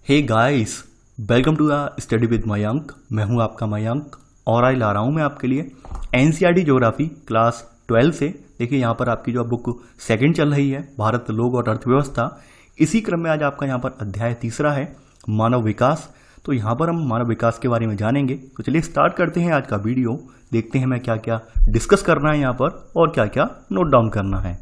Hey guys, welcome to the study with Mayank. मैं हूं आपका मयंक और आज ला रहा हूं मैं आपके लिए एनसीईआरटी ज्योग्राफी क्लास 12 से। देखिए यहाँ पर आपकी जो बुक सेकंड चल रही है, भारत लोग और अर्थव्यवस्था। इसी क्रम में आज आपका यहाँ पर अध्याय तीसरा है, मानव विकास। तो यहाँ पर हम मानव विकास के बारे में जानेंगे। तो चलिए स्टार्ट करते हैं आज का वीडियो। देखते हैं मैं क्या क्या डिस्कस करना है यहाँ पर और क्या क्या नोट डाउन करना है।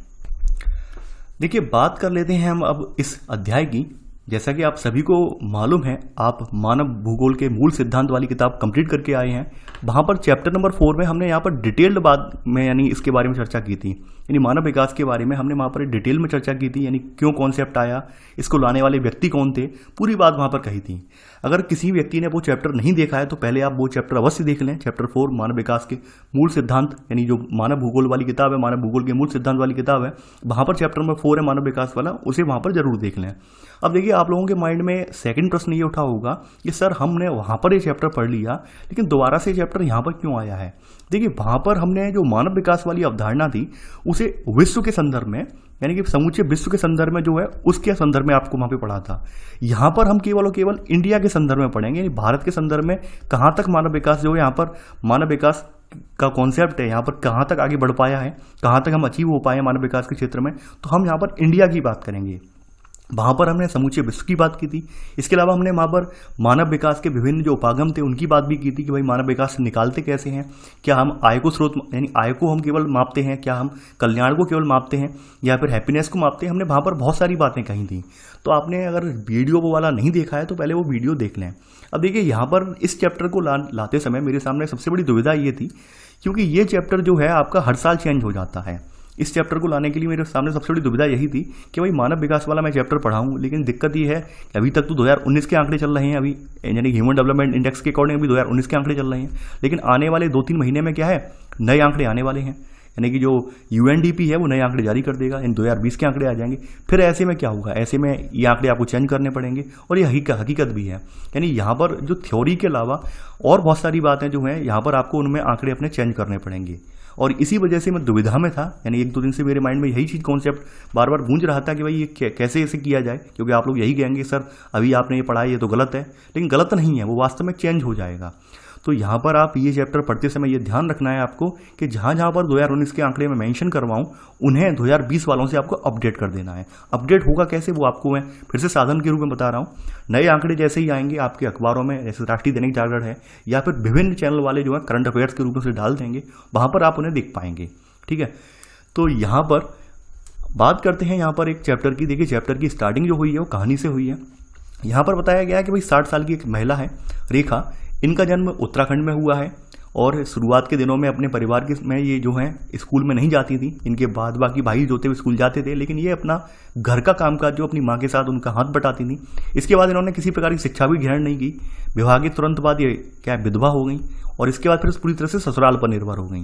देखिए बात कर लेते हैं हम अब इस अध्याय की। जैसा कि आप सभी को मालूम है, आप मानव भूगोल के मूल सिद्धांत वाली किताब कंप्लीट करके आए हैं। वहाँ पर चैप्टर नंबर 4 में हमने यहाँ पर डिटेल्ड बात में यानी इसके बारे में चर्चा की थी, यानी मानव विकास के बारे में हमने वहाँ पर डिटेल में चर्चा की थी, यानी क्यों कॉन्सेप्ट आया, इसको लाने वाले व्यक्ति कौन थे, पूरी बात वहाँ पर कही थी। अगर किसी व्यक्ति ने वो चैप्टर नहीं देखा है तो पहले आप वो चैप्टर अवश्य देख लें। चैप्टर 4 मानव विकास के मूल सिद्धांत, यानी जो मानव भूगोल वाली किताब है, मानव भूगोल के मूल सिद्धांत वाली किताब है, वहाँ पर चैप्टर नंबर 4 है मानव विकास वाला, उसे वहाँ पर जरूर देख लें। अब देखिए आप लोगों के माइंड में सेकंड प्रश्न ये उठा होगा कि सर हमने वहाँ पर ये चैप्टर पढ़ लिया, लेकिन दोबारा से चैप्टर यहाँ पर क्यों आया है। देखिए वहाँ पर हमने जो मानव विकास वाली अवधारणा थी उसे विश्व के संदर्भ में, यानी कि समूचे विश्व के संदर्भ में जो है उसके संदर्भ में आपको वहाँ पे पढ़ा था। यहाँ पर हम केवल और केवल इंडिया के संदर्भ में पढ़ेंगे, यानी भारत के संदर्भ में कहाँ तक मानव विकास जो है, यहाँ पर मानव विकास का कॉन्सेप्ट है, यहाँ पर कहाँ तक आगे बढ़ पाया है, कहाँ तक हम अचीव हो पाए मानव विकास के क्षेत्र में। तो हम यहाँ पर इंडिया की बात करेंगे। वहाँ पर हमने समूचे विश्व की बात की थी। इसके अलावा हमने वहाँ पर मानव विकास के विभिन्न जो उपागम थे उनकी बात भी की थी कि भाई मानव विकास से निकालते कैसे हैं, क्या हम आय को स्रोत यानी आय को हम केवल मापते हैं, क्या हम कल्याण को केवल मापते हैं या फिर हैप्पीनेस को मापते हैं। हमने वहाँ पर बहुत सारी बातें कही थी। तो आपने अगर वीडियो वो वाला नहीं देखा है तो पहले वो वीडियो देख लें। अब देखिए यहाँ पर इस चैप्टर को लाते समय मेरे सामने सबसे बड़ी दुविधा ये थी, क्योंकि ये चैप्टर जो है आपका हर साल चेंज हो जाता है। इस चैप्टर को लाने के लिए मेरे सामने सबसे बड़ी दुविधा यही थी कि भाई मानव विकास वाला मैं चैप्टर पढ़ाऊं, लेकिन दिक्कत ये है कि अभी तक तो 2019 के आंकड़े चल रहे हैं, अभी यानी ह्यूमन डेवलपमेंट इंडेक्स के अकॉर्डिंग अभी 2019 के आंकड़े चल रहे हैं। लेकिन आने वाले 2-3 महीने में क्या है, नए आंकड़े आने वाले हैं, यानी कि जो यूएनडीपी है वो नए आंकड़े जारी कर देगा, इन 2020 के आंकड़े आ जाएंगे। फिर ऐसे में क्या होगा, ऐसे में ये आंकड़े आपको चेंज करने पड़ेंगे और ये हकीकत भी है। यानी यहाँ पर जो थ्योरी के अलावा और बहुत सारी बातें जो हैं यहाँ पर आपको उनमें आंकड़े अपने चेंज करने पड़ेंगे। और इसी वजह से मैं दुविधा में था, यानी 1-2 दिन से मेरे माइंड में यही चीज़ कॉन्सेप्ट बार बार गूंज रहा था कि भाई ये कैसे ऐसे किया जाए, क्योंकि आप लोग यही कहेंगे सर अभी आपने ये पढ़ा ये तो गलत है, लेकिन गलत नहीं है, वो वास्तव में चेंज हो जाएगा। तो यहाँ पर आप ये चैप्टर पढ़ते समय ये ध्यान रखना है आपको कि जहाँ जहाँ पर 2019 के आंकड़े में मेंशन करवाऊँ उन्हें 2020 वालों से आपको अपडेट कर देना है। अपडेट होगा कैसे वो आपको मैं फिर से साधन के रूप में बता रहा हूँ। नए आंकड़े जैसे ही आएंगे आपके अखबारों में, जैसे राष्ट्रीय दैनिक जागरण है या फिर विभिन्न चैनल वाले जो है करंट अफेयर्स के रूप में से डाल देंगे, वहाँ पर आप उन्हें देख पाएंगे। ठीक है, तो यहाँ पर बात करते हैं यहाँ पर एक चैप्टर की। देखिए चैप्टर की स्टार्टिंग जो हुई है वो कहानी से हुई है। यहाँ पर बताया गया है कि भाई 60 साल की एक महिला है रेखा, इनका जन्म उत्तराखंड में हुआ है और शुरुआत के दिनों में अपने परिवार के में ये जो है स्कूल में नहीं जाती थी। इनके बाद बाकी भाई जो थे वो स्कूल जाते थे, लेकिन ये अपना घर का कामकाज जो अपनी माँ के साथ उनका हाथ बटाती थी। इसके बाद इन्होंने किसी प्रकार की शिक्षा भी ग्रहण नहीं की। विवाह के तुरंत बाद ये क्या विधवा हो गई और इसके बाद फिर पूरी तरह से ससुराल पर निर्भर हो गई।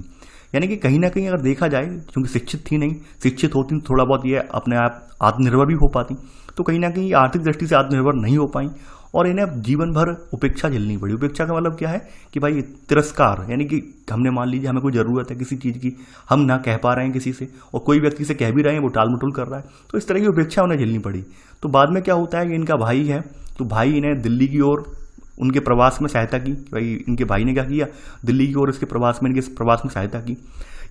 यानी कि कहीं ना कहीं अगर देखा जाए, क्योंकि शिक्षित थी नहीं, शिक्षित होती थोड़ा बहुत ये अपने आप आत्मनिर्भर भी हो पाती, तो कहीं ना कहीं आर्थिक दृष्टि से आत्मनिर्भर नहीं हो पाई और इन्हें जीवन भर उपेक्षा झेलनी पड़ी। उपेक्षा का मतलब क्या है कि भाई तिरस्कार, यानी कि हमने मान लीजिए हमें कोई ज़रूरत है किसी चीज़ की, हम ना कह पा रहे हैं किसी से और कोई व्यक्ति से कह भी रहे हैं वो टाल मटोल कर रहा है, तो इस तरह की उपेक्षा उन्हें झेलनी पड़ी। तो बाद में क्या होता है कि इनका भाई है, तो भाई इन्हें दिल्ली की ओर उनके प्रवास में सहायता की। भाई इनके भाई ने क्या किया, दिल्ली की ओर इसके प्रवास में, इनके प्रवास में सहायता की।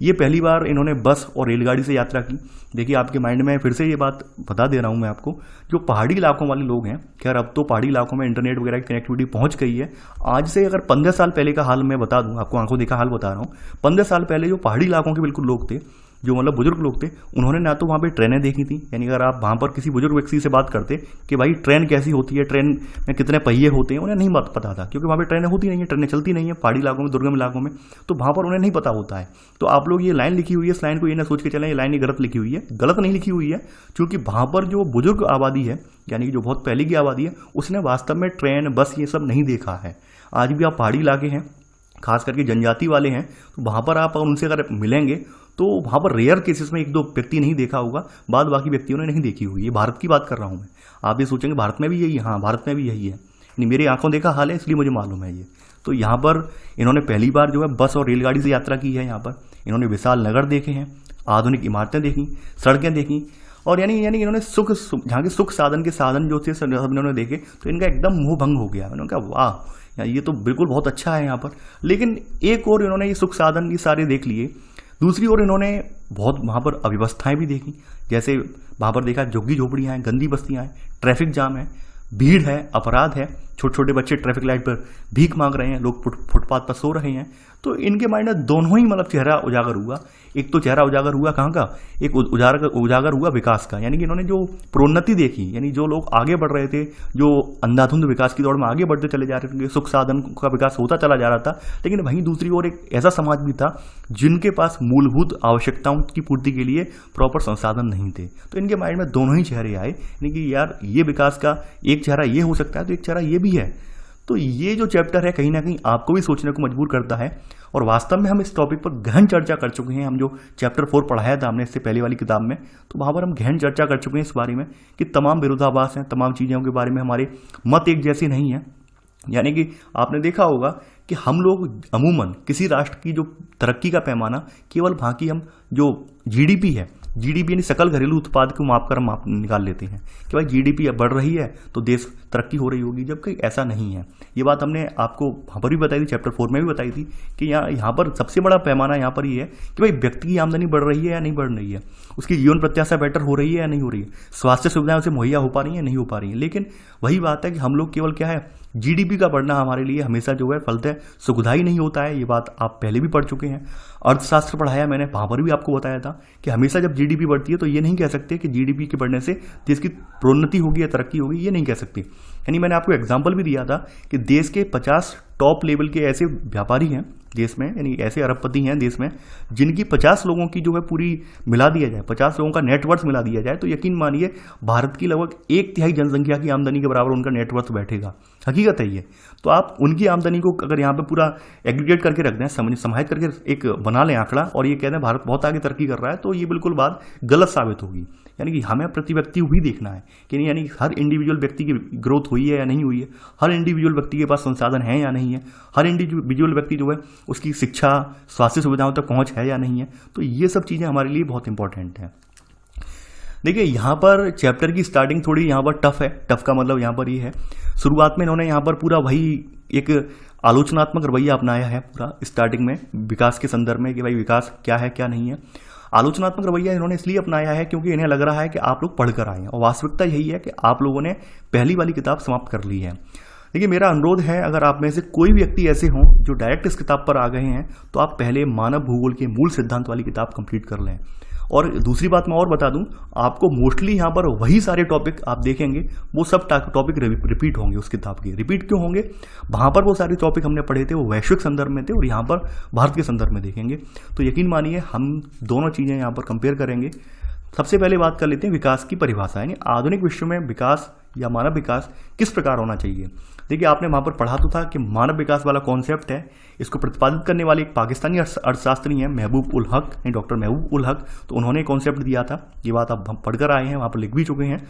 ये पहली बार इन्होंने बस और रेलगाड़ी से यात्रा की। देखिए आपके माइंड में फिर से ये बात बता दे रहा हूँ मैं आपको, जो पहाड़ी इलाकों वाले लोग हैं, खैर अब तो पहाड़ी इलाकों में इंटरनेट वगैरह की कनेक्टिविटी पहुंच गई है। आज से अगर 15 साल पहले का हाल मैं बता दूं आपको, आंखों देखा हाल बता रहा हूँ। 15 साल पहले जो पहाड़ी इलाकों के बिल्कुल लोग थे, जो मतलब बुजुर्ग लोग थे, उन्होंने ना तो वहाँ पे ट्रेनें देखी थी, यानी अगर आप वहाँ पर किसी बुजुर्ग व्यक्ति से बात करते कि भाई ट्रेन कैसी होती है, ट्रेन में कितने पहिए होते हैं, उन्हें नहीं पता था, क्योंकि वहाँ पे ट्रेनें होती नहीं है, ट्रेनें चलती नहीं है पहाड़ी इलाकों में, दुर्गम इलाकों में, तो वहाँ पर उन्हें नहीं पता होता है। तो आप लोग ये लाइन लिखी हुई है, इस लाइन को ये ना सोच के चलें ये लाइन ये गलत लिखी हुई है। गलत नहीं लिखी हुई है, क्योंकि वहाँ पर जो बुजुर्ग आबादी है, यानी कि जो बहुत पहले की आबादी है, उसने वास्तव में ट्रेन बस ये सब नहीं देखा है। आज भी आप पहाड़ी इलाके हैं, खास करके जनजाति वाले हैं, तो वहाँ पर आप उनसे अगर मिलेंगे तो वहाँ पर रेयर केसेस में 1-2 व्यक्ति नहीं देखा होगा, बाद बाकी व्यक्तियों ने नहीं देखी हुई है। भारत की बात कर रहा हूँ मैं। आप ये सोचेंगे भारत में भी यही है, हाँ भारत में भी यही है, यानी मेरी आंखों देखा हाल है इसलिए मुझे मालूम है ये। तो यहाँ पर इन्होंने पहली बार जो है बस और रेलगाड़ी से यात्रा की है। यहाँ पर इन्होंने विशाल नगर देखे हैं, आधुनिक इमारतें देखी, सड़कें देखी और यानी यानी इन्होंने जहाँ के सुख साधन के साधन जो थे सब इन्होंने देखे तो इनका एकदम मोह भंग हो गया। मैंने कहा वाह ये तो बिल्कुल बहुत अच्छा है यहाँ पर। लेकिन एक और इन्होंने ये सुख साधन ये सारे देख लिए, दूसरी ओर इन्होंने बहुत वहाँ पर अव्यवस्थाएं भी देखी। जैसे वहाँ पर देखा झुग्गी झोपड़ियाँ हैं, गंदी बस्तियाँ हैं, ट्रैफिक जाम है, भीड़ है, अपराध है, छोटे छोटे बच्चे ट्रैफिक लाइट पर भीख मांग रहे हैं, लोग फुटपाथ पर सो रहे हैं। तो इनके माइंड में दोनों ही मतलब चेहरा उजागर हुआ। एक तो चेहरा उजागर हुआ कहाँ का, एक उजागर हुआ विकास का। यानी कि इन्होंने जो प्रोन्नति देखी, यानी जो लोग आगे बढ़ रहे थे, जो अंधाधुंध विकास की दौड़ में आगे बढ़ते चले जा रहे थे, सुख साधन का विकास होता चला जा रहा था, लेकिन वहीं दूसरी ओर एक ऐसा समाज भी था जिनके पास मूलभूत आवश्यकताओं की पूर्ति के लिए प्रॉपर संसाधन नहीं थे। तो इनके माइंड में दोनों ही चेहरे आए, यानी कि यार ये विकास का एक चेहरा ये हो सकता है तो एक चेहरा ये भी है। तो ये जो चैप्टर है कहीं ना कहीं आपको भी सोचने को मजबूर करता है। और वास्तव में हम इस टॉपिक पर गहन चर्चा कर चुके हैं। हम जो चैप्टर 4 पढ़ाया था हमने इससे पहले वाली किताब में, तो वहाँ पर हम गहन चर्चा कर चुके हैं इस बारे में कि तमाम विरोधाभास हैं, तमाम चीज़ों के बारे में हमारे मत एक जैसे नहीं है। यानी कि आपने देखा होगा कि हम लोग अमूमन किसी राष्ट्र की जो तरक्की का पैमाना केवल वहाँ की हम जो जीडीपी है, जीडीपी यानी सकल घरेलू उत्पाद को माप कर हम निकाल लेते हैं कि भाई जीडीपी अब बढ़ रही है तो देश तरक्की हो रही होगी, जबकि ऐसा नहीं है। ये बात हमने आपको वहाँ पर भी बताई थी, चैप्टर 4 में भी बताई थी कि यहाँ पर सबसे बड़ा पैमाना यहाँ पर ये है कि भाई व्यक्ति की आमदनी बढ़ रही है या नहीं बढ़ रही है, उसकी जीवन प्रत्याशा बेटर हो रही है या नहीं हो रही है, स्वास्थ्य सुविधाएं उसे मुहैया हो पा रही है नहीं हो पा रही है। लेकिन वही बात है कि हम लोग केवल क्या है, जीडीपी का बढ़ना हमारे लिए हमेशा जो है फलतः सुखदायी नहीं होता है। ये बात आप पहले भी पढ़ चुके हैं, अर्थशास्त्र पढ़ाया मैंने, वहाँ पर भी आपको बताया था कि हमेशा जब जीडीपी बढ़ती है तो ये नहीं कह सकते कि जीडीपी के बढ़ने से देश की प्रोन्नति होगी या तरक्की होगी, ये नहीं कह सकते। यानी मैंने आपको एग्जाम्पल भी दिया था कि देश के 50 टॉप लेवल के ऐसे व्यापारी हैं देश में, यानी ऐसे अरबपति हैं देश में जिनकी 50 लोगों की जो है पूरी मिला दिया जाए, 50 लोगों का नेटवर्थ मिला दिया जाए तो यकीन मानिए भारत की लगभग 1/3 जनसंख्या की आमदनी के बराबर उनका नेटवर्थ बैठेगा। हकीकत है ये। तो आप उनकी आमदनी को अगर यहाँ पे पूरा एग्रीगेट करके रख दें, समाहित करके एक बना लें आंकड़ा और ये कहते हैं भारत बहुत आगे तरक्की कर रहा है, तो ये बिल्कुल बात गलत साबित होगी। यानी कि हमें प्रति व्यक्ति भी देखना है कि नहीं, यानी हर इंडिविजुअल व्यक्ति की ग्रोथ हुई है या नहीं हुई है, हर इंडिविजुअल व्यक्ति के पास संसाधन है या नहीं है, हर इंडिविजुअल व्यक्ति जो है उसकी शिक्षा स्वास्थ्य सुविधाओं तक पहुंच है या नहीं है। तो ये सब चीज़ें हमारे लिए बहुत इंपॉर्टेंट है। देखिए यहाँ पर चैप्टर की स्टार्टिंग थोड़ी यहाँ पर टफ है। टफ का मतलब यहाँ पर ये है, शुरुआत में इन्होंने यहाँ पर पूरा वही एक आलोचनात्मक रवैया अपनाया है पूरा स्टार्टिंग में विकास के संदर्भ में कि भाई विकास क्या है क्या नहीं है। आलोचनात्मक रवैया इन्होंने इसलिए अपनाया है क्योंकि इन्हें लग रहा है कि आप लोग पढ़कर आए हैं और वास्तविकता यही है कि आप लोगों ने पहली वाली किताब समाप्त कर ली है। देखिए मेरा अनुरोध है, अगर आप में से कोई भी व्यक्ति ऐसे हों जो डायरेक्ट इस किताब पर आ गए हैं तो आप पहले मानव भूगोल के मूल सिद्धांत वाली किताब कंप्लीट कर लें। और दूसरी बात मैं और बता दूं, आपको मोस्टली यहाँ पर वही सारे टॉपिक आप देखेंगे, वो सब टॉपिक रिपीट होंगे उस किताब के। रिपीट क्यों होंगे? वहाँ पर वो सारे टॉपिक हमने पढ़े थे वो वैश्विक संदर्भ में थे और यहाँ पर भारत के संदर्भ में देखेंगे। तो यकीन मानिए हम दोनों चीज़ें यहाँ पर कंपेयर करेंगे। सबसे पहले बात कर लेते हैं विकास की परिभाषा, यानी आधुनिक विश्व में विकास या मानव विकास किस प्रकार होना चाहिए। देखिए आपने वहाँ पर पढ़ा तो था कि मानव विकास वाला कॉन्सेप्ट है, इसको प्रतिपादित करने वाले एक पाकिस्तानी अर्थशास्त्री हैं महबूब उल हक, डॉक्टर महबूब उल हक, तो उन्होंने कॉन्सेप्ट दिया था। ये बात आप पढ़कर आए हैं, वहाँ पर लिख भी चुके हैं।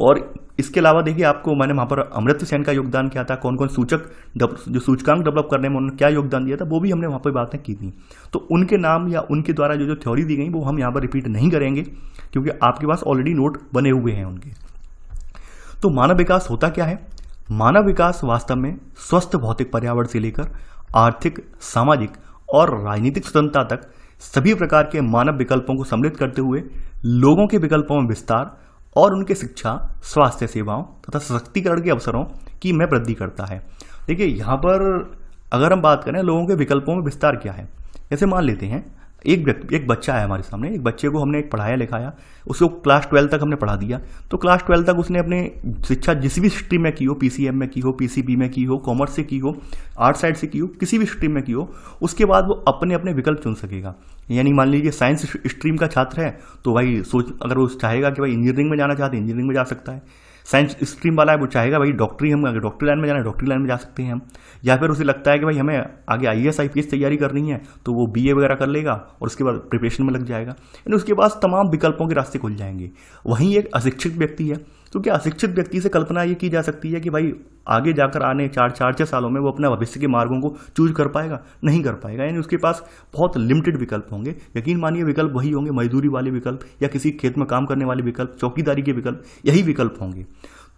और इसके अलावा देखिए आपको मैंने वहाँ पर अमर्त्य सेन का योगदान क्या था, कौन कौन जो सूचकांक डेवलप करने में उन्होंने क्या योगदान दिया था, वो भी हमने वहाँ पर बातें की थी। तो उनके नाम या उनके द्वारा जो थ्योरी दी गई वो हम यहाँ पर रिपीट नहीं करेंगे क्योंकि आपके पास ऑलरेडी नोट बने हुए हैं उनके। तो मानव विकास होता क्या है? मानव विकास वास्तव में स्वस्थ भौतिक पर्यावरण से लेकर आर्थिक, सामाजिक और राजनीतिक स्वतंत्रता तक सभी प्रकार के मानव विकल्पों को सम्मिलित करते हुए लोगों के विकल्पों में विस्तार और उनके शिक्षा, स्वास्थ्य सेवाओं तथा सशक्तिकरण के अवसरों की में वृद्धि करता है। देखिए यहाँ पर अगर हम बात करें लोगों के विकल्पों में विस्तार क्या है, जैसे मान लेते हैं एक बच्चा है हमारे सामने, एक बच्चे को हमने पढ़ाया लिखाया, उसको क्लास 12 तक हमने पढ़ा दिया, तो क्लास 12 तक उसने अपने शिक्षा जिस भी स्ट्रीम में की हो, पीसीएम में की हो, पीसीबी में की हो, कॉमर्स से की हो, आर्ट साइड से की हो, किसी भी स्ट्रीम में की हो, उसके बाद वो अपने अपने विकल्प चुन सकेगा। यानी मान लीजिए साइंस स्ट्रीम का छात्र है तो भाई अगर वो चाहेगा कि भाई इंजीनियरिंग में जाना चाहते हैं इंजीनियरिंग में जा सकता है। साइंस स्ट्रीम वाला है वो चाहेगा भाई डॉक्टरी, हम अगर डॉक्टरी लाइन में जाना है डॉक्टरी लाइन में जा सकते हैं हम। या फिर उसे लगता है कि भाई हमें आगे आईएएस आईपीएस तैयारी करनी है तो वो बीए वगैरह कर लेगा और उसके बाद प्रिपरेशन में लग जाएगा, यानी उसके पास तमाम विकल्पों के रास्ते खुल जाएंगे। वहीं एक अशिक्षित व्यक्ति है तो क्या अशिक्षित व्यक्ति से कल्पना ये की जा सकती है कि भाई आगे जाकर आने 4-6 सालों में वो अपने भविष्य के मार्गों को चूज कर पाएगा? नहीं कर पाएगा। यानी उसके पास बहुत लिमिटेड विकल्प होंगे। यकीन मानिए विकल्प वही होंगे, मजदूरी वाले विकल्प या किसी खेत में काम करने वाले विकल्प, चौकीदारी के विकल्प, यही विकल्प होंगे।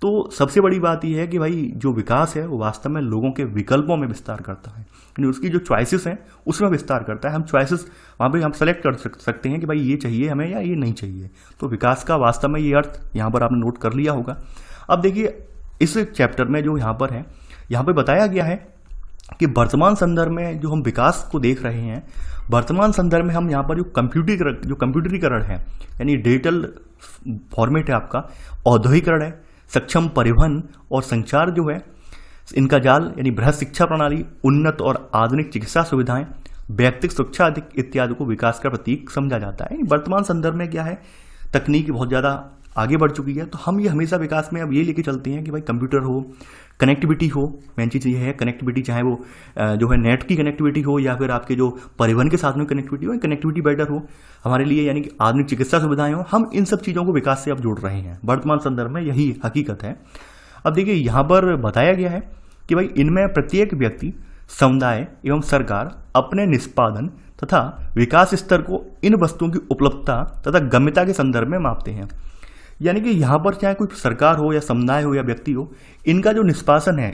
तो सबसे बड़ी बात यह है कि भाई जो विकास है वो वास्तव में लोगों के विकल्पों में विस्तार करता है, यानी उसकी जो चॉइसेस हैं उसमें विस्तार करता है। हम चॉइसेस वहाँ पे हम सेलेक्ट कर सकते हैं कि भाई ये चाहिए हमें या ये नहीं चाहिए। तो विकास का वास्तव में ये अर्थ यहाँ पर आपने नोट कर लिया होगा। अब देखिए इस चैप्टर में जो यहाँ पर है, यहाँ पर बताया गया है कि वर्तमान संदर्भ में जो हम विकास को देख रहे हैं, वर्तमान संदर्भ में हम यहाँ पर जो कंप्यूटरीकरण है, यानी डिजिटल फॉर्मेट है आपका, औद्योगिकरण है, सक्षम परिवहन और संचार जो है, इनका जाल यानी बृहद शिक्षा प्रणाली, उन्नत और आधुनिक चिकित्सा सुविधाएं, व्यक्तिगत सुरक्षा इत्यादि को विकास का प्रतीक समझा जाता है। वर्तमान संदर्भ में क्या है, तकनीक बहुत ज़्यादा आगे बढ़ चुकी है, तो हम ये हमेशा विकास में अब ये लेके चलते हैं कि भाई कंप्यूटर हो, कनेक्टिविटी हो। मेन चीज़ ये है कनेक्टिविटी, चाहे वो जो है नेट की कनेक्टिविटी हो या फिर आपके जो परिवहन के साधनों की कनेक्टिविटी हो, कनेक्टिविटी बेटर हो हमारे लिए, यानी कि आधुनिक चिकित्सा सुविधाएं हो। हम इन सब चीज़ों को विकास से अब जोड़ रहे हैं। वर्तमान संदर्भ में यही हकीकत है। अब देखिए यहाँ पर बताया गया है कि भाई इनमें प्रत्येक व्यक्ति, समुदाय एवं सरकार अपने निष्पादन तथा विकास स्तर को इन वस्तुओं की उपलब्धता तथा गम्यता के संदर्भ में मापते हैं। यानी कि यहाँ पर चाहे कोई सरकार हो या समुदाय हो या व्यक्ति हो, इनका जो निष्पादन है,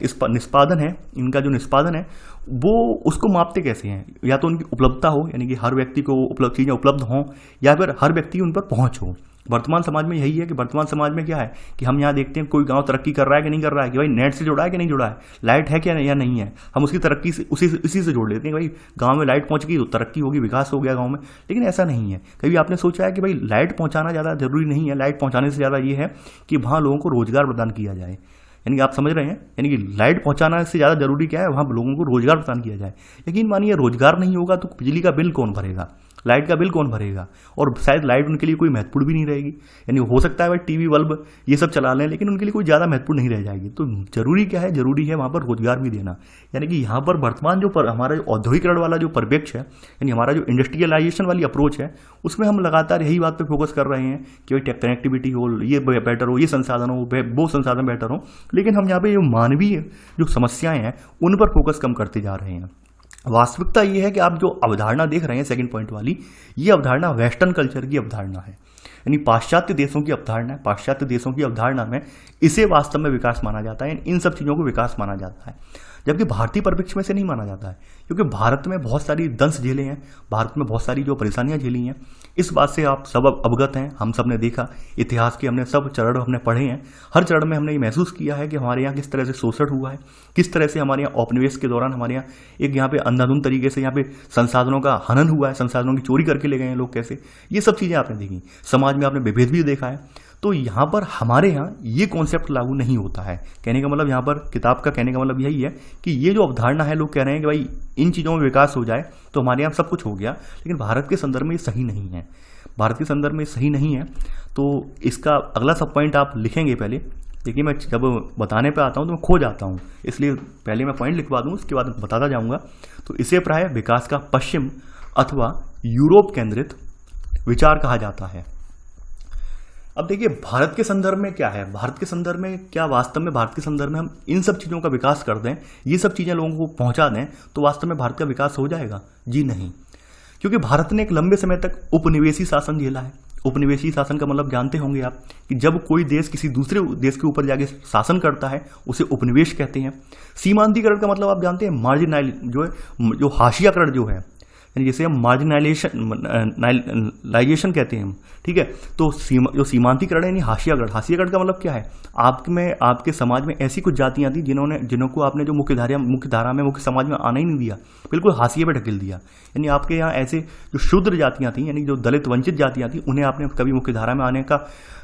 इनका जो निष्पादन है वो उसको मापते कैसे हैं? या तो उनकी उपलब्धता हो, यानी कि हर व्यक्ति को चीज़ें उपलब्ध हों, या फिर हर व्यक्ति उन पर पहुँच हो। वर्तमान समाज में यही है कि वर्तमान समाज में क्या है कि हम यहाँ देखते हैं कोई गांव तरक्की कर रहा है कि नहीं कर रहा है, कि भाई नेट से जुड़ा है कि नहीं जुड़ा है, लाइट है क्या या नहीं है, हम उसकी तरक्की से इसी से जोड़ लेते हैं। भाई गांव में लाइट पहुंच गई तो तरक्की होगी, विकास हो गया गांव में। लेकिन ऐसा नहीं है। कभी आपने सोचा है कि भाई लाइट पहुंचाना ज़्यादा जरूरी नहीं है, लाइट पहुंचाने से ज़्यादा ये है कि वहाँ लोगों को रोजगार प्रदान किया जाए। यानी कि आप समझ रहे हैं, यानी कि लाइट पहुंचाना से ज़्यादा जरूरी क्या है, वहाँ लोगों को रोजगार प्रदान किया जाए। यकीन मानिए रोजगार नहीं होगा तो बिजली का बिल कौन भरेगा, लाइट का बिल कौन भरेगा, और शायद लाइट उनके लिए कोई महत्वपूर्ण भी नहीं रहेगी। यानी हो सकता है भाई टीवी बल्ब ये सब चला लें, लेकिन उनके लिए कोई ज़्यादा महत्वपूर्ण नहीं रह जाएगी। तो जरूरी क्या है, जरूरी है वहाँ पर रोजगार भी देना। यानी कि यहाँ पर वर्तमान जो हमारा औद्योगिकरण वाला जो परिप्रेक्ष्य है, यानी हमारा जो इंडस्ट्रियलाइजेशन वाली अप्रोच है, उसमें हम लगातार यही बात पर फोकस कर रहे हैं कि भाई कनेक्टिविटी हो, ये बेटर हो, ये संसाधन हो, वो संसाधन बेटर हो। लेकिन हम यहाँ पे जो मानवीय जो समस्याएं हैं उन पर फोकस कम करते जा रहे हैं। वास्तविकता ये है कि आप जो अवधारणा देख रहे हैं सेकंड पॉइंट वाली, ये अवधारणा वेस्टर्न कल्चर की अवधारणा है, यानी पाश्चात्य देशों की अवधारणा है। पाश्चात्य देशों की अवधारणा में इसे वास्तव में विकास माना जाता है, इन सब चीज़ों को विकास माना जाता है, जबकि भारतीय परिप्रेक्ष्य में से नहीं माना जाता है। क्योंकि भारत में बहुत सारी दंश झेले हैं, भारत में बहुत सारी जो परेशानियां झेली हैं, इस बात से आप सब अवगत हैं। हम सब ने देखा, इतिहास के हमने सब चरण हमने पढ़े हैं। हर चरण में हमने ये महसूस किया है कि हमारे यहाँ किस तरह से शोषण हुआ है, किस तरह से हमारे यहाँ औपनिवेश के दौरान हमारे यहाँ एक यहाँ पे अंधाधुंध तरीके से यहाँ पे संसाधनों का हनन हुआ है, संसाधनों की चोरी करके ले गए हैं लोग कैसे, ये सब चीज़ें आपने देखी। समाज में आपने विभेद भी देखा है। तो यहाँ पर हमारे यहाँ ये कॉन्सेप्ट लागू नहीं होता है। कहने का मतलब यहाँ पर किताब का कहने का मतलब यही है कि ये जो अवधारणा है, लोग कह रहे हैं कि भाई इन चीज़ों में विकास हो जाए तो हमारे यहाँ सब कुछ हो गया, लेकिन भारत के संदर्भ में ये सही नहीं है। भारत के संदर्भ में सही नहीं है। तो इसका अगला सब पॉइंट आप लिखेंगे पहले। देखिए मैं जब बताने पे आता हूँ तो मैं खो जाता हूँ, इसलिए पहले मैं पॉइंट लिखवा दूँ, उसके बाद बताता जाऊँगा। तो इसे प्राय विकास का पश्चिम अथवा यूरोप केंद्रित विचार कहा जाता है। अब देखिए भारत के संदर्भ में क्या है, भारत के संदर्भ में क्या वास्तव में भारत के संदर्भ में हम इन सब चीज़ों का विकास कर दें, ये सब चीज़ें लोगों को पहुंचा दें तो वास्तव में भारत का विकास हो जाएगा? जी नहीं। क्योंकि भारत ने एक लंबे समय तक उपनिवेशी शासन झेला है। उपनिवेशी शासन का मतलब जानते होंगे आप कि जब कोई देश किसी दूसरे देश के ऊपर जाके शासन करता है उसे उपनिवेश कहते हैं। सीमांतीकरण का मतलब आप जानते हैं, मार्जिनाइल जो है, जो हाशियाकरण जो है, जिसे हम मार्जिनाइजेशन कहते हैं, ठीक है। तो जो सीमांतीकरण है यानी हाशियाकरण, हाशियाकरण का मतलब क्या है, आपके समाज में ऐसी कुछ जातियां थी जिनको आपने जो मुख्य धारा में मुख्य समाज में आना ही नहीं दिया, बिल्कुल हाशिए पे ढकेल दिया। यानी आपके यहाँ ऐसे जो शूद्र जातियां थी, यानी जो दलित वंचित जातियां थी, उन्हें आपने कभी मुख्य धारा में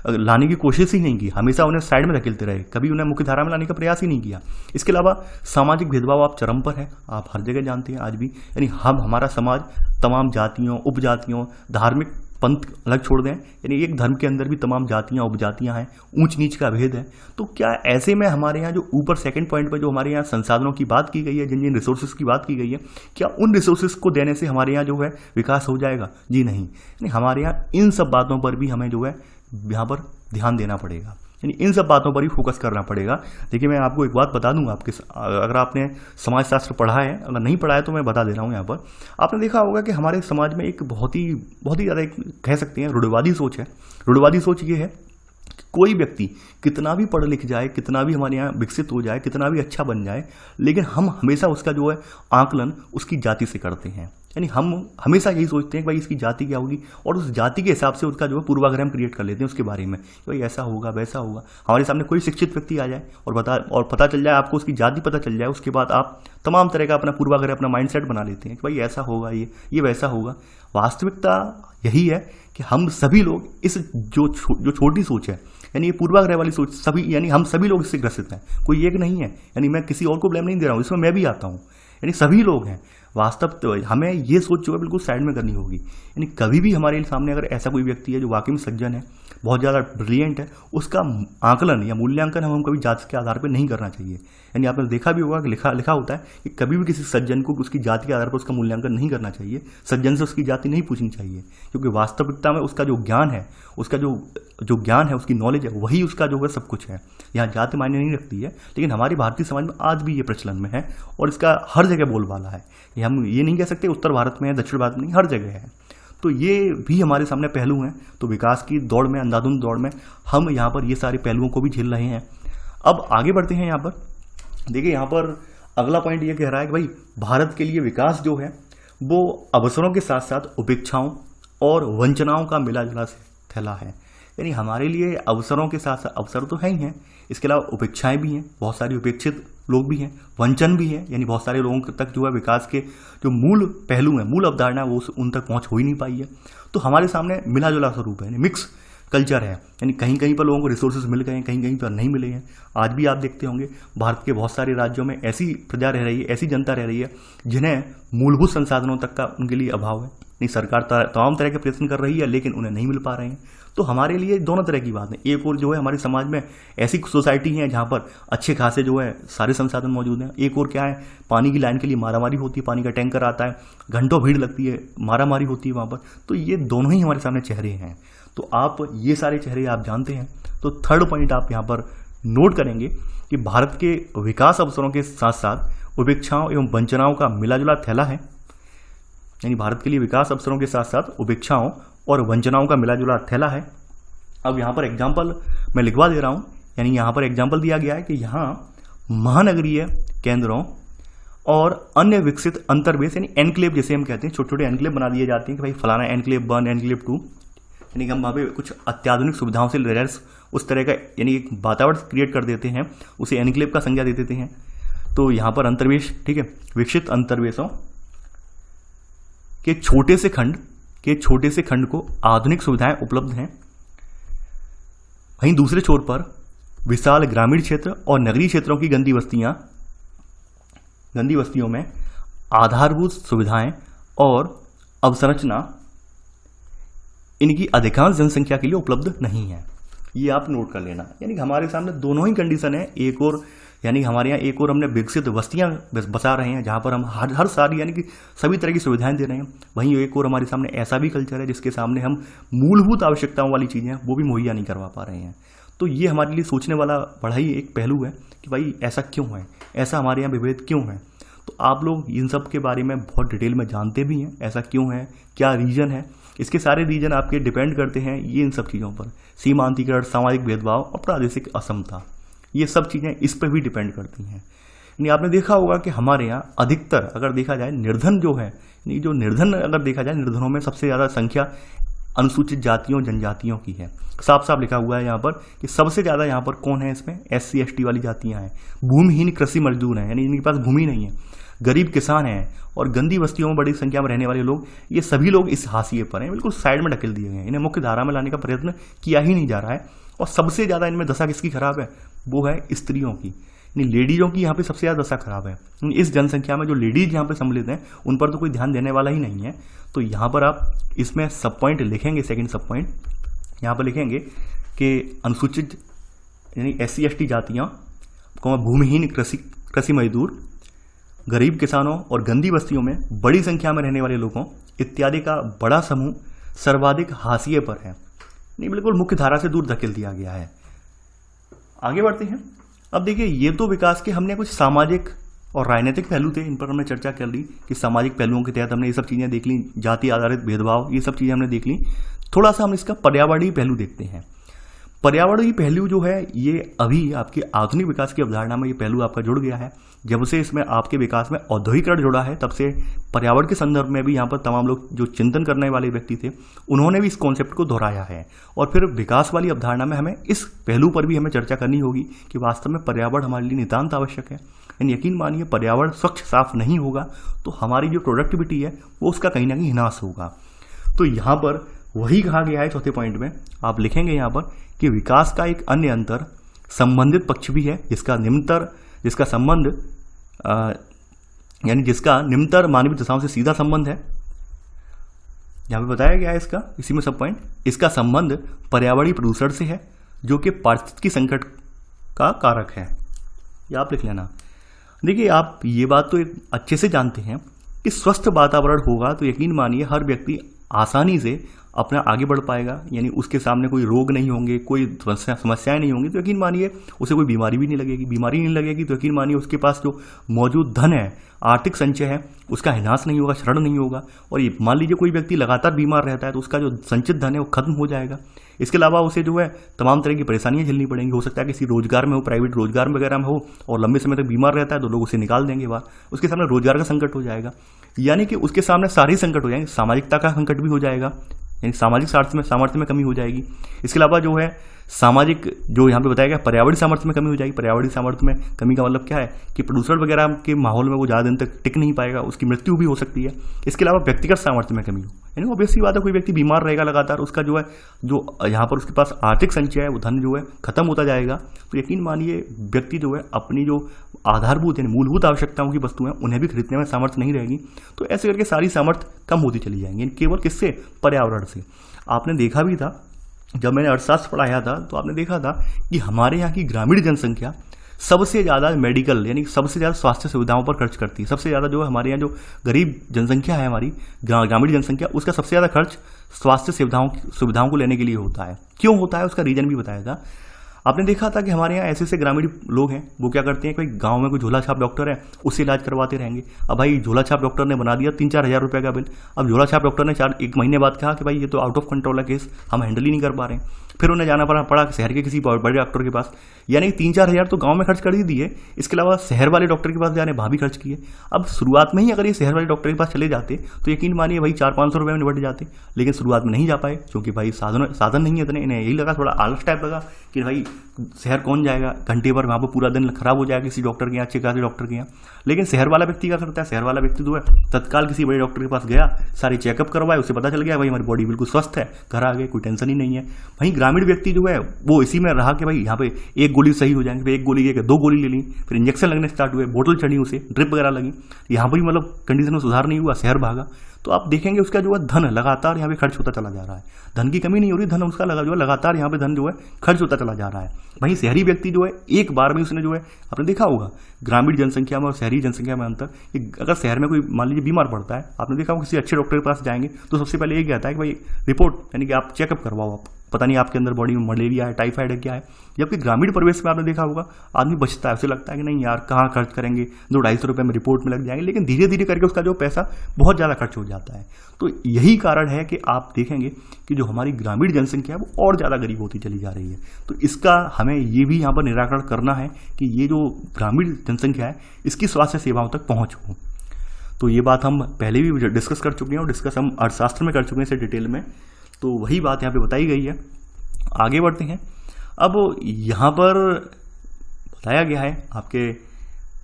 लाने की कोशिश ही नहीं की, हमेशा उन्हें साइड में धकेलते रहे, कभी उन्हें मुख्य धारा में लाने का प्रयास ही नहीं किया। इसके अलावा सामाजिक भेदभाव आप चरम पर है, आप हर जगह जानते हैं आज भी। यानी हमारा समाज तमाम जातियों, उपजातियों, धार्मिक पंथ अलग छोड़ दें, यानी एक धर्म के अंदर भी तमाम जातियां उपजातियां हैं, ऊंच नीच का भेद है। तो क्या ऐसे में हमारे यहाँ जो ऊपर सेकंड पॉइंट पर जो हमारे यहाँ संसाधनों की बात की गई है, जिन जिन रिसोर्सेज की बात की गई है, क्या उन रिसोर्सेज को देने से हमारे यहाँ जो है विकास हो जाएगा? जी नहीं। यानी हमारे यहाँ इन सब बातों पर भी हमें जो है यहाँ पर ध्यान देना पड़ेगा। यानी इन सब बातों पर ही फोकस करना पड़ेगा। देखिए मैं आपको एक बात बता दूंगा, आपके अगर आपने समाजशास्त्र पढ़ा है, अगर नहीं पढ़ा है तो मैं बता दे रहा हूँ यहाँ पर। आपने देखा होगा कि हमारे समाज में एक बहुत ही ज़्यादा एक कह सकते हैं रूढ़िवादी सोच है। रूढ़िवादी सोच ये है कि कोई व्यक्ति कितना भी पढ़ लिख जाए, कितना भी हमारे यहाँ विकसित हो जाए, कितना भी अच्छा बन जाए, लेकिन हम हमेशा उसका जो है आकलन उसकी जाति से करते हैं। यानी हम हमेशा यही सोचते हैं कि भाई इसकी जाति क्या होगी, और उस जाति के हिसाब से उसका जो है पूर्वाग्रह हम क्रिएट कर लेते हैं उसके बारे में कि भाई ऐसा होगा वैसा होगा। हमारे सामने कोई शिक्षित व्यक्ति आ जाए और पता चल जाए, आपको उसकी जाति पता चल जाए, उसके बाद आप तमाम तरह का अपना पूर्वाग्रह, अपना माइंडसेट बना लेते हैं कि भाई ऐसा होगा, ये वैसा होगा। वास्तविकता यही है कि हम सभी लोग इस जो छोटी सोच है, यानी ये पूर्वाग्रह वाली सोच, सभी यानी हम सभी लोग इससे ग्रसित हैं, कोई एक नहीं है। यानी मैं किसी और को ब्लेम नहीं दे रहा हूँ, इसमें मैं भी आता हूँ, यानी सभी लोग हैं। वास्तव तो हमें ये सोच जो है बिल्कुल साइड में करनी होगी। यानी कभी भी हमारे सामने अगर ऐसा कोई व्यक्ति है जो वाकई में सज्जन है, बहुत ज़्यादा ब्रिलियंट है, उसका आकलन या मूल्यांकन हम कभी जाति के आधार पर नहीं करना चाहिए। यानी आपने देखा भी होगा कि लिखा होता है कि कभी भी किसी सज्जन को उसकी जाति के आधार पर उसका मूल्यांकन नहीं करना चाहिए, सज्जन से उसकी जाति नहीं पूछनी चाहिए, क्योंकि वास्तविकता में उसका जो ज्ञान है, उसका जो ज्ञान है, उसकी नॉलेज है, वही उसका जो है सब कुछ है। यहाँ जाति मायने नहीं रखती है, लेकिन हमारी भारतीय समाज में आज भी ये प्रचलन में है और इसका हर जगह बोलबाला है। हम ये नहीं कह सकते उत्तर भारत में है, दक्षिण भारत में नहीं, हर जगह है। तो ये भी हमारे सामने पहलू हैं। तो विकास की दौड़ में, अंधाधुंध दौड़ में हम यहाँ पर ये सारे पहलुओं को भी झेल रहे हैं। अब आगे बढ़ते हैं। यहाँ पर देखिए, यहाँ पर अगला पॉइंट ये कह रहा है कि भाई भारत के लिए विकास जो है वो अवसरों के साथ साथ उपेक्षाओं और वंचनाओं का मिला जुला थैला है। यानी हमारे लिए अवसरों के साथ साथ अवसर तो है ही हैं, इसके अलावा उपेक्षाएं भी हैं, बहुत सारी उपेक्षित लोग भी हैं, वंचन भी है। यानी बहुत सारे लोगों तक जो है विकास के जो मूल पहलू हैं, मूल अवधारणा, वो उन तक पहुंच हो ही नहीं पाई है। तो हमारे सामने मिला जुला स्वरूप है, यानी मिक्स कल्चर है। यानी कहीं कहीं पर लोगों को रिसोर्सेज मिल गए हैं, कहीं कहीं पर नहीं मिले हैं। आज भी आप देखते होंगे भारत के बहुत सारे राज्यों में ऐसी प्रजा रह रही है, ऐसी जनता रह रही है जिन्हें मूलभूत संसाधनों तक का उनके लिए अभाव है। नहीं, सरकार तमाम तरह के प्रयत्न कर रही है, लेकिन उन्हें नहीं मिल पा रहे हैं। तो हमारे लिए दोनों तरह की बात है। एक और जो है हमारे समाज में ऐसी सोसाइटी है जहाँ पर अच्छे खासे जो है सारे संसाधन मौजूद हैं। एक और क्या है, पानी की लाइन के लिए मारामारी होती है, पानी का टैंकर आता है, घंटों भीड़ लगती है, मारामारी होती है वहाँ पर। तो ये दोनों ही हमारे सामने चेहरे हैं। तो आप ये सारे चेहरे आप जानते हैं। तो थर्ड पॉइंट आप यहाँ पर नोट करेंगे कि भारत के विकास अवसरों के साथ साथ उपेक्षाओं एवं वंचनाओं का मिलाजुला थैला है। यानी भारत के लिए विकास अवसरों के साथ साथ उपेक्षाओं और वंचनाओं का मिलाजुला थैला है। अब यहाँ पर एग्जाम्पल मैं लिखवा दे रहा हूँ। यानी यहाँ पर एग्जाम्पल दिया गया है कि यहाँ महानगरीय केंद्रों और अन्य विकसित अंतर्वेश यानी एनक्लेव, जैसे हम कहते हैं, छोटे छोटे एनक्लेव बना दिए जाते हैं कि भाई फलाना एनक्लेव 1, एनक्लेव 2। यानी कि हम वहाँ पे कुछ अत्याधुनिक सुविधाओं से लैस उस तरह का यानी एक वातावरण क्रिएट कर देते हैं, उसे एनक्लेव का संज्ञा दे देते हैं। तो यहाँ पर अंतर्वेश, ठीक है, विकसित अंतर्वेशों के छोटे से खंड को आधुनिक सुविधाएं उपलब्ध हैं। वहीं दूसरे छोर पर विशाल ग्रामीण क्षेत्र और नगरीय क्षेत्रों की गंदी बस्तियों में आधारभूत सुविधाएं और अवसंरचना इनकी अधिकांश जनसंख्या के लिए उपलब्ध नहीं है। ये आप नोट कर लेना। यानी कि हमारे सामने दोनों ही कंडीशन है। एक और यानी हमारे यहाँ एक और हमने विकसित बस्तियाँ बसा रहे हैं जहाँ पर हम हर सारी यानी कि सभी तरह की सुविधाएं दे रहे हैं। वहीं एक और हमारे सामने ऐसा भी कल्चर है जिसके सामने हम मूलभूत आवश्यकताओं वाली चीज़ें वो भी मुहैया नहीं करवा पा रहे हैं। तो ये हमारे लिए सोचने वाला बड़ा ही एक पहलू है कि भाई ऐसा क्यों है, ऐसा हमारे यहाँ विभेद क्यों है। तो आप लोग इन सब के बारे में बहुत डिटेल में जानते भी हैं, ऐसा क्यों है, क्या रीजन है। इसके सारे रीजन आपके डिपेंड करते हैं ये इन सब चीज़ों पर, सीमांतीकरण, सामाजिक भेदभाव और प्रादेशिक असमता, ये सब चीज़ें इस पर भी डिपेंड करती हैं। यानी आपने देखा होगा कि हमारे यहाँ अधिकतर अगर देखा जाए निर्धन जो है, यानी जो निर्धन अगर देखा जाए, निर्धनों में सबसे ज़्यादा संख्या अनुसूचित जातियों जनजातियों की है। साफ साफ लिखा हुआ है यहाँ पर कि सबसे ज़्यादा यहाँ पर कौन है, इसमें SC ST वाली जातियाँ हैं, भूमिहीन कृषि मजदूर हैं, यानी इनके पास भूमि नहीं है, गरीब किसान हैं और गंदी बस्तियों में बड़ी संख्या में रहने वाले लोग, ये सभी लोग इस हाशिए पर हैं, बिल्कुल साइड में ढकेल दिए गए हैं। इन्हें मुख्य धारा में लाने का प्रयत्न किया ही नहीं जा रहा है। और सबसे ज़्यादा इनमें दशा किसकी खराब है, वो है स्त्रियों की, यानी लेडीज़ों की यहाँ पे सबसे ज़्यादा दशा खराब है। इस जनसंख्या में जो लेडीज़ यहाँ पे सम्मिलित हैं उन पर तो कोई ध्यान देने वाला ही नहीं है। तो यहाँ पर आप इसमें सब पॉइंट लिखेंगे, सेकंड सब पॉइंट यहाँ पर लिखेंगे कि अनुसूचित यानी SC ST जातियाँ को भूमिहीन कृषि मजदूर, गरीब किसानों और गंदी बस्तियों में बड़ी संख्या में रहने वाले लोगों इत्यादि का बड़ा समूह सर्वाधिक हाशिए पर है, नहीं बिल्कुल मुख्य धारा से दूर धकेल दिया गया है। आगे बढ़ते हैं। अब देखिए, ये तो विकास के हमने कुछ सामाजिक और राजनीतिक पहलू थे, इन पर हमने चर्चा कर ली कि सामाजिक पहलुओं के तहत हमने ये सब चीज़ें देख ली, जाति आधारित भेदभाव, ये सब चीज़ें हमने देख ली। थोड़ा सा हम इसका पर्यावरणीय पहलू देखते हैं। पर्यावरणीय पहलू जो है ये अभी आपके आधुनिक विकास की अवधारणा में ये पहलू आपका जुड़ गया है। जब से इसमें आपके विकास में औद्योगिकरण जुड़ा है, तब से पर्यावरण के संदर्भ में भी यहाँ पर तमाम लोग जो चिंतन करने वाले व्यक्ति थे, उन्होंने भी इस कॉन्सेप्ट को दोहराया है। और फिर विकास वाली अवधारणा में हमें इस पहलू पर भी हमें चर्चा करनी होगी कि वास्तव में पर्यावरण हमारे लिए नितांत आवश्यक है। यकीन मानिए, पर्यावरण स्वच्छ साफ नहीं होगा तो हमारी जो प्रोडक्टिविटी है वो उसका कहीं ना कहीं विनाश होगा। तो यहाँ पर वही कहा गया है चौथे पॉइंट में, आप लिखेंगे यहाँ पर कि विकास का एक अन्य अंतर संबंधित पक्ष भी है, जिसका संबंध यानी जिसका निम्नतर मानवीय दशाओं से सीधा संबंध है। यहाँ पे बताया गया है इसका, इसी में सब पॉइंट, इसका संबंध पर्यावरणीय प्रदूषण से है जो कि पारिस्थितिकी संकट का कारक है। ये आप लिख लेना। देखिए, आप ये बात तो एक अच्छे से जानते हैं कि स्वस्थ वातावरण होगा तो यकीन मानिए हर व्यक्ति आसानी से अपना आगे बढ़ पाएगा, यानी उसके सामने कोई रोग नहीं होंगे, कोई समस्याएं नहीं होंगी, तो यकीन मानिए उसे कोई बीमारी भी नहीं लगेगी। बीमारी नहीं लगेगी तो यकीन मानिए उसके पास जो मौजूद धन है, आर्थिक संचय है, उसका हिनाश नहीं होगा, क्षरण नहीं होगा। और ये मान लीजिए कोई व्यक्ति लगातार बीमार रहता है तो उसका जो संचित धन है वो खत्म हो जाएगा। इसके अलावा उसे जो है तमाम तरह की परेशानियां झेलनी पड़ेंगी। हो सकता है किसी रोजगार में हो, प्राइवेट रोजगार वगैरह में हो, और लंबे समय तक बीमार रहता है तो लोग उसे निकाल देंगे बाहर, उसके सामने रोजगार का संकट हो जाएगा, यानी कि उसके सामने सारे संकट हो जाएंगे। सामाजिकता का संकट भी हो जाएगा, यानी सामाजिक सामर्थ्य में कमी हो जाएगी। इसके अलावा जो है सामाजिक, जो यहाँ पे बताया गया, पर्यावरणीय सामर्थ्य में कमी हो जाएगी। पर्यावरणीय सामर्थ्य में कमी का मतलब क्या है कि प्रदूषण वगैरह के माहौल में वो ज़्यादा दिन तक टिक नहीं पाएगा, उसकी मृत्यु भी हो सकती है। इसके अलावा व्यक्तिगत सामर्थ्य में कमी हो, यानी ऑब्वियस सी बात है, कोई व्यक्ति बीमार रहेगा लगातार, उसका जो है जो यहाँ पर उसके पास आर्थिक संचय है वो धन जो है खत्म होता जाएगा। तो यकीन मानिए व्यक्ति जो है अपनी जो आधारभूत यानी मूलभूत आवश्यकताओं की वस्तुएं उन्हें भी खरीदने में सामर्थ्य नहीं रहेगी। तो ऐसे करके सारी सामर्थ्य कम होती चली जाएंगी, केवल किससे? पर्यावरण से। आपने देखा भी था, जब मैंने अर्थशास्त्र पढ़ाया था तो आपने देखा था कि हमारे यहाँ की ग्रामीण जनसंख्या सबसे ज़्यादा मेडिकल यानी सबसे ज़्यादा स्वास्थ्य सुविधाओं पर खर्च करती है। सबसे ज़्यादा जो है हमारे यहाँ जो गरीब जनसंख्या है, हमारी ग्रामीण जनसंख्या, उसका सबसे ज़्यादा खर्च स्वास्थ्य सुविधाओं को लेने के लिए होता है। क्यों होता है उसका रीजन भी बताया था। आपने देखा था कि हमारे यहाँ ऐसे ऐसे ग्रामीण लोग हैं, वो क्या करते हैं, कोई गांव में कोई झोला छाप डॉक्टर है, उससे इलाज करवाते रहेंगे। अब भाई झोला छाप डॉक्टर ने बना दिया 3-4 हज़ार रुपये का बिल। अब झोला छाप डॉक्टर ने 1 महीने बाद कहा कि भाई ये तो आउट ऑफ कंट्रोल है केस, हम हैंडल ही नहीं कर पा रहे हैं। फिर उन्हें जाना पड़ा शहर के किसी बड़े डॉक्टर के पास, यानी 3-4 हज़ार तो गांव में खर्च कर ही दिए, इसके अलावा शहर वाले डॉक्टर के पास जाने वहाँ भी खर्च किए। अब शुरुआत में ही अगर ये शहर वाले डॉक्टर के पास चले जाते तो यकीन मानिए भाई 400-500 रुपये में निपट जाते, लेकिन शुरुआत में नहीं जा पाए क्योंकि भाई साधन नहीं है इतने। इन्हें यही लगा, थोड़ा आलस टाइप लगा कि भाई शहर कौन जाएगा, घंटे भर वहाँ पर पूरा दिन खराब हो जाएगा किसी डॉक्टर के यहाँ, अच्छे खासे डॉक्टर के यहाँ। लेकिन शहर वाला व्यक्ति क्या करता है, शहर वाला व्यक्ति जो है तत्काल किसी बड़े डॉक्टर के पास गया, सारे चेकअप करवाए, उसे पता चल गया भाई हमारी बॉडी बिल्कुल स्वस्थ है, घर आ गए, कोई टेंशन ही नहीं है। वहीं ग्रामीण व्यक्ति जो है वो इसी में रहा कि भाई यहाँ पे एक गोली सही हो जाएंगे, फिर एक गोली 2 गोली ले ली, फिर इंजेक्शन लगने स्टार्ट हुए, बोतल चढ़ी, उसे ड्रिप वगैरह लगी, यहाँ पर भी मतलब कंडीशन में सुधार नहीं हुआ, शहर भागा। तो आप देखेंगे उसका जो है धन लगातार यहाँ पे खर्च होता चला जा रहा है। धन की कमी नहीं हो रही, धन उसका जो है लगातार यहाँ पे धन जो है खर्च होता चला जा रहा है। वहीं शहरी व्यक्ति जो है एक बार में उसने जो है, आपने देखा होगा ग्रामीण जनसंख्या में और शहरी जनसंख्या में अंतर, कि अगर शहर में कोई मान लीजिए बीमार पड़ता है, आपने देखा होगा किसी अच्छे डॉक्टर के पास जाएंगे तो सबसे पहले ये कहता है कि भाई रिपोर्ट, यानी कि आप चेकअप करवाओ, आप पता नहीं आपके अंदर बॉडी में मलेरिया है, टाइफाइड है, क्या है। जबकि ग्रामीण परिवेश में आपने देखा होगा आदमी बचता है, उसे लगता है कि नहीं यार कहाँ खर्च करेंगे, 200-250 रुपये में रिपोर्ट में लग जाएंगे, लेकिन धीरे धीरे करके उसका जो पैसा बहुत ज़्यादा खर्च हो जाता है। तो यही कारण है कि आप देखेंगे कि जो हमारी ग्रामीण जनसंख्या है वो और ज़्यादा गरीब होती चली जा रही है। तो इसका हमें ये भी यहाँ पर निराकरण करना है कि ये जो ग्रामीण जनसंख्या है इसकी स्वास्थ्य सेवाओं तक पहुँच हो। तो ये बात हम पहले भी डिस्कस कर चुके हैं और डिस्कस हम अर्थशास्त्र में कर चुके हैं इसे डिटेल में, तो वही बात यहाँ पे बताई गई है। आगे बढ़ते हैं। अब यहाँ पर बताया गया है आपके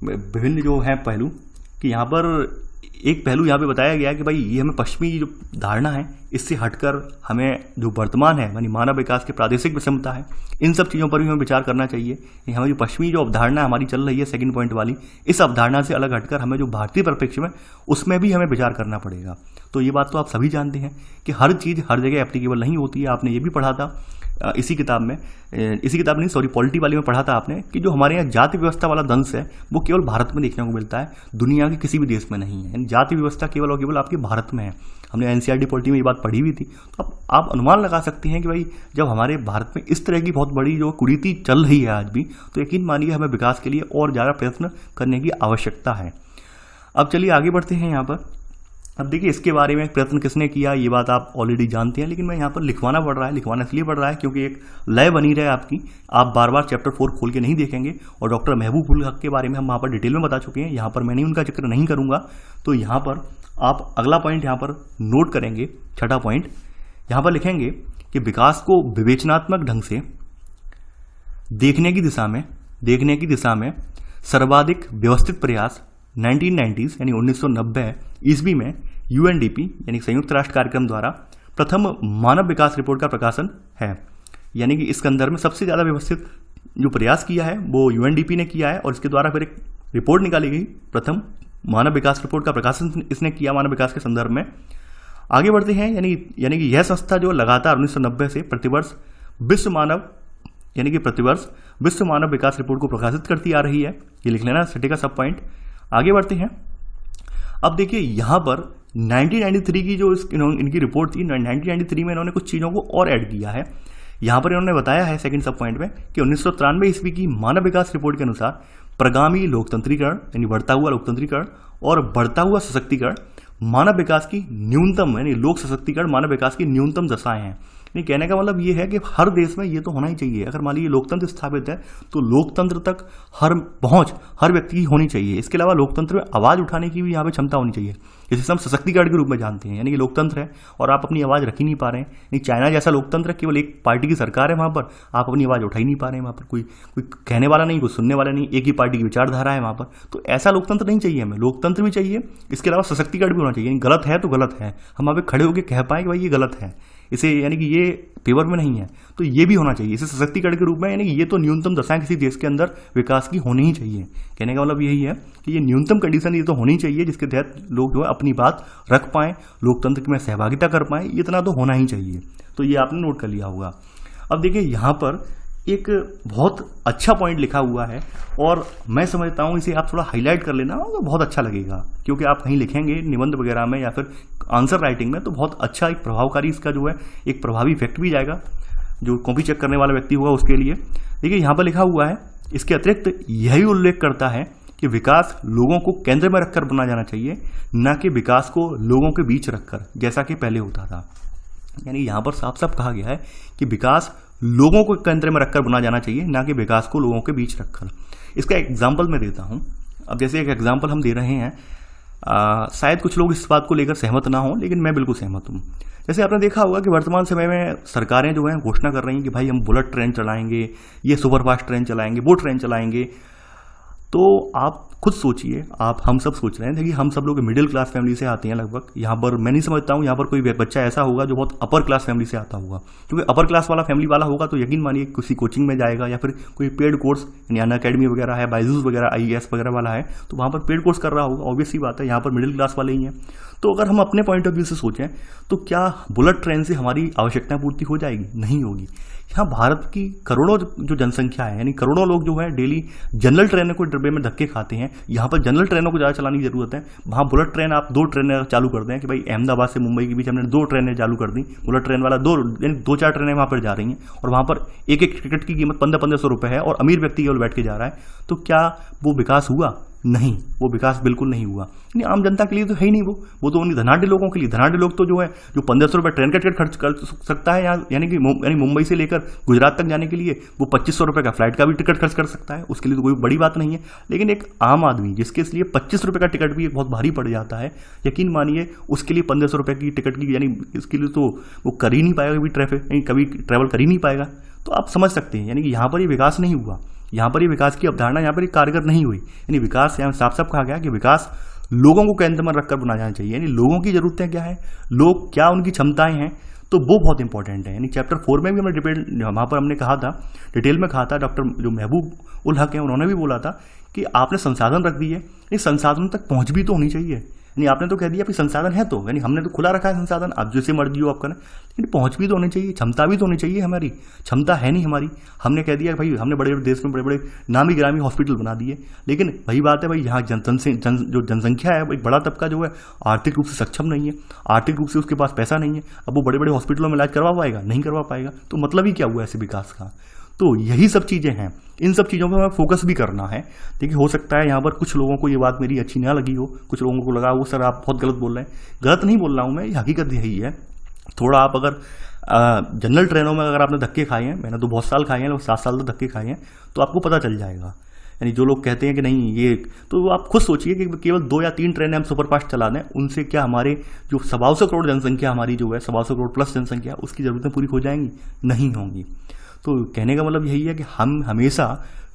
विभिन्न जो हैं पहलू, कि यहाँ पर एक पहलू यहाँ पे बताया गया है कि भाई ये हमें पश्चिमी जो धारणा है इससे हटकर हमें जो वर्तमान है यानी मानव विकास के प्रादेशिक विषमता है, इन सब चीज़ों पर भी हमें विचार करना चाहिए। हमें जो पश्चिमी जो अवधारणा हमारी चल रही है सेकंड पॉइंट वाली, इस अवधारणा से अलग हटकर हमें जो भारतीय परिप्रेक्ष्य में उसमें भी हमें विचार करना पड़ेगा। तो ये बात तो आप सभी जानते हैं कि हर चीज़ हर जगह एप्लीकेबल नहीं होती है। आपने ये भी पढ़ा था इसी किताब नहीं, सॉरी, पॉलिटी वाली में पढ़ा था आपने कि जो हमारे यहाँ जाति व्यवस्था वाला दंश है वो केवल भारत में देखने को मिलता है, दुनिया के किसी भी देश में नहीं है। यानी जाति व्यवस्था केवल और केवल आपके भारत में है। हमने एनसीईआरटी पॉलिटी में ये बात पढ़ी हुई थी। तो अब आप अनुमान लगा सकते हैं कि भाई जब हमारे भारत में इस तरह की बहुत बड़ी जो कुरीति चल रही है आज भी, तो यकीन मानिए हमें विकास के लिए और ज़्यादा प्रयत्न करने की आवश्यकता है। अब चलिए आगे बढ़ते हैं यहाँ पर। अब देखिए इसके बारे में प्रयत्न किसने किया ये बात आप ऑलरेडी जानते हैं, लेकिन मैं यहाँ पर लिखवाना इसलिए पड़ रहा है क्योंकि एक लय बनी रहे आपकी। आप बार बार चैप्टर 4 खोल के नहीं देखेंगे, और डॉक्टर महबूब उल हक के बारे में हम वहाँ पर डिटेल में बता चुके हैं, यहाँ पर मैंने उनका जिक्र नहीं करूँगा। तो यहाँ पर आप अगला पॉइंट यहाँ पर नोट करेंगे, छठा पॉइंट यहाँ पर लिखेंगे कि विकास को विवेचनात्मक ढंग से देखने की दिशा में सर्वाधिक व्यवस्थित प्रयास 1990s यानी 1990 ईस्वी में यूएनडीपी यानी संयुक्त राष्ट्र कार्यक्रम द्वारा प्रथम मानव विकास रिपोर्ट का प्रकाशन है। यानी कि इस संदर्भ में सबसे ज़्यादा व्यवस्थित जो प्रयास किया है वो यूएनडीपी ने किया है, और इसके द्वारा फिर एक रिपोर्ट निकाली गई, प्रथम मानव विकास रिपोर्ट का प्रकाशन इसने किया मानव विकास के संदर्भ में। आगे बढ़ते हैं। यानी कि यह संस्था जो लगातार 1990 से प्रतिवर्ष विश्व मानव विकास रिपोर्ट को प्रकाशित करती आ रही है। ये लिख लेना छठे का सब पॉइंट। आगे बढ़ते हैं। अब देखिए यहाँ पर 1993 की जो इनकी रिपोर्ट थी, 1993 में इन्होंने कुछ चीज़ों को और ऐड किया है। यहाँ पर इन्होंने बताया है सेकंड सब पॉइंट में कि 1993 ईस्वी की मानव विकास रिपोर्ट के अनुसार प्रगामी लोकतंत्रीकरण यानी बढ़ता हुआ लोकतंत्रीकरण और बढ़ता हुआ सशक्तिकरण मानव विकास की न्यूनतम यानी लोक सशक्तिकरण मानव विकास की न्यूनतम दशाएं हैं। कहने का मतलब ये है कि हर देश में ये तो होना ही चाहिए। अगर मान लीजिए लोकतंत्र स्थापित है तो लोकतंत्र तक पहुंच हर व्यक्ति की होनी चाहिए। इसके अलावा लोकतंत्र में आवाज़ उठाने की भी यहाँ पे क्षमता होनी चाहिए, जिसे हम सशक्तिकरण के रूप में जानते हैं। यानी कि लोकतंत्र है और आप अपनी आवाज़ रख ही नहीं पा रहे हैं। नहीं, चाइना जैसा लोकतंत्र है, केवल एक पार्टी की सरकार है, वहाँ पर आप अपनी आवाज़ उठा ही नहीं पा रहे हैं। वहाँ पर कोई कहने वाला नहीं, कोई सुनने वाला नहीं, एक ही पार्टी की विचारधारा है वहाँ पर। तो ऐसा लोकतंत्र नहीं चाहिए हमें। लोकतंत्र भी चाहिए, इसके अलावा सशक्तिकरण भी होना चाहिए। गलत है तो गलत है, हम वहाँ पे खड़े होकर कह पाएँ कि भाई ये गलत है, इसे यानी कि ये फेवर में नहीं है, तो ये भी होना चाहिए। इसे सशक्तिकरण के रूप में यानी कि ये तो न्यूनतम दशाएं किसी देश के अंदर विकास की होनी ही चाहिए। कहने का मतलब यही है कि ये न्यूनतम कंडीशन ये तो होनी चाहिए जिसके तहत लोग जो है अपनी बात रख पाएँ, लोकतंत्र में सहभागिता कर पाएँ, इतना तो होना ही चाहिए। तो ये आपने नोट कर लिया होगा। अब देखिए यहाँ पर एक बहुत अच्छा पॉइंट लिखा हुआ है और मैं समझता हूँ इसे आप थोड़ा हाईलाइट कर लेना तो बहुत अच्छा लगेगा, क्योंकि आप कहीं लिखेंगे निबंध वगैरह में या फिर आंसर राइटिंग में तो बहुत अच्छा एक प्रभावकारी इसका जो है एक प्रभावी इफेक्ट भी जाएगा जो कॉपी चेक करने वाला व्यक्ति होगा उसके लिए। देखिए यहाँ पर लिखा हुआ है, इसके अतिरिक्त यही उल्लेख करता है कि विकास लोगों को केंद्र में रखकर बनाया जाना चाहिए, न कि विकास को लोगों के बीच रखकर जैसा कि पहले होता था। यानी यहाँ पर साफ साफ कहा गया है कि विकास लोगों को केंद्र में रखकर बनाया जाना चाहिए, ना कि विकास को लोगों के बीच रखकर। इसका एग्जाम्पल मैं देता हूँ। अब जैसे एक एग्जाम्पल हम दे रहे हैं, शायद कुछ लोग इस बात को लेकर सहमत ना हों, लेकिन मैं बिल्कुल सहमत हूँ। जैसे आपने देखा होगा कि वर्तमान समय में सरकारें जो हैं घोषणा कर रही हैं कि भाई हम बुलेट ट्रेन चलाएंगे, ये सुपरफास्ट ट्रेन चलाएंगे, वो ट्रेन चलाएंगे। तो आप खुद सोचिए, हम सब सोच रहे हैं कि हम सब लोग मिडिल क्लास फैमिली से आते हैं लगभग। यहाँ पर मैं नहीं समझता हूँ यहाँ पर कोई बच्चा ऐसा होगा जो बहुत अपर क्लास फैमिली से आता होगा, क्योंकि अपर क्लास वाला फैमिली वाला होगा तो यकीन मानिए किसी कोचिंग में जाएगा या फिर कोई पेड कोर्स यानी अन अकेडमी वगैरह है, बायजूस वगैरह IAS वगैरह वाला है तो वहाँ पर पेड कोर्स कर रहा होगा। ऑब्वियस सी बात है, यहाँ पर मिडिल क्लास वाले ही हैं। तो अगर हम अपने पॉइंट ऑफ व्यू से सोचें तो क्या बुलेट ट्रेन से हमारी आवश्यकता पूर्ति हो जाएगी? नहीं होगी। यहाँ भारत की करोड़ों जो जनसंख्या है, यानी करोड़ों लोग जो है डेली जनरल ट्रेनों को डब्बे में धक्के खाते हैं। यहाँ पर जनरल ट्रेनों को ज़्यादा चलाने की जरूरत है। वहाँ बुलेट ट्रेन आप 2 ट्रेनें चालू कर दें कि भाई अहमदाबाद से मुंबई के बीच हमने 2 ट्रेनें चालू कर दी, बुलेट ट्रेन वाला 2-4 ट्रेनें वहाँ पर जा रही हैं और वहाँ पर एक टिकट की कीमत 1500 रुपये है और अमीर व्यक्ति केवल बैठ के जा रहा है, तो क्या वो विकास हुआ? नहीं, वो विकास बिल्कुल नहीं हुआ। यानी आम जनता के लिए तो है ही नहीं वो तो उन्हीं धनाढ़ लोगों के लिए। धनाढ़ लोग तो जो है जो 1500 रुपये ट्रेन का टिकट खर्च कर सकता है, यानी मुंबई से लेकर गुजरात तक जाने के लिए वो 2500 रुपये का फ्लाइट का भी टिकट खर्च कर सकता है, उसके लिए तो कोई बड़ी बात नहीं है। लेकिन एक आम आदमी जिसके लिए 25 रुपये का टिकट भी बहुत भारी पड़ जाता है, यकीन मानिए उसके लिए 1500 रुपये की टिकट की यानी इसके लिए तो वो कर ही नहीं पाएगा, कभी ट्रैवल कर ही नहीं पाएगा। तो आप समझ सकते हैं यानी कि यहाँ पर ये विकास नहीं हुआ, यहाँ पर ये विकास की अवधारणा यहाँ पर ये कारगर नहीं हुई। यानी विकास यहाँ साफ साफ कहा गया कि विकास लोगों को केंद्र में रखकर बनाया जाना चाहिए। यानी लोगों की जरूरतें क्या है, लोग क्या उनकी क्षमताएं हैं, तो वो बहुत इंपॉर्टेंट है। यानी चैप्टर 4 में भी हमने वहाँ पर हमने कहा था, डिटेल में कहा था, डॉक्टर जो महबूब उल हक हैं उन्होंने भी बोला था कि आपने संसाधन रख दिए, इस संसाधन तक पहुँच भी तो होनी चाहिए। यानी आपने तो कह दिया कि संसाधन है, तो यानी हमने तो खुला रखा है संसाधन, आप जैसे मर्जी हो आप करें, लेकिन पहुंच भी तो होनी चाहिए, क्षमता भी तो होनी चाहिए। हमारी क्षमता है नहीं हमारी। हमने कह दिया भाई हमने बड़े बड़े देश में बड़े बड़े नामी गिरामी हॉस्पिटल बना दिए, लेकिन वही बात है भाई यहाँ जो जनसंख्या है, एक बड़ा तबका जो है आर्थिक रूप से सक्षम नहीं है, आर्थिक रूप से उसके पास पैसा नहीं है, अब वो बड़े बड़े हॉस्पिटलों में इलाज करवा पाएगा? नहीं करवा पाएगा। तो मतलब ही क्या हुआ ऐसे विकास का? तो यही सब चीज़ें हैं, इन सब चीज़ों पर हमें फोकस भी करना है। देखिए हो सकता है यहाँ पर कुछ लोगों को ये बात मेरी अच्छी ना लगी हो, कुछ लोगों को लगा वो सर आप बहुत गलत बोल रहे हैं। गलत नहीं बोल रहा हूँ मैं, ये हकीकत यही है। थोड़ा आप अगर जनरल ट्रेनों में अगर आपने धक्के खाए हैं, मैंने तो बहुत साल खाए हैं, 7 साल तक धक्के खाए हैं, तो आपको पता चल जाएगा। यानी जो लोग कहते हैं कि नहीं ये, तो आप खुद सोचिए कि केवल 2 या 3 ट्रेनें हम सुपरफास्ट चला दें, उनसे क्या हमारे जो 125 करोड़ जनसंख्या हमारी जो है 125 करोड़ प्लस जनसंख्या, उसकी ज़रूरतें पूरी हो जाएंगी? नहीं होंगी। तो कहने का मतलब यही है कि हम हमेशा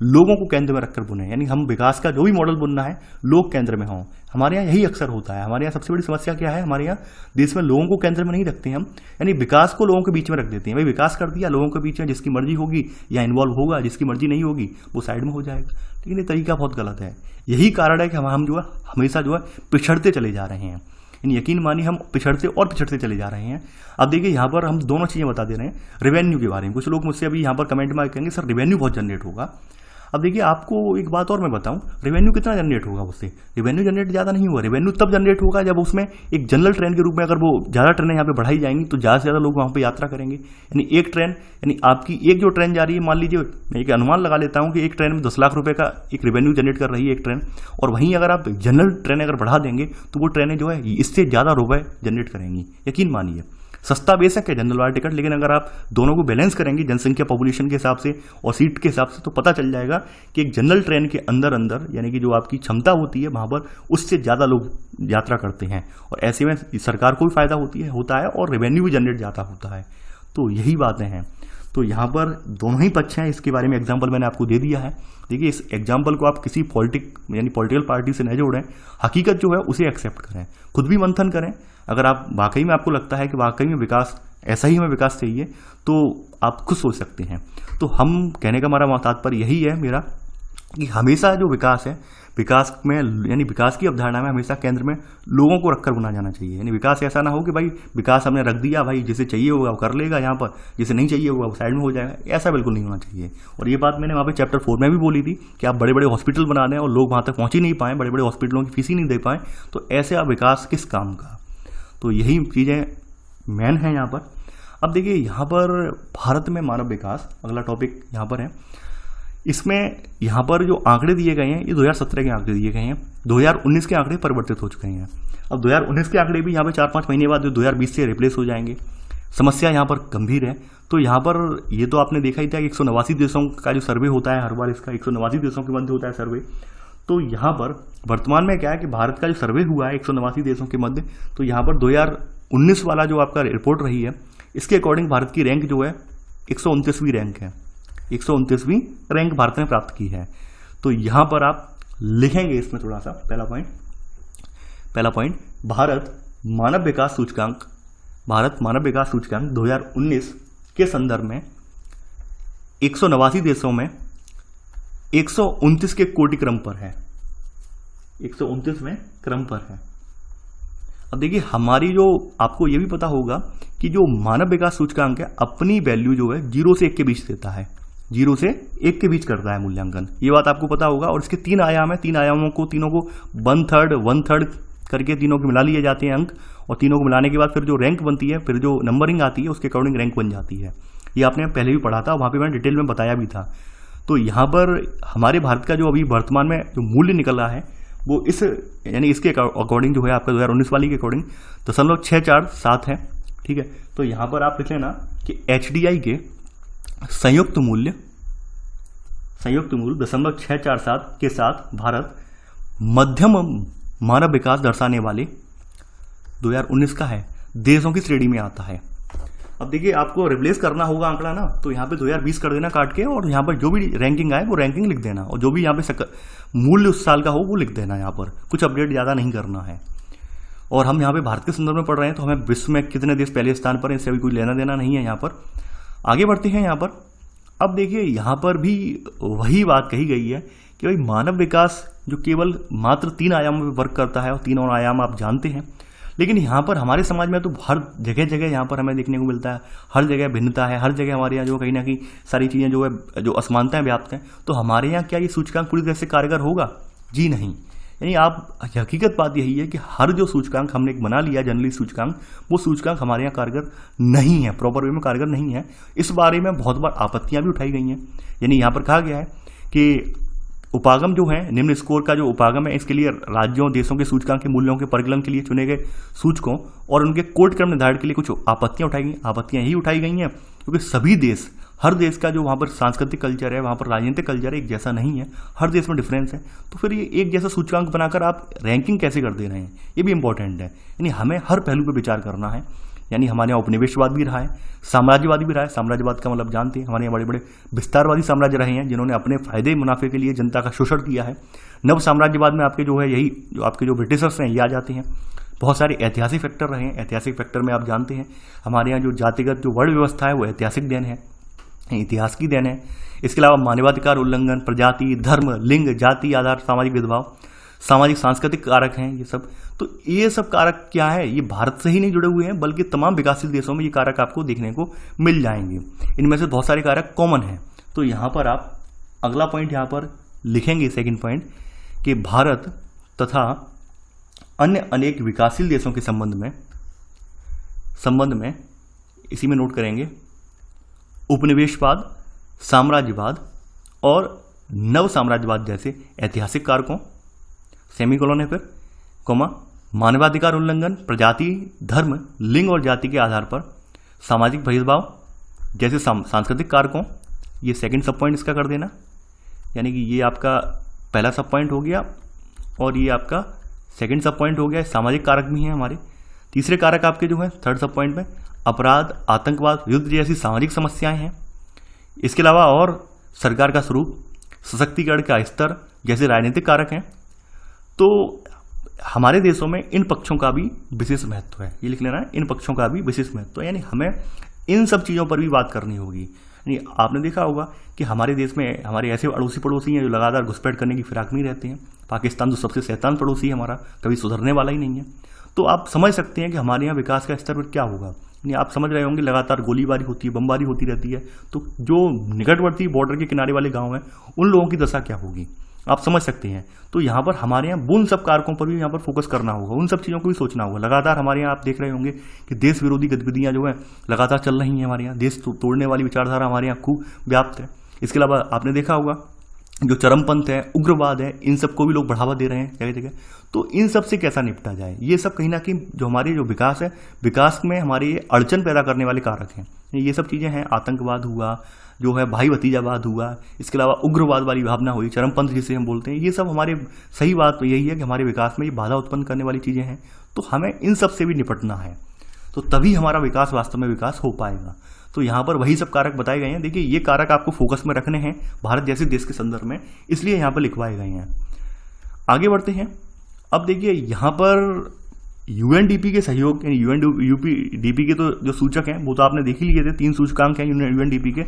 लोगों को केंद्र में रखकर बुने, यानी हम विकास का जो भी मॉडल बुनना है लोग केंद्र में हों। हमारे यहाँ यही अक्सर होता है। हमारे यहाँ सबसे बड़ी समस्या क्या है, हमारे यहाँ देश में लोगों को केंद्र में नहीं रखते हैं हम, यानी विकास को लोगों के बीच में रख देते हैं। भाई विकास कर दिया, लोगों के बीच में जिसकी मर्जी होगी या इन्वॉल्व होगा, जिसकी मर्जी नहीं होगी वो साइड में हो जाएगा। लेकिन ये तरीका बहुत गलत है। यही कारण है कि हम जो है हमेशा जो है पिछड़ते चले जा रहे हैं। यकीन मानिए हम पिछड़ते और पिछड़ते चले जा रहे हैं। अब देखिए यहाँ पर हम दोनों चीज़ें बता दे रहे हैं। रेवेन्यू के बारे में कुछ लोग मुझसे अभी यहाँ पर कमेंट में कहेंगे सर रेवेन्यू बहुत जनरेट होगा। अब देखिए आपको एक बात और मैं बताऊं, रेवेन्यू कितना जनरेट होगा उससे? रेवेन्यू जनरेट ज़्यादा नहीं होगा। रेवेन्यू तब जनरेट होगा जब उसमें एक जनरल ट्रेन के रूप में अगर वो ज़्यादा ट्रेनें यहाँ पे बढ़ाई जाएंगी तो ज़्यादा से ज़्यादा लोग वहाँ पे यात्रा करेंगे। यानी एक ट्रेन, यानी आपकी एक जो ट्रेन जा रही है, मान लीजिए मैं एक अनुमान लगा लेता हूँ कि एक ट्रेन में 10 लाख रुपये का एक रेवेन्यू जनरेट कर रही है एक ट्रेन, और वहीं अगर आप जनरल ट्रेनें अगर बढ़ा देंगे तो वो ट्रेनें जो है इससे ज़्यादा रुपये जनरेट करेंगी। यकीन मानिए सस्ता बेशक है जनरल वाला टिकट, लेकिन अगर आप दोनों को बैलेंस करेंगे जनसंख्या पॉपुलेशन के हिसाब से और सीट के हिसाब से, तो पता चल जाएगा कि एक जनरल ट्रेन के अंदर यानी कि जो आपकी क्षमता होती है वहाँ पर उससे ज़्यादा लोग यात्रा करते हैं, और ऐसे में सरकार को भी फायदा होता है और रेवेन्यू भी जनरेट ज़्यादा होता है। तो यही बातें हैं। तो यहाँ पर दोनों ही पक्ष हैं, इसके बारे में एग्जाम्पल मैंने आपको दे दिया है। देखिए इस एग्जाम्पल को आप किसी पॉलिटिकल पार्टी से न जोड़ें, हकीकत जो है उसे एक्सेप्ट करें, खुद भी मंथन करें। अगर आप वाकई में आपको लगता है कि वाकई में विकास ऐसा ही हमें विकास चाहिए, तो आप खुद सोच सकते हैं। तो हम कहने का हमारा तात्पर्य यही है मेरा कि हमेशा जो विकास है, विकास में यानी विकास की अवधारणा में हमेशा केंद्र में लोगों को रखकर बुना जाना चाहिए। यानी विकास ऐसा ना हो कि भाई विकास हमने रख दिया, भाई जिसे चाहिए होगा वो कर लेगा यहाँ पर, जिसे नहीं चाहिए होगा वो साइड में हो जाएगा। ऐसा बिल्कुल नहीं होना चाहिए। और ये बात मैंने वहाँ पे चैप्टर 4 में भी बोली थी कि आप बड़े बड़े हॉस्पिटल बना दें और लोग वहाँ तक पहुँच ही नहीं पाएँ, बड़े बड़े हॉस्पिटलों की फीस ही नहीं दे पाएँ, तो ऐसे आप विकास किस काम का? तो यही चीज़ें मेन हैं यहाँ पर। अब देखिए यहाँ पर भारत में मानव विकास, अगला टॉपिक यहाँ पर है। इसमें यहाँ पर जो आंकड़े दिए गए हैं ये 2017 के आंकड़े दिए गए हैं, 2019 के आंकड़े परिवर्तित हो चुके हैं। अब 2019 के आंकड़े भी यहाँ पर 4-5 महीने बाद जो 2020 से रिप्लेस हो जाएंगे। समस्या यहाँ पर गंभीर है। तो यहाँ पर ये तो आपने देखा ही था कि 189 देशों का जो सर्वे होता है हर बार, इसका 189 देशों के मध्य होता है सर्वे। तो यहाँ पर वर्तमान में क्या है कि भारत का जो सर्वे हुआ है 189 देशों के मध्य, तो यहाँ पर 2019 वाला जो आपका रिपोर्ट रही है, इसके अकॉर्डिंग भारत की रैंक जो है 129वीं रैंक है। 129वीं रैंक भारत ने प्राप्त की है। तो यहाँ पर आप लिखेंगे इसमें थोड़ा सा पहला पॉइंट भारत मानव विकास सूचकांक 2019 के संदर्भ में 189 देशों में 129 के कोटि क्रम पर है, 129वें क्रम पर है। अब देखिए हमारी जो, आपको ये भी पता होगा कि जो मानव विकास सूचकांक है अपनी वैल्यू जो है 0 से 1 के बीच देता है, 0 से 1 के बीच करता है मूल्यांकन। ये बात आपको पता होगा। और इसके 3 आयाम है, 3 आयामों को तीनों को 1/3 करके तीनों को मिला लिए जाते हैं अंक, और तीनों को मिलाने के बाद फिर जो रैंक बनती है, फिर जो नंबरिंग आती है उसके अकॉर्डिंग रैंक बन जाती है। ये आपने पहले भी पढ़ा था, वहाँ पे मैंने डिटेल में बताया भी था। तो यहाँ पर हमारे भारत का जो अभी वर्तमान में जो मूल्य निकल रहा है वो इस यानी इसके अकॉर्डिंग जो है आपका 2019 वाली के अकॉर्डिंग 0.647 है। ठीक है, तो यहाँ पर आप लिख लेना कि HDI के संयुक्त मूल्य 0.647 के साथ भारत मध्यम मानव विकास दर्शाने वाले 2019 का है देशों की श्रेणी में आता है। अब देखिए आपको रिप्लेस करना होगा आंकड़ा ना, तो यहाँ पे 2020 कर देना काट के, और यहाँ पर जो भी रैंकिंग आए वो रैंकिंग लिख देना, और जो भी यहाँ पे मूल्य उस साल का हो वो लिख देना। यहाँ पर कुछ अपडेट ज़्यादा नहीं करना है। और हम यहाँ पे भारत के संदर्भ में पढ़ रहे हैं, तो हमें विश्व में कितने देश पहले स्थान पर हैं इससे अभी कोई लेना देना नहीं है। यहाँ पर आगे बढ़ते हैं। यहाँ पर अब देखिए यहाँ पर भी वही बात कही गई है कि भाई मानव विकास जो केवल मात्र 3 आयामों में वर्क करता है, और 3 और आयाम आप जानते हैं, लेकिन यहाँ पर हमारे समाज में तो हर जगह जगह यहाँ पर हमें देखने को मिलता है, हर जगह भिन्नता है, हर जगह हमारे यहाँ जो कहीं ना कहीं सारी चीज़ें जो है जो असमानताएं व्याप्त हैं। तो हमारे यहाँ क्या ये सूचकांक पूरी तरह से कारगर होगा? जी नहीं। यानी आप हकीकत बात यही है कि हर जो सूचकांक हमने एक बना लिया जनरली सूचकांक, वो सूचकांक हमारे यहाँ कारगर नहीं है, प्रॉपर वे में कारगर नहीं है। इस बारे में बहुत बार आपत्तियां भी उठाई गई हैं। यानी यहाँ पर कहा गया है कि उपागम जो है, निम्न स्कोर का जो उपागम है, इसके लिए राज्यों देशों के सूचकांक के मूल्यों के परिकलन के लिए चुने गए सूचकों और उनके कोड क्रम निर्धारण के लिए कुछ आपत्तियां उठाई गई। आपत्तियां यही उठाई गई हैं क्योंकि सभी देश, हर देश का जो वहाँ पर सांस्कृतिक कल्चर है, वहाँ पर राजनीतिक कल्चर है, एक जैसा नहीं है, हर देश में डिफरेंस है। तो फिर ये एक जैसा सूचकांक बनाकर आप रैंकिंग कैसे कर दे रहे हैं, ये भी इंपॉर्टेंट है। यानी हमें हर पहलू पर विचार करना है। यानी हमारे यहाँ उपनिवेशवाद भी रहा है, साम्राज्यवादी भी रहा है। साम्राज्यवाद का मतलब जानते हैं, हमारे यहाँ बड़े बड़े विस्तारवादी साम्राज्य रहे हैं जिन्होंने अपने फायदे मुनाफे के लिए जनता का शोषण किया है। नव साम्राज्यवाद में आपके जो है यही जो आपके जो ब्रिटिशर्स हैं ये आ जाते हैं। बहुत सारे ऐतिहासिक फैक्टर रहे हैं। ऐतिहासिक फैक्टर में आप जानते हैं हमारे यहाँ जो जातिगत जो वर्ण व्यवस्था है वो ऐतिहासिक देन है, इतिहास की देन है। इसके अलावा मानवाधिकार उल्लंघन, प्रजाति, धर्म, लिंग, जाति आधार सामाजिक भेदभाव, सामाजिक सांस्कृतिक कारक हैं ये सब। तो ये सब कारक क्या है, ये भारत से ही नहीं जुड़े हुए हैं बल्कि तमाम विकासशील देशों में ये कारक आपको देखने को मिल जाएंगे। इनमें से बहुत सारे कारक कॉमन हैं। तो यहाँ पर आप अगला पॉइंट यहाँ पर लिखेंगे, सेकंड पॉइंट, कि भारत तथा अन्य अनेक विकासशील देशों के संबंध में इसी में नोट करेंगे उपनिवेशवाद, साम्राज्यवाद और नव साम्राज्यवाद जैसे ऐतिहासिक कारकों, सेमीकोलन है फिर, कोमा, मानवाधिकार उल्लंघन, प्रजाति, धर्म, लिंग और जाति के आधार पर सामाजिक भेदभाव जैसे सांस्कृतिक कारकों, ये सेकंड सब पॉइंट इसका कर देना। यानी कि ये आपका पहला सब पॉइंट हो गया और ये आपका सेकंड सब पॉइंट हो गया। सामाजिक कारक भी हैं हमारे। तीसरे कारक आपके जो है थर्ड सब पॉइंट में अपराध, आतंकवाद, युद्ध जैसी सामाजिक समस्याएं हैं। इसके अलावा और सरकार का स्वरूप, सशक्तिकरण का स्तर जैसे राजनीतिक कारक हैं। तो हमारे देशों में इन पक्षों का भी विशेष महत्व है, ये लिख लेना है, इन पक्षों का भी विशेष महत्व है। यानी हमें इन सब चीज़ों पर भी बात करनी होगी। यानी आपने देखा होगा कि हमारे देश में हमारे ऐसे अड़ोसी पड़ोसी हैं जो लगातार घुसपैठ करने की फिराक में रहते हैं। पाकिस्तान जो सबसे शैतान पड़ोसी है हमारा, कभी सुधरने वाला ही नहीं है। तो आप समझ सकते हैं कि हमारे यहाँ विकास का स्तर पर क्या होगा। यानी आप समझ रहे होंगे लगातार गोलीबारी होती है, बमबारी होती रहती है, तो जो निकटवर्ती बॉर्डर के किनारे वाले गाँव हैं उन लोगों की दशा क्या होगी, आप समझ सकते हैं। तो यहाँ पर हमारे यहाँ उन सब कारकों पर भी यहाँ पर फोकस करना होगा, उन सब चीज़ों को भी सोचना होगा। लगातार हमारे यहाँ आप देख रहे होंगे कि देश विरोधी गतिविधियाँ जो है लगातार चल रही हैं हमारे यहाँ। देश तोड़ने वाली विचारधारा हमारे यहाँ खूब व्याप्त है। इसके अलावा आपने देखा होगा जो चरमपंथ है, उग्रवाद है, इन सबको भी लोग बढ़ावा दे रहे हैं जगह जगह। तो इन सब से कैसा निपटा जाए, ये सब कहीं ना कहीं जो हमारी जो विकास है, विकास में हमारे ये अड़चन पैदा करने वाले कारक हैं। ये सब चीज़ें हैं, आतंकवाद हुआ, जो है भाई भतीजावाद हुआ, इसके अलावा उग्रवाद वाली भावना हुई, चरमपंथ जिसे हम बोलते हैं, ये सब हमारे सही बात तो यही है कि हमारे विकास में ये बाधा उत्पन्न करने वाली चीज़ें हैं। तो हमें इन सब से भी निपटना है, तो तभी हमारा विकास वास्तव में विकास हो पाएगा। तो यहाँ पर वही सब कारक बताए गए हैं। देखिए ये कारक आपको फोकस में रखने हैं भारत जैसे देश के संदर्भ में, इसलिए यहाँ पर लिखवाए गए हैं। आगे बढ़ते हैं। अब देखिए यहाँ पर यूएनडीपी के सहयोग, यानी यूएनडीपी के तो जो सूचक हैं वो तो आपने देख ही लिए थे, 3 सूचकांक हैं यूएनडीपी के।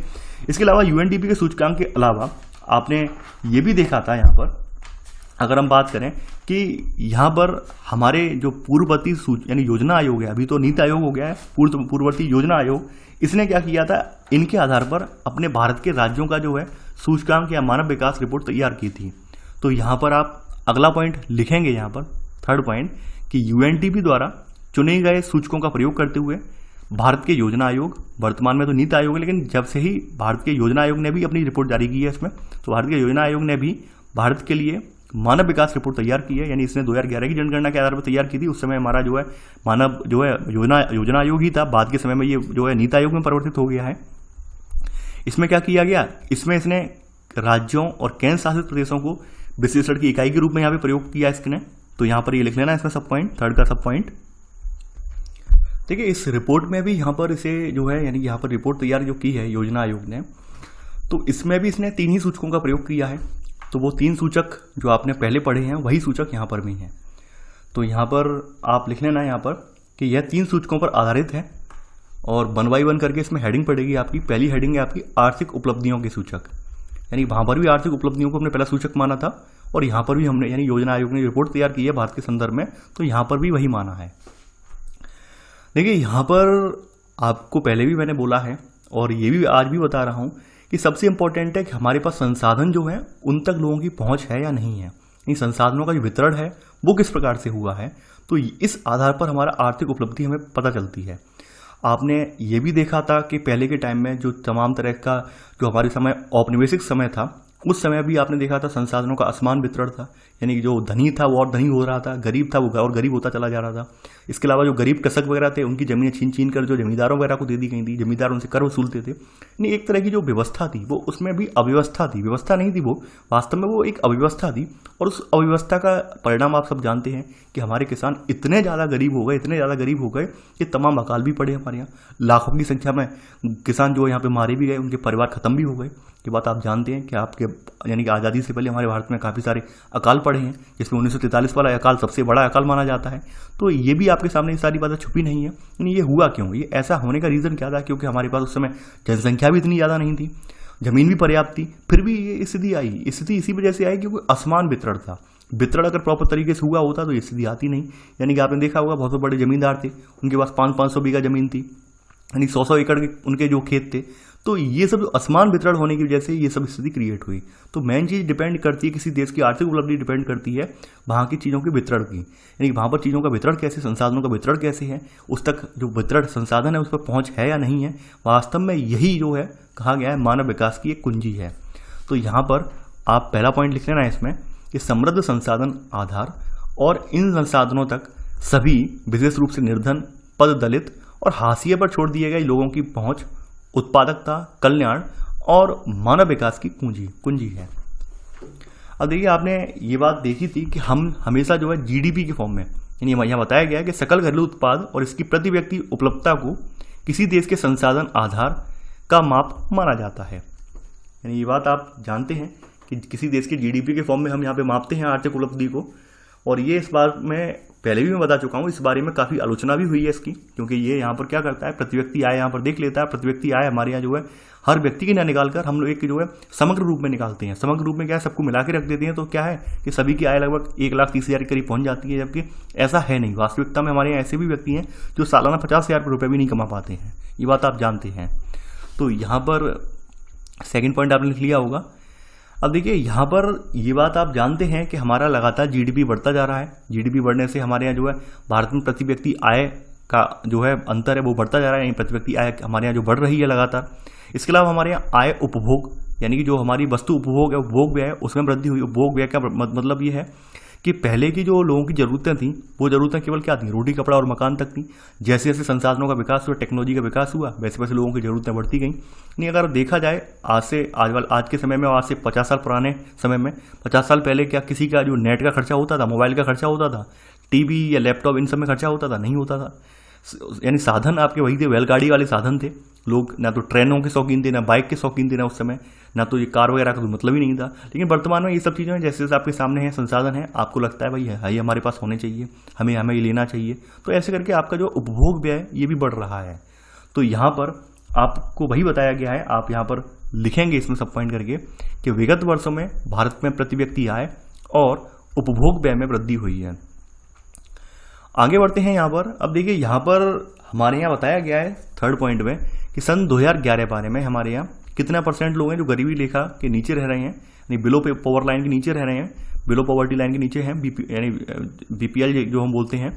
इसके अलावा यूएनडीपी के सूचकांक के अलावा आपने ये भी देखा था यहाँ पर, अगर हम बात करें कि यहाँ पर हमारे जो पूर्ववर्ती यानी योजना आयोग है, अभी तो नीति आयोग हो गया है, पूर्ववर्ती योजना आयोग, इसने क्या किया था, इनके आधार पर अपने भारत के राज्यों का जो है सूचकांक या मानव विकास रिपोर्ट तैयार की थी। तो यहाँ पर आप अगला पॉइंट लिखेंगे, यहाँ पर थर्ड पॉइंट, कि यूएनडीपी द्वारा चुने गए सूचकों का प्रयोग करते हुए भारत के योजना आयोग, वर्तमान में तो नीति आयोग है, लेकिन जब से ही भारत के योजना आयोग ने भी अपनी रिपोर्ट जारी की है इसमें, तो भारत के योजना आयोग ने भी भारत के लिए मानव विकास रिपोर्ट तैयार की है। यानी इसने 2011 की जनगणना के आधार पर तैयार की थी। उस समय हमारा जो है मानव जो है योजना आयोग ही था, बाद के समय में ये जो है नीति आयोग में परिवर्तित हो गया है। इसमें क्या किया गया, इसमें इसने राज्यों और केंद्र शासित प्रदेशों को विश्लेषण की इकाई के रूप में यहाँ पे प्रयोग किया इसने। तो यहाँ पर ये लिख लेना इसका सब पॉइंट, थर्ड का सब पॉइंट। देखिए इस रिपोर्ट में भी यहाँ पर इसे जो है, यानी यहाँ पर रिपोर्ट तैयार जो की है योजना आयोग ने, तो इसमें भी इसने 3 ही सूचकों का प्रयोग किया है। तो वो 3 सूचक जो आपने पहले पढ़े हैं वही सूचक यहाँ पर भी हैं। तो यहाँ पर आप लिख लेना यहाँ पर कि यह 3 सूचकों पर आधारित है और 1 by 1 करके इसमें हेडिंग पड़ेगी आपकी। पहली हेडिंग है आपकी आर्थिक उपलब्धियों के सूचक, यानी वहाँ पर भी आर्थिक उपलब्धियों को हमने पहला सूचक माना था, और यहाँ पर भी हमने यानी योजना आयोग ने रिपोर्ट तैयार की है भारत के संदर्भ में, तो यहाँ पर भी वही माना है। देखिए यहाँ पर आपको पहले भी मैंने बोला है और ये भी आज भी बता रहा हूँ कि सबसे इम्पोर्टेंट है कि हमारे पास संसाधन जो है उन तक लोगों की पहुँच है या नहीं है, इन संसाधनों का जो वितरण है वो किस प्रकार से हुआ है, तो इस आधार पर हमारा आर्थिक उपलब्धि हमें पता चलती है। आपने ये भी देखा था कि पहले के टाइम में जो तमाम तरह का जो हमारे समय औपनिवेशिक समय था, उस समय भी आपने देखा था संसाधनों का असमान वितरण था, यानी जो धनी था वो और धनी हो रहा था, गरीब था वो और गरीब होता चला जा रहा था। इसके अलावा जो गरीब कृषक वगैरह थे उनकी जमीनें छीन छीन कर जो जमींदारों वगैरह को दे दी गई थी, जमींदार उनसे कर वसूलते थे। यानी एक तरह की जो व्यवस्था थी वो उसमें भी अव्यवस्था थी, व्यवस्था नहीं थी वो, वास्तव में वो एक अव्यवस्था थी। और उस अव्यवस्था का परिणाम आप सब जानते हैं कि हमारे किसान इतने ज़्यादा गरीब हो गए, इतने ज़्यादा गरीब हो गए कि तमाम अकाल भी पड़े हमारे यहाँ, लाखों की संख्या में किसान जो यहाँ पे मारे भी गए, उनके परिवार खत्म भी हो गए। ये बात आप जानते हैं कि आपके यानी कि आज़ादी से पहले हमारे भारत में काफ़ी सारे अकाल पड़े हैं, जिसमें 1943 वाला अकाल सबसे बड़ा अकाल माना जाता है। तो ये भी आपके सामने ये सारी बातें छुपी नहीं है। यानी ये हुआ क्यों, ये ऐसा होने का रीज़न क्या था, क्योंकि हमारे पास उस समय जनसंख्या भी इतनी ज़्यादा नहीं थी, जमीन भी पर्याप्त थी, फिर भी ये स्थिति आई। स्थिति इसी वजह से आई क्योंकि असमान वितरण था। वितरण अगर प्रॉपर तरीके से हुआ होता तो ये स्थिति आती नहीं। यानी कि आपने देखा होगा बहुत बड़े जमींदार थे, उनके पास 500-500 बीघा जमीन थी, यानी 100-100 एकड़ के उनके जो खेत थे। तो ये सब असमान वितरण होने की वजह से ये सब स्थिति क्रिएट हुई। तो मेन चीज़ डिपेंड करती है, किसी देश की आर्थिक उपलब्धि डिपेंड करती है वहाँ की चीज़ों के वितरण की, यानी कि वहाँ पर चीज़ों का वितरण कैसे, संसाधनों का वितरण कैसे है, उस तक जो वितरण संसाधन है उस पर पहुँच है या नहीं है। वास्तव में यही जो है कहा गया है मानव विकास की एक कुंजी है। तो यहाँ पर आप पहला पॉइंट लिख लेना है इसमें कि समृद्ध संसाधन आधार और इन संसाधनों तक सभी विशेष रूप से निर्धन, पद दलित और हाशिए पर छोड़ दिए गए लोगों की पहुंच उत्पादकता, कल्याण और मानव विकास की कुंजी है। अब देखिए आपने ये बात देखी थी कि हम हमेशा जो है जीडीपी के फॉर्म में, यानी यहाँ बताया गया है कि सकल घरेलू उत्पाद और इसकी प्रति व्यक्ति उपलब्धता को किसी देश के संसाधन आधार का माप माना जाता है। यानी ये बात आप जानते हैं कि किसी देश के जीडीपी के फॉर्म में हम यहाँ पे मापते हैं आर्थिक उपलब्धि को। और ये इस बार में पहले भी मैं बता चुका हूँ, इस बारे में काफ़ी आलोचना भी हुई है इसकी, क्योंकि ये यहाँ पर क्या करता है, प्रति व्यक्ति आय यहाँ पर देख लेता है। प्रति व्यक्ति आय हमारे यहाँ जो है हर व्यक्ति की ना निकाल कर हम लोग एक जो है समग्र रूप में निकालते हैं। समग्र रूप में क्या है, सबको मिला के रख देते हैं, तो क्या है कि सभी की आय लगभग 1,30,000 के करीब पहुँच जाती है, जबकि ऐसा है नहीं। वास्तविकता में हमारे यहाँ ऐसे भी व्यक्ति हैं जो सालाना 50,000 रुपये भी नहीं कमा पाते हैं, ये बात आप जानते हैं। तो यहाँ पर सेकेंड पॉइंट आपने लिख लिया होगा। अब देखिए यहाँ पर ये बात आप जानते हैं कि हमारा लगातार जीडीपी बढ़ता जा रहा है। जीडीपी बढ़ने से हमारे यहाँ जो है भारत में प्रति व्यक्ति आय का जो है अंतर है वो बढ़ता जा रहा है, प्रति व्यक्ति आय हमारे यहाँ जो बढ़ रही है लगातार। इसके अलावा हमारे यहाँ आय उपभोग, यानी कि जो हमारी वस्तु उपभोग है, उपभोग व्यय, उसमें वृद्धि हुई। उपभोग व्यय का मतलब ये है कि पहले की जो लोगों की ज़रूरतें थीं वो ज़रूरतें केवल क्या थी, रोटी कपड़ा और मकान तक थी। जैसे जैसे संसाधनों का विकास हुआ, टेक्नोलॉजी का विकास हुआ, वैसे वैसे लोगों की ज़रूरतें बढ़ती गईं। नहीं, अगर देखा जाए आज के समय में और आज से 50 साल पुराने समय में, 50 साल पहले क्या किसी का जो नेट का खर्चा होता था, मोबाइल का खर्चा होता था, टीवी या लैपटॉप इन सब में खर्चा होता था? नहीं होता था। यानी साधन आपके वही थे, बैलगाड़ी वाले साधन थे। लोग ना तो ट्रेनों के शौकीन थे, ना बाइक के शौकीन थे, ना उस समय ना तो ये कार वगैरह का तो मतलब ही नहीं था। लेकिन वर्तमान में ये सब चीज़ें जैसे जैसे आपके सामने हैं, संसाधन है, आपको लगता है भाई है ये हमारे पास होने चाहिए, हमें ये लेना चाहिए, तो ऐसे करके आपका जो उपभोग व्यय ये भी बढ़ रहा है। तो यहाँ पर आपको वही बताया गया है, आप यहाँ पर लिखेंगे इसमें सब पॉइंट करके कि विगत वर्षों में भारत में प्रति व्यक्ति आय और उपभोग व्यय में वृद्धि हुई है। आगे बढ़ते हैं यहाँ पर। अब देखिए यहाँ पर हमारे यहाँ बताया गया है थर्ड पॉइंट में कि सन 2011-12 में हमारे यहाँ कितना % लोग हैं जो गरीबी रेखा के नीचे रह रहे हैं, यानी बिलो पॉवर लाइन के नीचे रह रहे हैं, बिलो पॉवर्टी लाइन के नीचे हैं, यानी BPL जो हम बोलते हैं।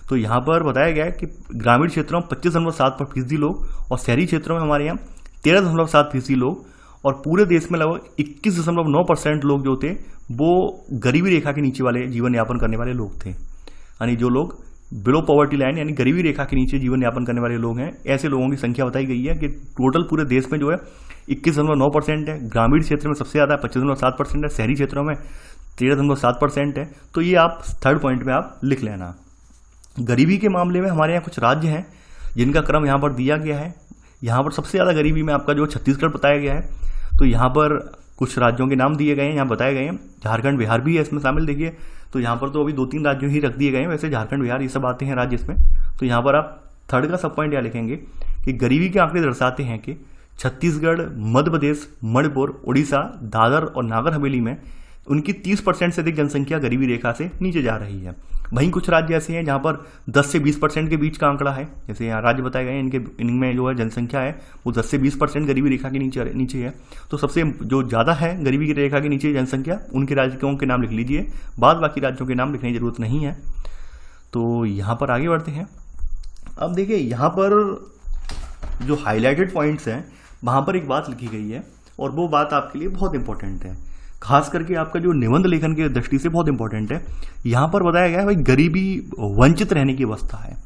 तो यहाँ पर बताया गया है कि ग्रामीण क्षेत्रों में 25.7% लोग और शहरी क्षेत्रों में हमारे यहाँ 13.7% लोग, और पूरे देश में लगभग 21.9% लोग जो थे वो गरीबी रेखा के नीचे वाले जीवन यापन करने वाले लोग थे। यानी जो लोग बिलो पॉवर्टी लाइन यानी गरीबी रेखा के नीचे जीवन यापन करने वाले लोग हैं, ऐसे लोगों की संख्या बताई गई है कि टोटल पूरे देश में जो है 21.9% है। ग्रामीण क्षेत्र में सबसे ज़्यादा 25.7% है, शहरी क्षेत्रों में 13.7% है। तो ये आप थर्ड पॉइंट में आप लिख लेना। गरीबी के मामले में हमारे यहाँ कुछ राज्य हैं जिनका क्रम यहाँ पर दिया गया है। यहाँ पर सबसे ज़्यादा गरीबी में आपका जो छत्तीसगढ़ बताया गया है। तो यहाँ पर कुछ राज्यों के नाम दिए गए हैं, यहाँ बताए गए हैं। झारखंड, बिहार भी है इसमें शामिल। देखिए तो यहाँ पर तो अभी 2-3 राज्यों ही रख दिए गए हैं, वैसे झारखंड, बिहार ये सब आते हैं राज्य इसमें। तो यहाँ पर आप थर्ड का सब पॉइंट यहाँ लिखेंगे कि गरीबी के आंकड़े दर्शाते हैं कि छत्तीसगढ़, मध्य प्रदेश, मणिपुर, उड़ीसा, दादर और नागर हवेली में उनकी 30% से अधिक जनसंख्या गरीबी रेखा से नीचे जा रही है। वहीं कुछ राज्य ऐसे हैं जहां पर 10 से 20% के बीच का आंकड़ा है। जैसे यहाँ राज्य बताए गए हैं, इनमें जो है जनसंख्या है वो 10 से 20% गरीबी रेखा के नीचे है। तो सबसे जो ज़्यादा है गरीबी की रेखा के नीचे जनसंख्या, उनके राज्यों के नाम लिख लीजिए, बाद बाकी राज्यों के नाम लिखने की जरूरत नहीं है। तो यहाँ पर आगे बढ़ते हैं। अब देखिए यहाँ पर जो हाईलाइटेड पॉइंट्स हैं वहाँ पर एक बात लिखी गई है और वो बात आपके लिए बहुत इंपॉर्टेंट है, खास करके आपका जो निबंध लेखन की दृष्टि से बहुत इंपॉर्टेंट है। यहाँ पर बताया गया है भाई गरीबी वंचित रहने की अवस्था है।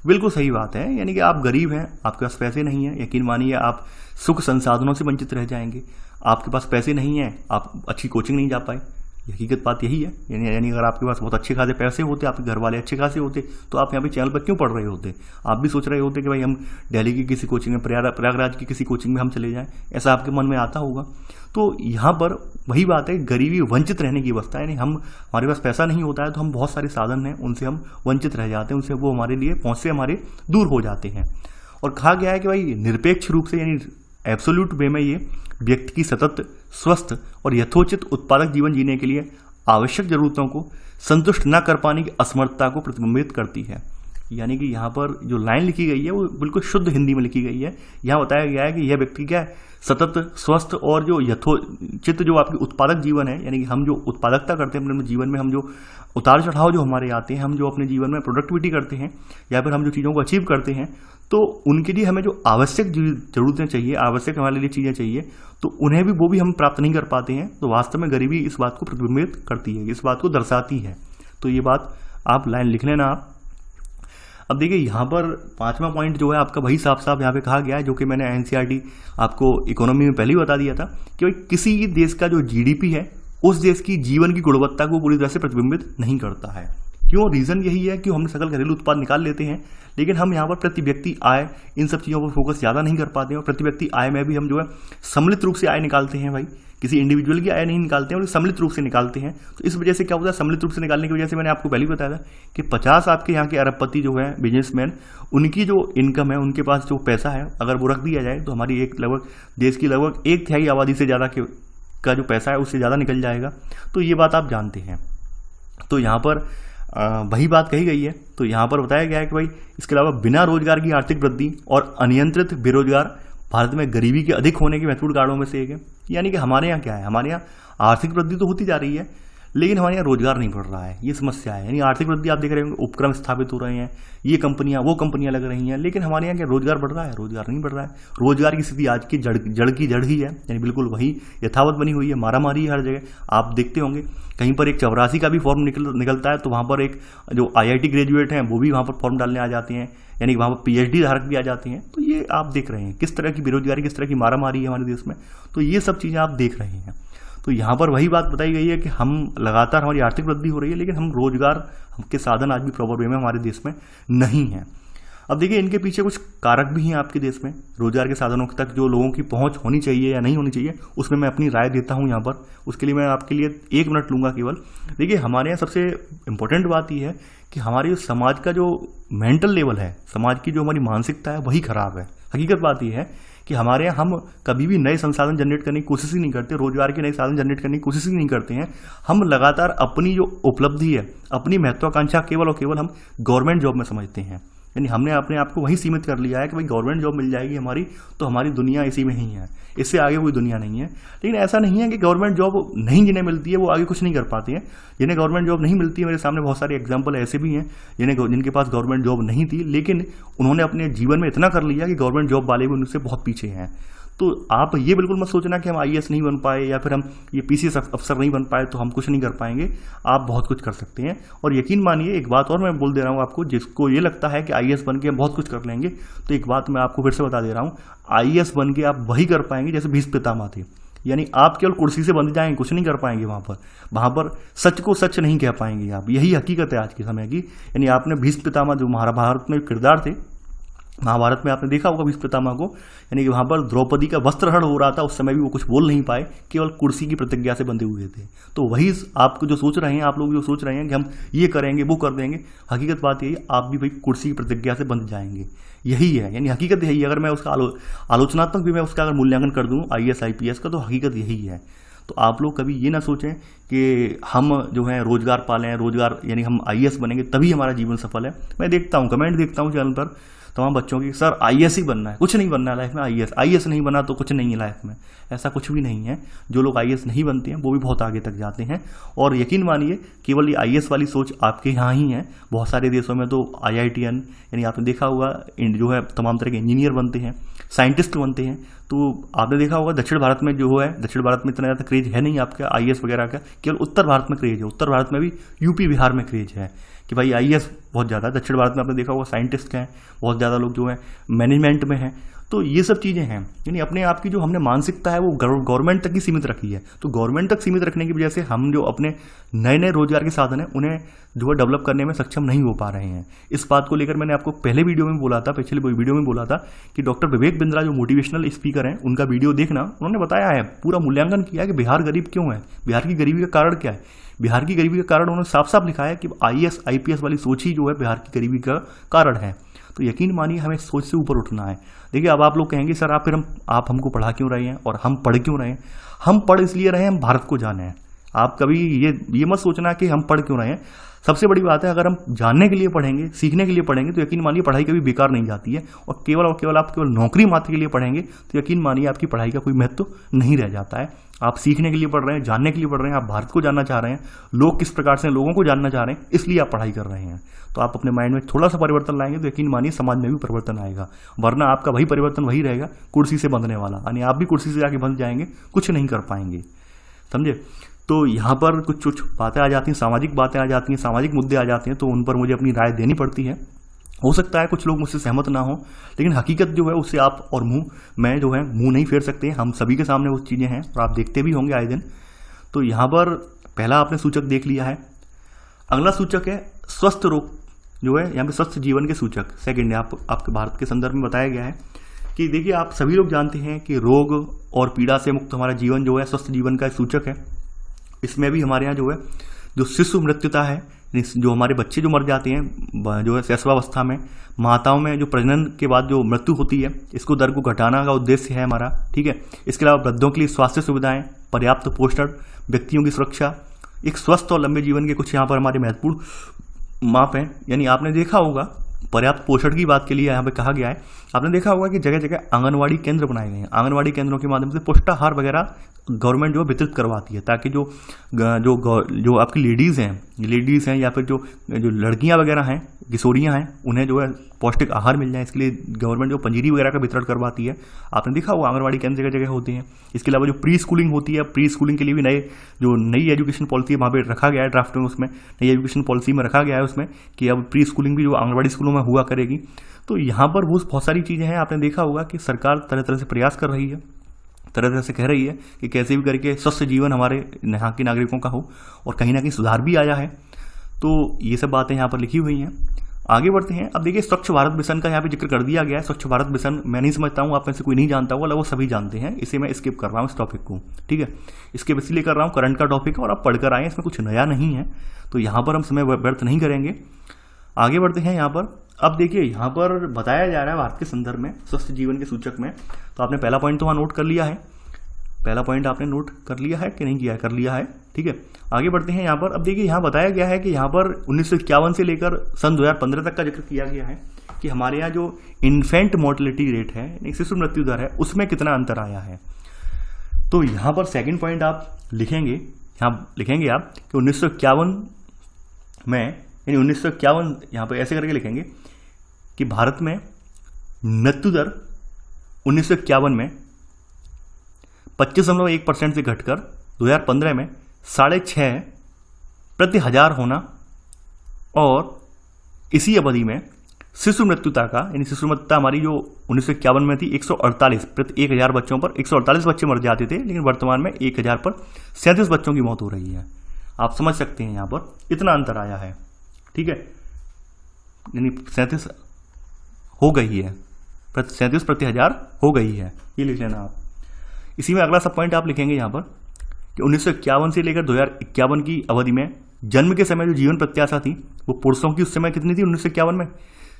बिल्कुल सही बात है, यानी कि आप गरीब हैं, आपके पास पैसे नहीं है, यकीन मानिए आप सुख संसाधनों से वंचित रह जाएंगे। आपके पास पैसे नहीं है, आप अच्छी कोचिंग नहीं जा पाए, हकीकत बात यही है। यानी अगर आपके पास बहुत अच्छे खासे पैसे होते, आपके घर वाले अच्छे खासे होते, तो आप यहाँ पे चैनल पर क्यों पढ़ रहे होते? आप भी सोच रहे होते कि भाई हम दिल्ली की किसी कोचिंग में, प्रयागराज की किसी कोचिंग में हम चले जाएं, ऐसा आपके मन में आता होगा। तो यहाँ पर वही बात है, गरीबी वंचित रहने की अवस्था, यानी हमारे पास पैसा नहीं होता है तो हम बहुत सारे साधन हैं उनसे हम वंचित रह जाते हैं, उनसे वो हमारे लिए पहुँच से हमारे दूर हो जाते हैं। और कहा गया है कि भाई निरपेक्ष रूप से यानी एब्सोल्यूट वे में ये व्यक्ति की सतत, स्वस्थ और यथोचित उत्पादक जीवन जीने के लिए आवश्यक जरूरतों को संतुष्ट न कर पाने की असमर्थता को प्रतिबिंबित करती है। यानी कि यहाँ पर जो लाइन लिखी गई है वो बिल्कुल शुद्ध हिंदी में लिखी गई है। यहाँ बताया गया है कि यह व्यक्ति क्या है, सतत, स्वस्थ और जो यथोचित जो आपकी उत्पादक जीवन है, यानी कि हम जो उत्पादकता करते हैं अपने जीवन में, हम जो उतार चढ़ाव जो हमारे आते हैं, हम जो अपने जीवन में प्रोडक्टिविटी करते हैं या फिर हम जो चीज़ों को अचीव करते हैं, तो उनके लिए हमें जो आवश्यक जरूरतें चाहिए, आवश्यक हमारे लिए चीज़ें चाहिए, तो उन्हें भी वो भी हम प्राप्त नहीं कर पाते हैं। तो वास्तव में गरीबी इस बात को प्रतिबिंबित करती है, इस बात को दर्शाती है। तो ये बात आप लाइन लिख लेना आप। अब देखिए यहाँ पर 5वां पॉइंट जो है आपका वही साफ साफ यहाँ पे कहा गया है, जो कि मैंने एनसीईआरटी आपको इकोनॉमी में पहले ही बता दिया था कि भाई किसी देश का जो जीडीपी है उस देश की जीवन की गुणवत्ता को पूरी तरह से प्रतिबिंबित नहीं करता है। क्यों? रीज़न यही है कि हम सकल घरेलू उत्पाद निकाल लेते हैं, लेकिन हम यहाँ पर प्रति व्यक्ति आय, इन सब चीज़ों पर फोकस ज़्यादा नहीं कर पाते हैं। और प्रति व्यक्ति आय में भी हम जो है सम्मिलित रूप से आय निकालते हैं भाई, किसी इंडिविजुअल की आय नहीं निकालते हैं, और सम्मिलित रूप से निकालते हैं। तो इस वजह से क्या होता है, सम्मिलित रूप से निकालने की वजह से मैंने आपको पहले ही बताया था कि 50 आपके यहाँ के अरबपति जो है बिजनेसमैन, उनकी जो इनकम है, उनके पास जो पैसा है, अगर वो रख दिया जाए तो हमारी एक लगभग देश की लगभग 1/3 आबादी से ज़्यादा का जो पैसा है उससे ज़्यादा निकल जाएगा। तो ये बात आप जानते हैं। तो यहाँ पर वही बात कही गई है। तो यहाँ पर बताया गया है कि भाई इसके अलावा बिना रोजगार की आर्थिक वृद्धि और अनियंत्रित बेरोजगार भारत में गरीबी के अधिक होने के महत्वपूर्ण कारणों में से एक है। यानी कि हमारे यहाँ क्या है, हमारे यहाँ आर्थिक वृद्धि तो होती जा रही है, लेकिन हमारे यहाँ रोजगार नहीं बढ़ रहा है, ये समस्या है। यानी आर्थिक वृद्धि आप देख रहे होंगे, उपक्रम स्थापित हो रहे हैं, ये कंपनियां वो कंपनियां लग रही हैं, लेकिन हमारे यहाँ क्या रोजगार बढ़ रहा है? रोजगार नहीं बढ़ रहा है। रोजगार की स्थिति आज की जड़ की जड़ ही है, यानी बिल्कुल वही यथावत बनी हुई है, मारामारी है हर जगह। आप देखते होंगे कहीं पर एक 84 का भी फॉर्म निकलता है तो वहाँ पर एक जो IIT ग्रेजुएट हैं वो भी वहाँ पर फॉर्म डालने आ जाते हैं, यानी वहाँ पर PhD धारक भी आ जाते हैं। तो ये आप देख रहे हैं किस तरह की बेरोजगारी, किस तरह की मारामारी है हमारे देश में। तो ये सब चीज़ें आप देख रहे हैं। तो यहाँ पर वही बात बताई गई है कि हम लगातार हमारी आर्थिक वृद्धि हो रही है, लेकिन हम रोजगार के साधन आज भी प्रॉपर वे में हमारे देश में नहीं है। अब देखिए इनके पीछे कुछ कारक भी हैं आपके देश में, रोजगार के साधनों तक जो लोगों की पहुंच होनी चाहिए या नहीं होनी चाहिए, उसमें मैं अपनी राय देता हूं यहाँ पर। उसके लिए मैं आपके लिए 1 मिनट लूंगा केवल। देखिए हमारे यहाँ सबसे इम्पोर्टेंट बात यह है कि हमारे समाज का जो मेंटल लेवल है, समाज की जो हमारी मानसिकता है वही खराब है। हकीकत बात यह है कि हमारे यहाँ हम कभी भी नए संसाधन जनरेट करने की कोशिश ही नहीं करते, रोजगार के नए साधन जनरेट करने की कोशिश ही नहीं करते हैं। हम लगातार अपनी जो उपलब्धि है, अपनी महत्वाकांक्षा केवल और केवल हम गवर्नमेंट जॉब में समझते हैं। यानी हमने अपने आप को वहीं सीमित कर लिया है कि भाई गवर्नमेंट जॉब मिल जाएगी हमारी तो हमारी दुनिया इसी में ही है, इससे आगे कोई दुनिया नहीं है। लेकिन ऐसा नहीं है कि गवर्नमेंट जॉब नहीं जिन्हें मिलती है वो आगे कुछ नहीं कर पाते हैं। जिन्हें गवर्नमेंट जॉब नहीं मिलती है, मेरे सामने बहुत सारे एग्जाम्पल ऐसे भी हैं जिनके पास गवर्नमेंट जॉब नहीं थी, लेकिन उन्होंने अपने जीवन में इतना कर लिया कि गवर्नमेंट जॉब वाले भी उनसे बहुत पीछे हैं। तो आप ये बिल्कुल मत सोचना कि हम IAS नहीं बन पाए या फिर हम ये PCS अफसर नहीं बन पाए तो हम कुछ नहीं कर पाएंगे। आप बहुत कुछ कर सकते हैं। और यकीन मानिए एक बात और मैं बोल दे रहा हूँ आपको, जिसको ये लगता है कि IAS बन के हम बहुत कुछ कर लेंगे, तो एक बात मैं आपको फिर से बता दे रहा हूँ, IAS बन के आप वही कर पाएंगे जैसे भीष्म पितामह थे। यानी आप केवल कुर्सी से बंध जाएंगे, कुछ नहीं कर पाएंगे वहाँ पर सच को सच नहीं कह पाएंगे आप। यही हकीकत है आज के समय की। यानी आपने भीष्म पितामह जो महाभारत में किरदार थे, महाभारत में आपने देखा होगा भीष्म पितामह को, यानी कि वहां पर द्रौपदी का वस्त्रहरण हो रहा था, उस समय भी वो कुछ बोल नहीं पाए, केवल कुर्सी की प्रतिज्ञा से बंधे हुए थे। तो वही आपको जो सोच रहे हैं, आप लोग जो सोच रहे हैं कि हम ये करेंगे वो कर देंगे, हकीकत बात यही, आप भी भाई कुर्सी की प्रतिज्ञा से बंध जाएंगे। यही है, यानी हकीकत यही है। अगर मैं उसका आलोचनात्मक भी मैं उसका अगर मूल्यांकन कर दूँ IAS IPS का, तो हकीकत यही है। तो आप लोग कभी ये ना सोचें कि हम जो है रोजगार पालें, रोजगार यानी हम IAS बनेंगे तभी हमारा जीवन सफल है। मैं देखता हूँ, कमेंट देखता हूँ चैनल पर तमाम बच्चों की, सर IAS ही बनना है, कुछ नहीं बनना है लाइफ में, IAS नहीं बना तो कुछ नहीं है लाइफ में। ऐसा कुछ भी नहीं है। जो लोग IAS नहीं बनते हैं वो भी बहुत आगे तक जाते हैं। और यकीन मानिए केवल ये IAS वाली सोच आपके यहाँ ही है, बहुत सारे देशों में तो IITN यानी आपने देखा होगा जो है तमाम तरह के इंजीनियर बनते हैं, साइंटिस्ट बनते हैं। तो आपने देखा होगा दक्षिण भारत में जो है, दक्षिण भारत में इतना ज़्यादा क्रेज है नहीं आपका IAS वगैरह का, केवल उत्तर भारत में क्रेज है। उत्तर भारत में भी UP बिहार में क्रेज है कि भाई IAS बहुत ज़्यादा है। दक्षिण भारत में आपने देखा होगा साइंटिस्ट हैं, बहुत ज़्यादा लोग जो है मैनेजमेंट में हैं। तो ये सब चीज़ें हैं, यानी अपने आप की जो हमने मानसिकता है वो गवर्नमेंट तक ही सीमित रखी है। तो गवर्नमेंट तक सीमित रखने की वजह से हम जो अपने नए नए रोजगार के साधन हैं उन्हें जो है डेवलप करने में सक्षम नहीं हो पा रहे हैं। इस बात को लेकर मैंने आपको पहले वीडियो में बोला था, पिछले वीडियो में बोला था कि डॉक्टर विवेक बिंद्रा जो मोटिवेशनल स्पीकर हैं उनका वीडियो देखना, उन्होंने बताया है, पूरा मूल्यांकन किया है कि बिहार गरीब क्यों है, बिहार की गरीबी का कारण क्या है। बिहार की गरीबी का कारण उन्होंने साफ साफ लिखा है कि IAS IPS वाली सोच ही जो है बिहार की गरीबी का कारण है। तो यकीन मानिए हमें सोच से ऊपर उठना है। देखिए अब आप लोग कहेंगे सर आप हमको पढ़ा क्यों रहे हैं और हम पढ़ क्यों रहे हैं। हम पढ़ इसलिए रहे हैं हम भारत को जाने हैं। आप कभी ये मत सोचना कि हम पढ़ क्यों रहे हैं। सबसे बड़ी बात है, अगर हम जानने के लिए पढ़ेंगे, सीखने के लिए पढ़ेंगे, तो यकीन मानिए पढ़ाई कभी बेकार नहीं जाती है। और केवल आप नौकरी मात्र के लिए पढ़ेंगे तो यकीन मानिए आपकी पढ़ाई का कोई महत्व नहीं रह जाता है। आप सीखने के लिए पढ़ रहे हैं, जानने के लिए पढ़ रहे हैं, आप भारत को जानना चाह रहे हैं, लोग किस प्रकार से लोगों को जानना चाह रहे हैं, इसलिए आप पढ़ाई कर रहे हैं। तो आप अपने माइंड में थोड़ा सा परिवर्तन लाएंगे तो यकीन मानिए समाज में भी परिवर्तन आएगा। वरना आपका वही परिवर्तन वही रहेगा, कुर्सी से बंधने वाला, यानी आप भी कुर्सी से जाके बंध जाएंगे, कुछ नहीं कर पाएंगे। समझे। तो यहाँ पर कुछ बातें आ जाती हैं, सामाजिक बातें आ जाती हैं, सामाजिक मुद्दे आ जाते हैं, तो उन पर मुझे अपनी राय देनी पड़ती है। हो सकता है कुछ लोग मुझसे सहमत ना हो, लेकिन हकीकत जो है उससे आप और मैं जो है मुंह नहीं फेर सकते। हम सभी के सामने वो चीज़ें हैं और आप देखते भी होंगे आए दिन। तो यहाँ पर पहला आपने सूचक देख लिया है। अगला सूचक है स्वस्थ रोग, जो है यहाँ पे स्वस्थ जीवन के सूचक सेकंड है। आपके भारत के संदर्भ में बताया गया है कि देखिए आप सभी लोग जानते हैं कि रोग और पीड़ा से मुक्त हमारा जीवन जो है स्वस्थ जीवन का सूचक है। इसमें भी हमारे यहाँ जो है जो शिशु मृत्युता है, जो हमारे बच्चे जो मर जाते हैं जो है शैशवावस्था में, माताओं में जो प्रजनन के बाद जो मृत्यु होती है, इसको दर को घटाना का उद्देश्य है हमारा। ठीक है। इसके अलावा वृद्धों के लिए स्वास्थ्य सुविधाएं, पर्याप्त पोषण, व्यक्तियों की सुरक्षा, एक स्वस्थ और लंबे जीवन के कुछ यहाँ पर हमारे महत्वपूर्ण माप हैं। यानी आपने देखा होगा पर्याप्त पोषण की बात के लिए यहाँ पे कहा गया है। आपने देखा होगा कि जगह जगह आंगनवाड़ी केंद्र बनाए गए हैं। आंगनवाड़ी केंद्रों के माध्यम से पुष्टाहार वगैरह गवर्नमेंट जो वितरित करवाती है, ताकि जो आपकी लेडीज़ हैं या फिर जो लड़कियां वगैरह हैं, किशोरियां हैं, उन्हें जो है पौष्टिक आहार मिल जाए, इसके लिए गवर्नमेंट जो पंजीरी वगैरह का वितरण करवाती है। आपने देखा होगा आंगनवाड़ी केंद्र जगह जगह होते हैं। इसके अलावा जो प्री स्कूलिंग होती है, प्री स्कूलिंग के लिए भी नई एजुकेशन पॉलिसी वहाँ पर रखा गया है, ड्राफ्ट में उसमें नई एजुकेशन पॉलिसी में रखा गया है उसमें कि अब प्री स्कूलिंग भी जो आंगनवाड़ी स्कूलों में हुआ करेगी। तो यहाँ पर बहुत सारी चीज़ें हैं। आपने देखा होगा कि सरकार तरह तरह से प्रयास कर रही है, तरह तरह से कह रही है कि कैसे भी करके स्वस्थ जीवन हमारे यहाँ के नागरिकों का हो, और कहीं ना कहीं सुधार भी आया है। तो ये सब बातें यहाँ पर लिखी हुई हैं। आगे बढ़ते हैं। अब देखिए स्वच्छ भारत मिशन का यहाँ पे जिक्र कर दिया गया है। स्वच्छ भारत मिशन मैं नहीं समझता हूँ, आप में से कोई नहीं जानता होगा, लगभग सभी जानते हैं। इसे मैं स्किप कर रहा हूँ इस टॉपिक को। ठीक है, स्किप इसलिए कर रहा हूँ, करंट का टॉपिक है और आप पढ़कर आए, इसमें कुछ नया नहीं है, तो यहाँ पर हम समय व्यर्थ नहीं करेंगे। आगे बढ़ते हैं यहाँ पर। अब देखिए यहाँ पर बताया जा रहा है भारत के संदर्भ में स्वस्थ जीवन के सूचक में, तो आपने पहला पॉइंट तो वहाँ नोट कर लिया है। पहला पॉइंट आपने नोट कर लिया है कि नहीं किया है? कर लिया है। ठीक है, आगे बढ़ते हैं यहाँ पर। अब देखिए यहाँ बताया गया है कि यहाँ पर 1951 से लेकर सन 2015 तक का जिक्र किया गया है कि हमारे यहाँ जो इन्फेंट मोर्टेलिटी रेट है, शिशु मृत्यु दर है, उसमें कितना अंतर आया है। तो यहाँ पर सेकंड पॉइंट आप लिखेंगे, यहाँ लिखेंगे आप कि 1951 में, यानी 1951 यहाँ पर ऐसे करके लिखेंगे कि भारत में मृत्यु दर 1951 में 25.1% से घटकर 2015 में 6.5 प्रति हजार होना, और इसी अवधि में शिशु मृत्युता का, यानी शिशु मृत्युता हमारी जो 1951 में थी 148 प्रति 1000 बच्चों पर 148 बच्चे मर जाते थे, लेकिन वर्तमान में 1000 पर 37 बच्चों की मौत हो रही है। आप समझ सकते हैं यहाँ पर इतना अंतर आया है। ठीक है, यानी 37 हो गई है, 37 प्रति हजार हो गई है, ये लिख लेना आप। इसी में अगला सब पॉइंट आप लिखेंगे यहाँ पर कि 1951 से लेकर 2051 की अवधि में जन्म के समय जो जीवन प्रत्याशा थी वो पुरुषों की उस समय कितनी थी 1951 में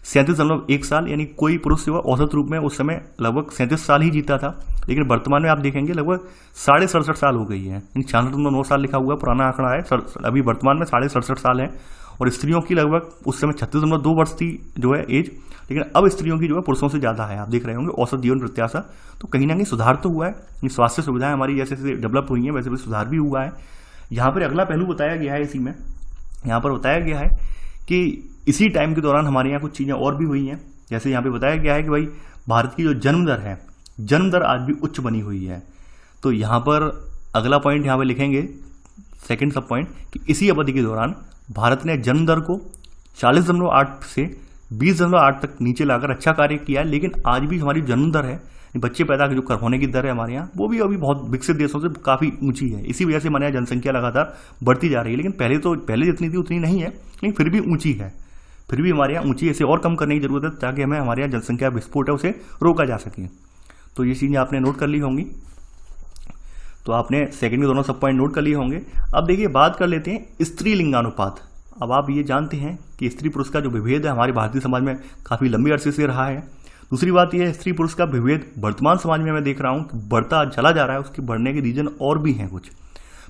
37.1 साल, यानी कोई पुरुष जो औसत रूप में उस समय लगभग 37 साल ही जीता था। लेकिन वर्तमान में आप देखेंगे लगभग 67.5 साल हो गई है, 66.9 साल लिखा हुआ पुराना आंकड़ा है, अभी वर्तमान में 67.5 साल है। और स्त्रियों की लगभग उस समय 36.2 वर्ष थी जो है एज, लेकिन अब स्त्रियों की जो है पुरुषों से ज़्यादा है। आप देख रहे होंगे औसत जीवन प्रत्याशा, तो कहीं ना कहीं सुधार तो हुआ है। स्वास्थ्य सुविधाएं हमारी जैसे जैसे डेवलप हुई हैं वैसे वैसे सुधार भी हुआ है। यहाँ पर अगला पहलू बताया गया है, इसी में यहाँ पर बताया गया है कि इसी टाइम के दौरान हमारे यहाँ कुछ चीज़ें और भी हुई हैं। जैसे यहाँ पे बताया गया है कि भाई भारत की जो जन्म दर है, जन्म दर आज भी उच्च बनी हुई है। तो यहाँ पर अगला पॉइंट यहाँ पे लिखेंगे, सेकंड सब पॉइंट, कि इसी अवधि के दौरान भारत ने जन्म दर को 40.8 से 20.8 तक नीचे लाकर अच्छा कार्य किया है। लेकिन आज भी हमारी जन्म दर है, बच्चे पैदा जो होने की दर है हमारे यहाँ, वो भी अभी बहुत विकसित देशों से काफ़ी ऊंची है। इसी वजह से हमारे यहाँ जनसंख्या लगातार बढ़ती जा रही है। लेकिन पहले जितनी थी उतनी नहीं है, लेकिन फिर भी ऊंची है, फिर भी हमारे यहाँ ऊंची, इसे और कम करने की जरूरत है ताकि हमें हमारे यहाँ जनसंख्या विस्फोट है उसे रोका जा सके। तो ये चीज़ें आपने नोट कर ली होंगी। तो आपने सेकंड के दोनों सब पॉइंट नोट कर लिए होंगे। अब देखिए बात कर लेते हैं स्त्री लिंगानुपात। अब आप ये जानते हैं कि स्त्री पुरुष का जो विभेद है हमारे भारतीय समाज में काफ़ी लंबे अरसे से रहा है। दूसरी बात यह है, स्त्री पुरुष का विभेद वर्तमान समाज में मैं देख रहा हूँ कि बढ़ता चला जा रहा है। उसके बढ़ने के रीजन और भी हैं कुछ।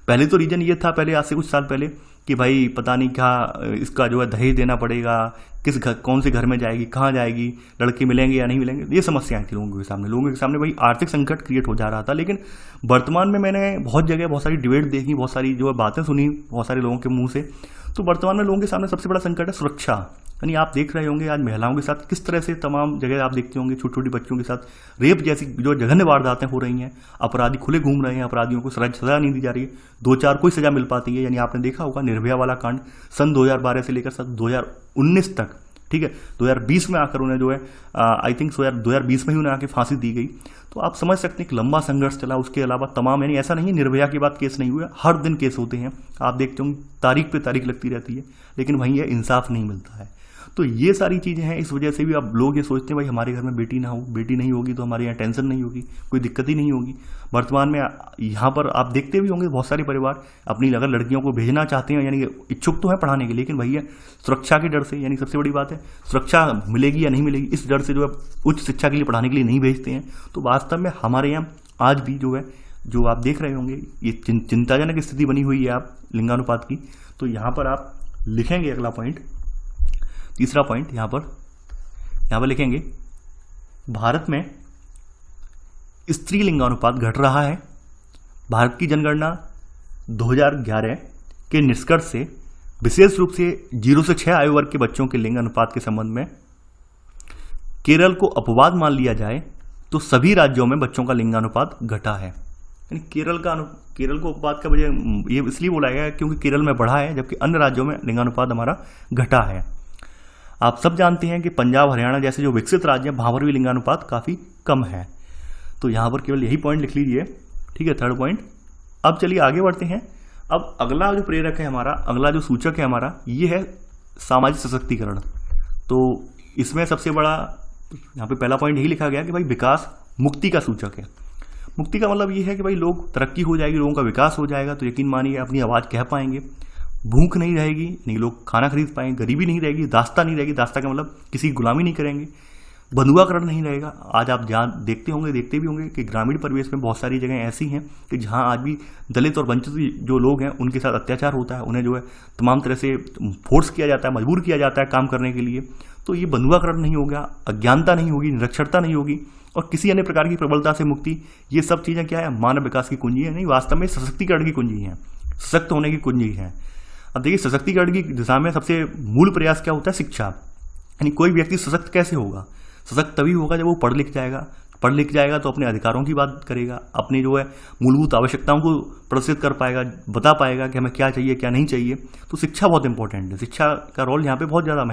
पहले तो रीजन ये था, पहले आज से कुछ साल पहले, कि भाई पता नहीं क्या इसका जो है दहेज देना पड़ेगा, किस घर, कौन से घर में जाएगी, कहाँ जाएगी, लड़के मिलेंगे या नहीं मिलेंगे, ये समस्याएं थी लोगों के सामने भाई आर्थिक संकट क्रिएट हो जा रहा था। लेकिन वर्तमान में मैंने बहुत जगह बहुत सारी डिबेट देखी, बहुत सारी जो है बातें सुनी बहुत सारे लोगों के मुंह से। तो वर्तमान में लोगों के सामने सबसे बड़ा संकट है सुरक्षा। यानी आप देख रहे होंगे आज महिलाओं के साथ किस तरह से तमाम जगह आप देखते होंगे छोटी छोटी बच्चों के साथ रेप जैसी जो जघन्य वारदातें हो रही हैं, अपराधी खुले घूम रहे हैं, अपराधियों को सजा नहीं दी जा रही है, 2-4 कोई सजा मिल पाती है। यानी आपने देखा होगा निर्भया वाला कांड सन 2012 से लेकर सन 2019 तक, ठीक है, 2020 में आकर उन्हें जो है आई थिंक 2020 में ही उन्हें आके फांसी दी गई। तो आप समझ सकते हैं कि लंबा संघर्ष चला। उसके अलावा तमाम, यानी ऐसा नहीं है निर्भया के बाद केस नहीं हुआ, हर दिन केस होते हैं। आप देखते होंगे तारीख पे तारीख लगती रहती है, लेकिन वहीं यह इंसाफ नहीं मिलता है। तो ये सारी चीज़ें हैं। इस वजह से भी अब लोग ये सोचते हैं भाई हमारे घर में बेटी ना हो, बेटी नहीं होगी तो हमारे यहाँ टेंशन नहीं होगी, कोई दिक्कत ही नहीं होगी। वर्तमान में यहाँ पर आप देखते भी होंगे बहुत सारे परिवार अपनी अगर लड़कियों को भेजना चाहते हैं, यानी इच्छुक तो है पढ़ाने के, लेकिन भैया सुरक्षा के डर से, यानी सबसे बड़ी बात है सुरक्षा मिलेगी या नहीं मिलेगी, इस डर से जो है उच्च शिक्षा के लिए पढ़ाने के लिए नहीं भेजते हैं। तो वास्तव में हमारे यहाँ आज भी जो है, जो आप देख रहे होंगे, ये चिंताजनक स्थिति बनी हुई है आप लिंगानुपात की। तो यहाँ पर आप लिखेंगे अगला पॉइंट, तीसरा पॉइंट यहाँ पर लिखेंगे, भारत में स्त्री लिंगानुपात घट रहा है। भारत की जनगणना 2011 के निष्कर्ष से विशेष रूप से 0 से 6 आयु वर्ग के बच्चों के लिंग अनुपात के संबंध में केरल को अपवाद मान लिया जाए तो सभी राज्यों में बच्चों का लिंगानुपात घटा है। यानी केरल को अपवाद का वजह ये इसलिए बोला गया है क्योंकि केरल में बढ़ा है, जबकि अन्य राज्यों में लिंगानुपात हमारा घटा है। आप सब जानते हैं कि पंजाब हरियाणा जैसे जो विकसित राज्य हैं वहाँ पर भी लिंगानुपात काफ़ी कम है। तो यहाँ पर केवल यही पॉइंट लिख लीजिए, ठीक है, थर्ड पॉइंट। अब चलिए आगे बढ़ते हैं। अब अगला जो प्रेरक है हमारा, अगला जो सूचक है हमारा, ये है सामाजिक सशक्तिकरण। तो इसमें सबसे बड़ा यहाँ पे पहला पॉइंट यही लिखा गया कि भाई विकास मुक्ति का सूचक है। मुक्ति का मतलब ये है कि भाई लोग तरक्की हो जाएगी, लोगों का विकास हो जाएगा तो यकीन मानिए अपनी आवाज़ कह पाएंगे, भूख नहीं रहेगी, नहीं लोग खाना खरीद पाएंगे, गरीबी नहीं रहेगी, दास्ता नहीं रहेगी, दास्ता का मतलब किसी की गुलामी नहीं करेंगे, बंधुआकरण नहीं रहेगा। आज आप जहाँ देखते भी होंगे कि ग्रामीण परिवेश में बहुत सारी जगह ऐसी हैं कि जहाँ आज भी दलित और वंचित जो लोग हैं उनके साथ अत्याचार होता है, उन्हें जो है तमाम तरह से फोर्स किया जाता है, मजबूर किया जाता है काम करने के लिए। तो ये बंधुआकरण नहीं होगा, अज्ञानता नहीं होगी, निरक्षरता नहीं होगी और किसी अन्य प्रकार की प्रबलता से मुक्ति। ये सब चीज़ें क्या है, मानव विकास की कुंजी है, नहीं वास्तव में सशक्तिकरण की कुंजी है, सशक्त होने की कुंजी है। अब देखिए सशक्तिकरण की दिशा में सबसे मूल प्रयास क्या होता है, शिक्षा। यानी कोई व्यक्ति सशक्त कैसे होगा, सशक्त तभी होगा जब वो पढ़ लिख जाएगा तो अपने अधिकारों की बात करेगा, अपनी जो है मूलभूत आवश्यकताओं को प्रदर्शित कर पाएगा, बता पाएगा कि हमें क्या चाहिए क्या नहीं चाहिए। तो शिक्षा बहुत इंपॉर्टेंट है, शिक्षा का रोल यहाँ पे बहुत ज़्यादा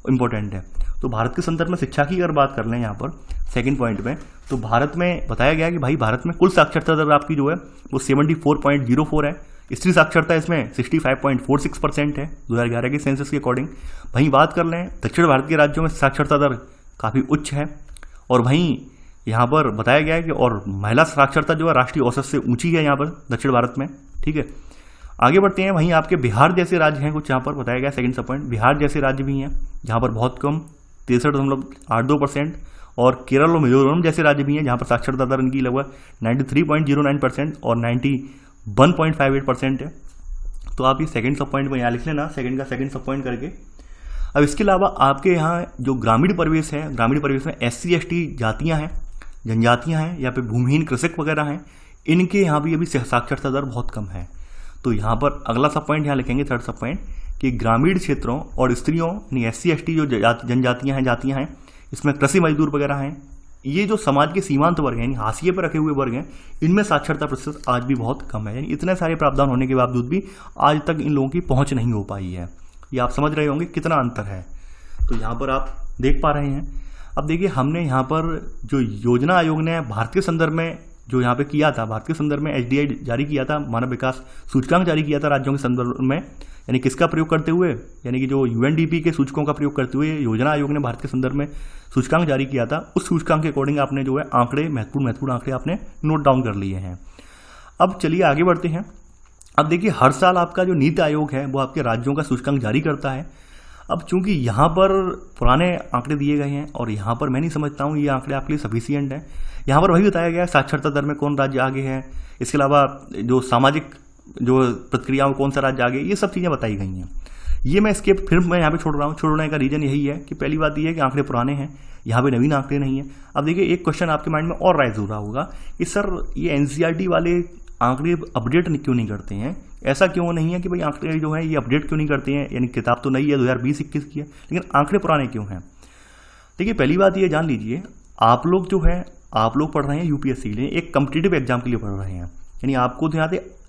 इंपॉर्टेंट है। तो भारत के संदर्भ में शिक्षा की अगर बात कर लें यहाँ पर सेकंड पॉइंट में, तो भारत में बताया गया कि भाई भारत में कुल साक्षरता दर आपकी जो है वो 74.04 है। स्त्री साक्षरता इसमें 65.46% है 2011 के सेंसस के अकॉर्डिंग। वहीं बात कर लें दक्षिण भारत के राज्यों में साक्षरता दर काफ़ी उच्च है और वहीं यहाँ पर बताया गया है कि और महिला साक्षरता जो है राष्ट्रीय औसत से ऊंची है यहाँ पर दक्षिण भारत में। ठीक है, आगे बढ़ते हैं। वहीं आपके बिहार जैसे राज्य हैं कुछ यहाँ पर बताया गया सेकंड सब पॉइंट, बिहार जैसे राज्य भी हैं जहाँ पर बहुत कम 63.82%, और केरल और मिजोरम जैसे राज्य भी हैं जहाँ पर साक्षरता दर इनकी लगभग 93.09% और 91.58% है। तो आप ये सेकंड सब पॉइंट में यहाँ लिख लेना, सेकंड का सेकंड सब पॉइंट करके। अब इसके अलावा आपके यहाँ जो ग्रामीण परिवेश है, ग्रामीण परिवेश में SC ST जातियाँ हैं, जनजातियाँ हैं, या फिर भूमिहीन कृषक वगैरह हैं, इनके यहाँ भी अभी साक्षरता दर बहुत कम है। तो यहाँ पर अगला सब पॉइंट यहाँ लिखेंगे थर्ड सब पॉइंट कि ग्रामीण क्षेत्रों और स्त्रियों यानी SC ST जो जनजातियाँ हैं, जातियाँ हैं, इसमें कृषि मजदूर वगैरह हैं, ये जो समाज के सीमांत वर्ग हैं यानी हाशिए पर रखे हुए वर्ग हैं, इनमें साक्षरता प्रतिशत आज भी बहुत कम है। यानी इतने सारे प्रावधान होने के बावजूद भी आज तक इन लोगों की पहुंच नहीं हो पाई है। ये आप समझ रहे होंगे कितना अंतर है। तो यहाँ पर आप देख पा रहे हैं। अब देखिए, हमने यहाँ पर जो योजना आयोग ने भारतीय संदर्भ में जो यहाँ पे किया था, भारतीय संदर्भ में HDI जारी किया था, मानव विकास सूचकांक जारी किया था राज्यों के संदर्भ में, यानी किसका प्रयोग करते हुए, यानी कि जो UNDP के सूचकों का प्रयोग करते हुए योजना आयोग ने भारत के संदर्भ में सूचकांक जारी किया था। उस सूचकांक के अकॉर्डिंग आपने जो है आंकड़े, महत्वपूर्ण आंकड़े आपने नोट डाउन कर लिए हैं। अब चलिए आगे बढ़ते हैं। अब देखिए, हर साल आपका जो नीति आयोग है वो आपके राज्यों का सूचकांक जारी करता है। अब चूंकि यहाँ पर पुराने आंकड़े दिए गए हैं और यहाँ पर मैं नहीं समझता हूँ ये आंकड़े आपके लिए सफिशिएंट है। यहाँ पर वही बताया गया है साक्षरता दर में कौन राज्य आगे है, इसके अलावा जो सामाजिक जो प्रतिक्रियाओं कौन सा राज्य आगे, ये सब चीज़ें बताई गई हैं। ये मैं इसके फिर मैं यहाँ पे छोड़ रहा हूँ। छोड़ने का रीजन यही है कि पहली बात ये है कि आंकड़े पुराने हैं, यहाँ पे नवीन आंकड़े नहीं है। अब देखिए, एक क्वेश्चन आपके माइंड में और राइज हो रहा होगा कि सर ये NCERT वाले आंकड़े अपडेट क्यों नहीं करते हैं, ऐसा क्यों नहीं है कि भाई आंकड़े जो है ये अपडेट क्यों नहीं करते हैं, यानी किताब तो नई है 2020-21 की है, लेकिन आंकड़े पुराने क्यों हैं। देखिए, पहली बात ये जान लीजिए, आप लोग जो है आप लोग पढ़ रहे हैं UPSC के लिए, एक कम्पिटिटिव एग्जाम के लिए पढ़ रहे हैं, यानी आपको तो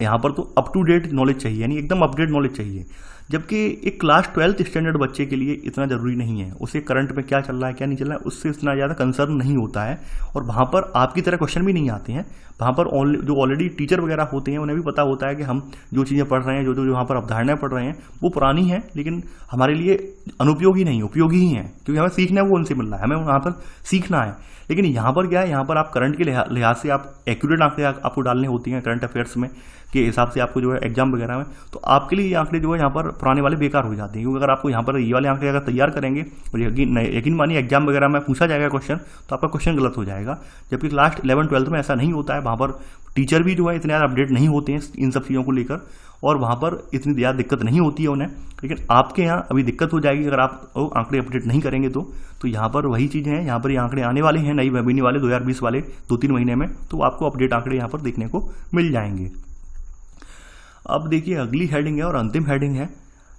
यहाँ पर तो अप टू डेट नॉलेज चाहिए, यानी एकदम अपडेट नॉलेज चाहिए। जबकि एक क्लास 12th स्टैंडर्ड बच्चे के लिए इतना जरूरी नहीं है, उसे करंट में क्या चल रहा है क्या नहीं चल रहा है उससे इतना ज़्यादा कंसर्न नहीं होता है। और वहाँ पर आपकी तरह क्वेश्चन भी नहीं आते हैं। वहाँ पर जो ऑलरेडी टीचर वगैरह होते हैं उन्हें भी पता होता है कि हम जो चीज़ें पढ़ रहे हैं, जो वहाँ पर अवधारणाएं पढ़ रहे हैं वो पुरानी हैं, लेकिन हमारे लिए अनुपयोगी नहीं, उपयोगी ही हैं, क्योंकि हमें सीखना है वो उनसे मिल रहा है, हमें वहाँ पर सीखना है। लेकिन यहाँ पर क्या है, यहाँ पर आप करंट के लिहाज से आप एक्यूरेट आंकड़े आपको डालने होती हैं करंट अफेयर्स में के हिसाब से आपको जो है एग्जाम वगैरह में, तो आपके लिए ये आंकड़े जो है यहाँ पर पुराने वाले बेकार हो जाते हैं। क्योंकि अगर आपको यहाँ पर ये वाले आंकड़े अगर तैयार करेंगे और यकीन मानिए एग्जाम वगैरह में पूछा जाएगा क्वेश्चन, तो आपका क्वेश्चन गलत हो जाएगा। जबकि क्लास 11-12 में ऐसा नहीं होता है, वहाँ पर टीचर भी जो है इतने ज़्यादा अपडेट नहीं होते हैं इन सब चीज़ों को लेकर, और वहाँ पर इतनी ज़्यादा दिक्कत नहीं होती है उन्हें। लेकिन आपके यहाँ अभी दिक्कत हो जाएगी अगर आप आंकड़े अपडेट नहीं करेंगे तो यहाँ पर वही चीज़ें हैं। यहाँ पर ये आंकड़े आने वाले हैं, नई वेबिनी वाले 2020 वाले 2-3 महीने में, तो आपको अपडेट आंकड़े यहाँ पर देखने को मिल जाएंगे। अब देखिए, अगली हेडिंग है और अंतिम हेडिंग है,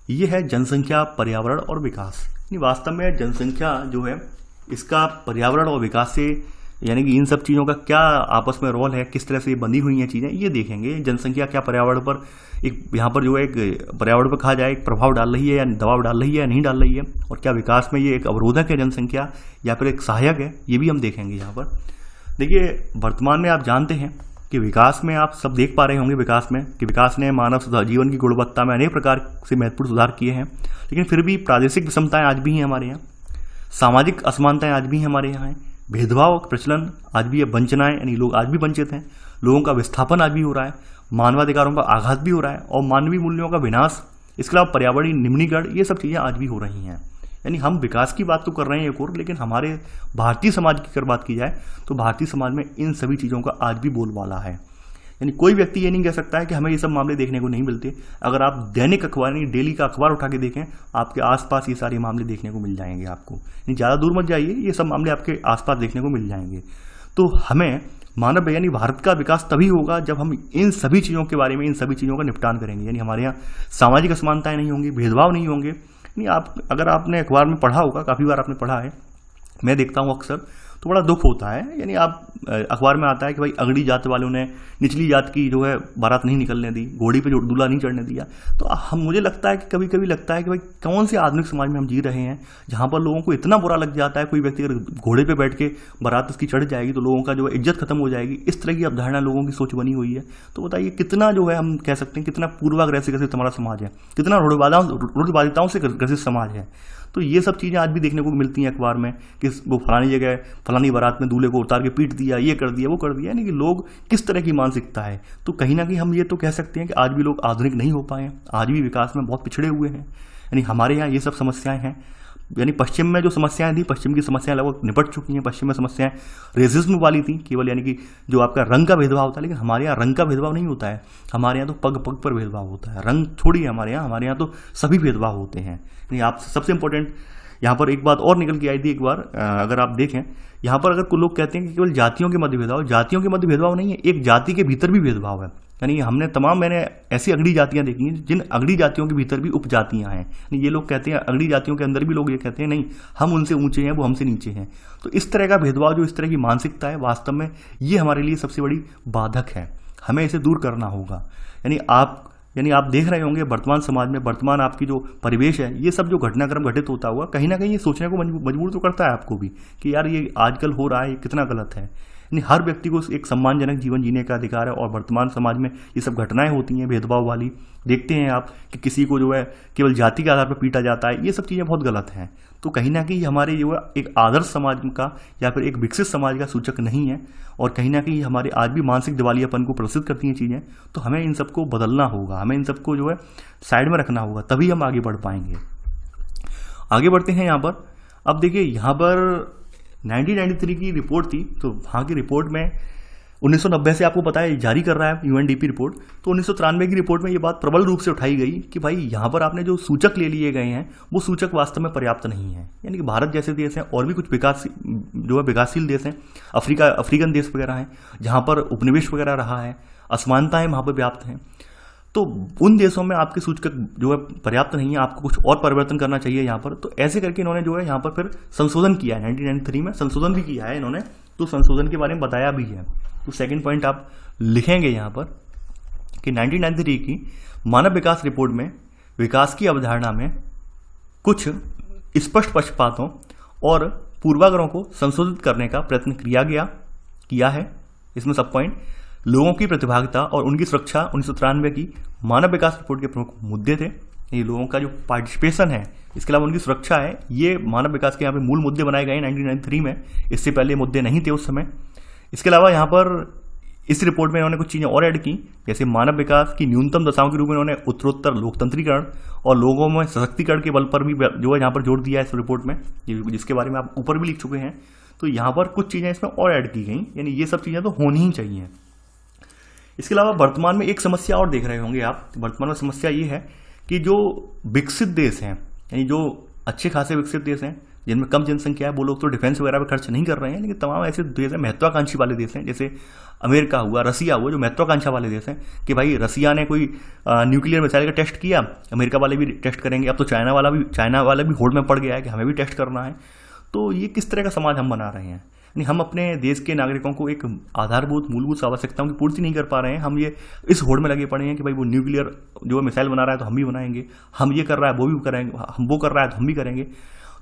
ये है जनसंख्या, पर्यावरण और विकास। वास्तव में जनसंख्या जो है इसका पर्यावरण और विकास से, यानी कि इन सब चीज़ों का क्या आपस में रोल है, किस तरह से ये बंधी हुई हैं चीज़ें, ये देखेंगे। जनसंख्या क्या पर्यावरण पर एक यहाँ पर जो है एक पर्यावरण पर कहा जाए एक प्रभाव डाल रही है या दबाव डाल रही है या नहीं डाल रही है, और क्या विकास में ये एक अवरोधक है जनसंख्या या फिर एक सहायक है, ये भी हम देखेंगे यहाँ पर। देखिए, वर्तमान में आप जानते हैं कि विकास में आप सब देख पा रहे होंगे विकास में कि विकास ने मानव जीवन की गुणवत्ता में अनेक प्रकार से महत्वपूर्ण सुधार किए हैं, लेकिन फिर भी प्रादेशिक विषमताएं आज भी हैं हमारे यहाँ, सामाजिक असमानताएं आज भी हमारे यहाँ हैं, भेदभाव का प्रचलन आज भी है, वंचनाएं यानी लोग आज भी वंचित हैं, लोगों का विस्थापन आज भी हो रहा है, मानवाधिकारों का आघात भी हो रहा है और मानवीय मूल्यों का विनाश, इसके अलावा पर्यावरणीय निम्नीकरण, ये सब चीज़ें आज भी हो रही हैं। यानी हम विकास की बात तो कर रहे हैं एक और, लेकिन हमारे भारतीय समाज की अगर बात की जाए तो भारतीय समाज में इन सभी चीज़ों का आज भी बोलबाला है। यानी कोई व्यक्ति ये नहीं कह सकता है कि हमें ये सब मामले देखने को नहीं मिलते। अगर आप दैनिक अखबार यानी डेली का अखबार उठा के देखें, आपके आसपास ये सारे मामले देखने को मिल जाएंगे आपको। यानी ज़्यादा दूर मत जाइए, ये सब मामले आपके आसपास देखने को मिल जाएंगे। तो हमें मानव यानी भारत का विकास तभी होगा जब हम इन सभी चीज़ों के बारे में, इन सभी चीज़ों का निपटान करेंगे। यानी हमारे यहाँ सामाजिक असमानताएं नहीं होंगी, भेदभाव नहीं होंगे। नहीं, आप अगर आपने अखबार में पढ़ा होगा, काफ़ी बार आपने पढ़ा है, मैं देखता हूँ अक्सर, तो बड़ा दुख होता है। यानी आप अखबार में आता है कि भाई अगड़ी जात वालों ने निचली जात की जो है बारात नहीं निकलने दी, घोड़ी पे जो दूल्हा नहीं चढ़ने दिया। तो हम मुझे लगता है कि कभी कभी लगता है कि भाई कौन से आधुनिक समाज में हम जी रहे हैं जहाँ पर लोगों को इतना बुरा लग जाता है, कोई व्यक्ति अगर घोड़े पे बैठ के बारात उसकी चढ़ जाएगी तो लोगों का जो है इज्जत खत्म हो जाएगी। इस तरह की अवधारणा लोगों की सोच बनी हुई है। तो बताइए कितना जो है हम कह सकते हैं कितना पूर्वाग्रह से ग्रसित हमारा समाज है, कितना रूढ़िवादिताओं से ग्रसित समाज है। तो ये सब चीज़ें आज भी देखने को मिलती हैं अखबार में कि वो फलानी जगह फलानी बारात में दूल्हे को उतार के पीट दिया, ये कर दिया, वो कर दिया, यानी कि लोग किस तरह की मानसिकता है। तो कहीं ना कहीं हम ये तो कह सकते हैं कि आज भी लोग आधुनिक नहीं हो पाए हैं, आज भी विकास में बहुत पिछड़े हुए हैं। यानी हमारे यहाँ ये सब समस्याएं हैं। यानी पश्चिम में जो समस्याएं थी, पश्चिम की समस्याएं लगभग निपट चुकी हैं। पश्चिम में समस्याएं रेसिज्म वाली थी केवल, यानी कि जो आपका रंग का भेदभाव होता है, लेकिन हमारे यहाँ रंग का भेदभाव नहीं होता है। हमारे यहाँ तो पग पग पर भेदभाव होता है। रंग छोड़िए, हमारे यहाँ तो सभी भेदभाव होते हैं। यानी आप सबसे इंपॉर्टेंट यहाँ पर एक बात और निकल के आई थी एक बार, अगर आप देखें यहाँ पर, अगर कुछ लोग कहते हैं कि केवल जातियों के मध्य भेदभाव, जातियों के मध्य भेदभाव नहीं है, एक जाति के भीतर भी भेदभाव है। यानी मैंने ऐसी अगड़ी जातियां देखी हैं जिन अगड़ी जातियों के भीतर भी उपजातियां हैं। ये लोग कहते हैं अगड़ी जातियों के अंदर भी लोग ये कहते हैं नहीं, हम उनसे ऊंचे हैं, वो हमसे नीचे हैं। तो इस तरह का भेदभाव, जो इस तरह की मानसिकता है, वास्तव में ये हमारे लिए सबसे बड़ी बाधक है। हमें इसे दूर करना होगा। यानी आप देख रहे होंगे वर्तमान समाज में, वर्तमान आपकी जो परिवेश है, ये सब जो घटनाक्रम घटित होता हुआ कहीं ना कहीं ये सोचने को मजबूर तो करता है आपको भी कि यार ये आजकल हो रहा है, ये कितना गलत है। यानी हर व्यक्ति को एक सम्मानजनक जीवन जीने का अधिकार है, और वर्तमान समाज में ये सब घटनाएं होती हैं भेदभाव वाली। देखते हैं आप कि किसी को जो है केवल जाति के आधार पर पीटा जाता है, ये सब चीज़ें बहुत गलत हैं। तो कहीं ना कहीं हमारे जो है एक आदर्श समाज का या फिर एक विकसित समाज का सूचक नहीं है, और कहीं ना कहीं हमारे आज भी मानसिक दिवालियापन को प्रदर्शित करती हैं चीज़ें। तो हमें इन सबको बदलना होगा, हमें इन सबको जो है साइड में रखना होगा, तभी हम आगे बढ़ पाएंगे। आगे बढ़ते हैं यहाँ पर। अब देखिए यहाँ पर 1993 की रिपोर्ट थी, तो वहाँ की रिपोर्ट में 1990 से आपको पता है जारी कर रहा है यूएनडीपी रिपोर्ट। तो 1993 की रिपोर्ट में ये बात प्रबल रूप से उठाई गई कि भाई यहाँ पर आपने जो सूचक ले लिए गए हैं वो सूचक वास्तव में पर्याप्त नहीं है। यानी कि भारत जैसे देश हैं और भी कुछ विकासशील देश हैं, अफ्रीकन देश वगैरह हैं, जहाँ पर उपनिवेश वगैरह रहा है, असमानताएं वहाँ पर व्याप्त हैं। तो उन देशों में आपके सूचक जो है पर्याप्त नहीं है, आपको कुछ और परिवर्तन करना चाहिए यहाँ पर। तो ऐसे करके इन्होंने जो है यहाँ पर फिर संशोधन किया है। 1993 में संशोधन भी किया है इन्होंने, तो संशोधन के बारे में बताया भी है। तो सेकंड पॉइंट आप लिखेंगे यहाँ पर कि 1993 की मानव विकास रिपोर्ट में विकास की अवधारणा में कुछ स्पष्ट पक्षपातों और पूर्वाग्रहों को संशोधित करने का प्रयत्न किया है। इसमें सब पॉइंट लोगों की प्रतिभागिता और उनकी सुरक्षा 1993 की मानव विकास रिपोर्ट के प्रमुख मुद्दे थे। ये लोगों का जो पार्टिसिपेशन है, इसके अलावा उनकी सुरक्षा है, ये मानव विकास के यहाँ पे मूल मुद्दे बनाए गए 1993 में। इससे पहले मुद्दे नहीं थे उस समय। इसके अलावा यहाँ पर इस रिपोर्ट में इन्होंने कुछ चीज़ें और ऐड की, जैसे मानव विकास की न्यूनतम दशाओं के रूप में इन्होंने उत्तरोत्तर लोकतंत्रीकरण और लोगों में सशक्तिकरण के बल पर भी जो है यहाँ पर जोर दिया है इस रिपोर्ट में, जिसके बारे में आप ऊपर भी लिख चुके हैं। तो यहाँ पर कुछ चीज़ें इसमें और ऐड की गई, यानी ये सब चीज़ें तो होनी ही चाहिए। इसके अलावा वर्तमान में एक समस्या और देख रहे होंगे आप। वर्तमान में समस्या ये है कि जो विकसित देश हैं, यानी जो अच्छे खासे विकसित देश हैं जिनमें कम जनसंख्या है, वो लोग तो डिफेंस वगैरह पे खर्च नहीं कर रहे हैं, लेकिन तमाम ऐसे देश हैं महत्वाकांक्षी वाले देश हैं, जैसे अमेरिका हुआ, रसिया हुआ, जो महत्वाकांक्षा वाले देश हैं कि भाई रसिया ने कोई न्यूक्लियर मिसाइल का टेस्ट किया, अमेरिका वाले भी टेस्ट करेंगे। अब तो चाइना वाला भी होड़ में पड़ गया है कि हमें भी टेस्ट करना है। तो ये किस तरह का समाज हम बना रहे हैं? यानी हम अपने देश के नागरिकों को एक आधारभूत मूलभूत आवश्यकताओं की पूर्ति नहीं कर पा रहे हैं। हम ये इस होड़ में लगे पड़े हैं कि भाई वो न्यूक्लियर जो मिसाइल बना रहा है तो हम भी बनाएंगे, हम ये कर रहा है वो भी करेंगे, हम वो कर रहा है तो हम भी करेंगे।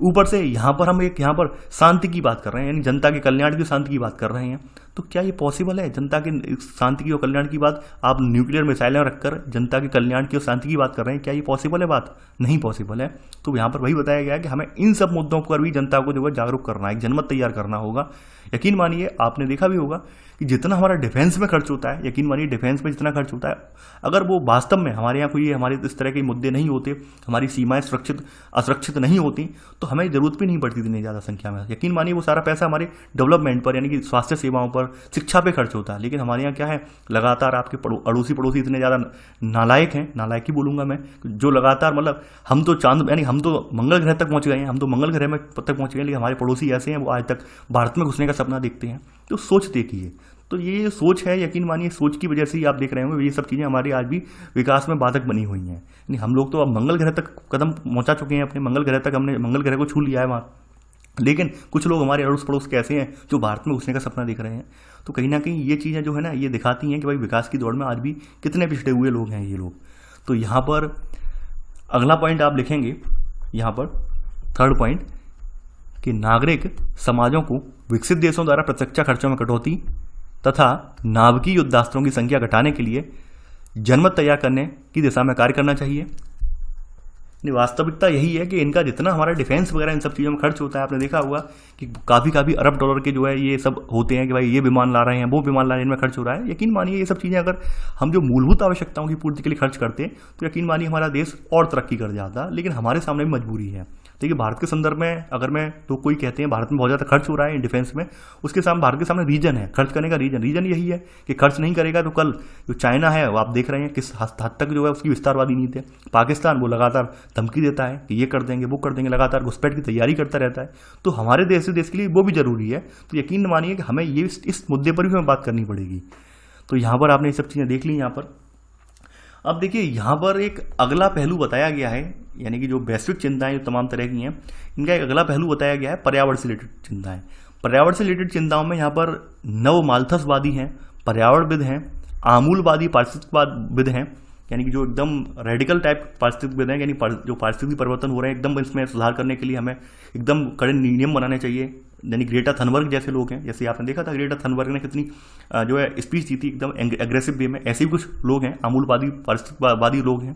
ऊपर से यहाँ पर हम यहाँ पर शांति की बात कर रहे हैं, यानी जनता के कल्याण की शांति की बात कर रहे हैं। तो क्या ये पॉसिबल है? जनता के शांति की और कल्याण की बात आप न्यूक्लियर मिसाइलें रखकर जनता के कल्याण की और शांति की बात कर रहे हैं, क्या ये पॉसिबल है? बात नहीं पॉसिबल है। तो यहाँ पर वही बताया गया है कि हमें इन सब मुद्दों पर भी जनता को जो है जागरूक करना है, एक जनमत तैयार करना होगा। यकीन मानिए, आपने देखा भी होगा कि जितना हमारा डिफेंस में खर्च होता है, यकीन मानिए डिफेंस में जितना खर्च होता है, अगर वो वास्तव में हमारे यहाँ कोई हमारे इस तरह के मुद्दे नहीं होते, हमारी सीमाएं असुरक्षित नहीं होती, तो हमें जरूरत भी नहीं पड़ती इतनी ज़्यादा संख्या में। यकीन मानिए वो सारा पैसा हमारे डेवलपमेंट पर, यानी कि स्वास्थ्य सेवाओं पर, शिक्षा पे खर्च होता है। लेकिन हमारे यहाँ क्या है, लगातार आपके अड़ोसी पड़ोसी इतने ज़्यादा नालायक हैं, नालायक ही बोलूँगा मैं, जो लगातार मतलब हम तो चांद यानी हम तो मंगल ग्रह तक पहुँच गए हैं, हम तो मंगल ग्रह में तक पहुँच गए, लेकिन हमारे पड़ोसी ऐसे हैं वो आज तक भारत में घुसने का सपना देखते हैं। तो सोच देखिए, तो ये सोच है, यकीन मानिए सोच की वजह से ही आप देख रहे होंगे ये सब चीज़ें हमारी आज भी विकास में बाधक बनी हुई हैं। यानी हम लोग तो अब मंगल ग्रह तक कदम पहुंचा चुके हैं, अपने मंगल ग्रह तक हमने मंगल ग्रह को छू लिया है वहाँ। लेकिन कुछ लोग हमारे अड़ोस पड़ोस के ऐसे हैं जो भारत में घुसने का सपना देख रहे हैं। तो कहीं ना कहीं ये चीज़ें जो है ना, ये दिखाती हैं कि भाई विकास की दौड़ में आज भी कितने पिछड़े हुए लोग हैं ये लोग। तो यहाँ पर अगला पॉइंट आप लिखेंगे, यहाँ पर थर्ड पॉइंट, कि नागरिक समाजों को विकसित देशों द्वारा प्रत्यक्ष खर्चों में कटौती तथा नाभिकीय युद्धास्त्रों की संख्या घटाने के लिए जनमत तैयार करने की दिशा में कार्य करना चाहिए। नहीं, वास्तविकता यही है कि इनका जितना हमारा डिफेंस वगैरह इन सब चीज़ों में खर्च होता है, आपने देखा होगा कि काफ़ी अरब डॉलर के जो है ये सब होते हैं कि भाई ये विमान ला रहे हैं, वो विमान ला रहे हैं, इनमें खर्च हो रहा है। यकीन मानिए ये सब चीज़ें अगर हम जो मूलभूत आवश्यकताओं की पूर्ति के लिए खर्च करते हैं तो यकीन मानिए हमारा देश और तरक्की कर जाता। लेकिन हमारे सामने भी मजबूरी है। देखिए भारत के संदर्भ में अगर मैं तो कोई कहते हैं भारत में बहुत ज़्यादा खर्च हो रहा है डिफेंस में, उसके सामने भारत के सामने रीजन है खर्च करने का। रीजन यही है कि खर्च नहीं करेगा तो कल जो चाइना है वो आप देख रहे हैं किस हद तक जो है उसकी विस्तारवादी नीति है। पाकिस्तान वो लगातार धमकी देता है कि ये कर देंगे वो कर देंगे, लगातार घुसपैठ की तैयारी करता रहता है। तो हमारे देश के लिए वो भी जरूरी है। तो यकीन मानिए कि हमें ये इस मुद्दे पर भी हमें बात करनी पड़ेगी। तो यहाँ पर आपने ये सब चीज़ें देख ली। यहाँ पर अब देखिए यहाँ पर एक अगला पहलू बताया गया है, यानी कि जो वैश्विक चिंताएं जो तमाम तरह की हैं इनका एक अगला पहलू बताया गया है पर्यावरण से रिलेटेड चिंताएं। पर्यावरण से रिलेटेड चिंताओं में यहाँ पर नव माल्थसवादी हैं, पर्यावरणविद हैं, आमूलवादी पारिस्थितिकवादविद हैं, यानी कि जो एकदम रेडिकल टाइप पारिस्थितिकविद हैं, यानी जो पारिस्थितिक परिवर्तन हो रहे हैं एकदम इसमें सुधार करने के लिए हमें एकदम कड़े नियम बनाने चाहिए। यानी ग्रेटा थनबर्ग जैसे लोग हैं, जैसे आपने देखा था ग्रेटा थनबर्ग ने कितनी जो है स्पीच दी थी एकदम एग्रेसिव वे में, ऐसे भी कुछ लोग हैं, आमूलवादी पारिस्थितिकवादी लोग हैं।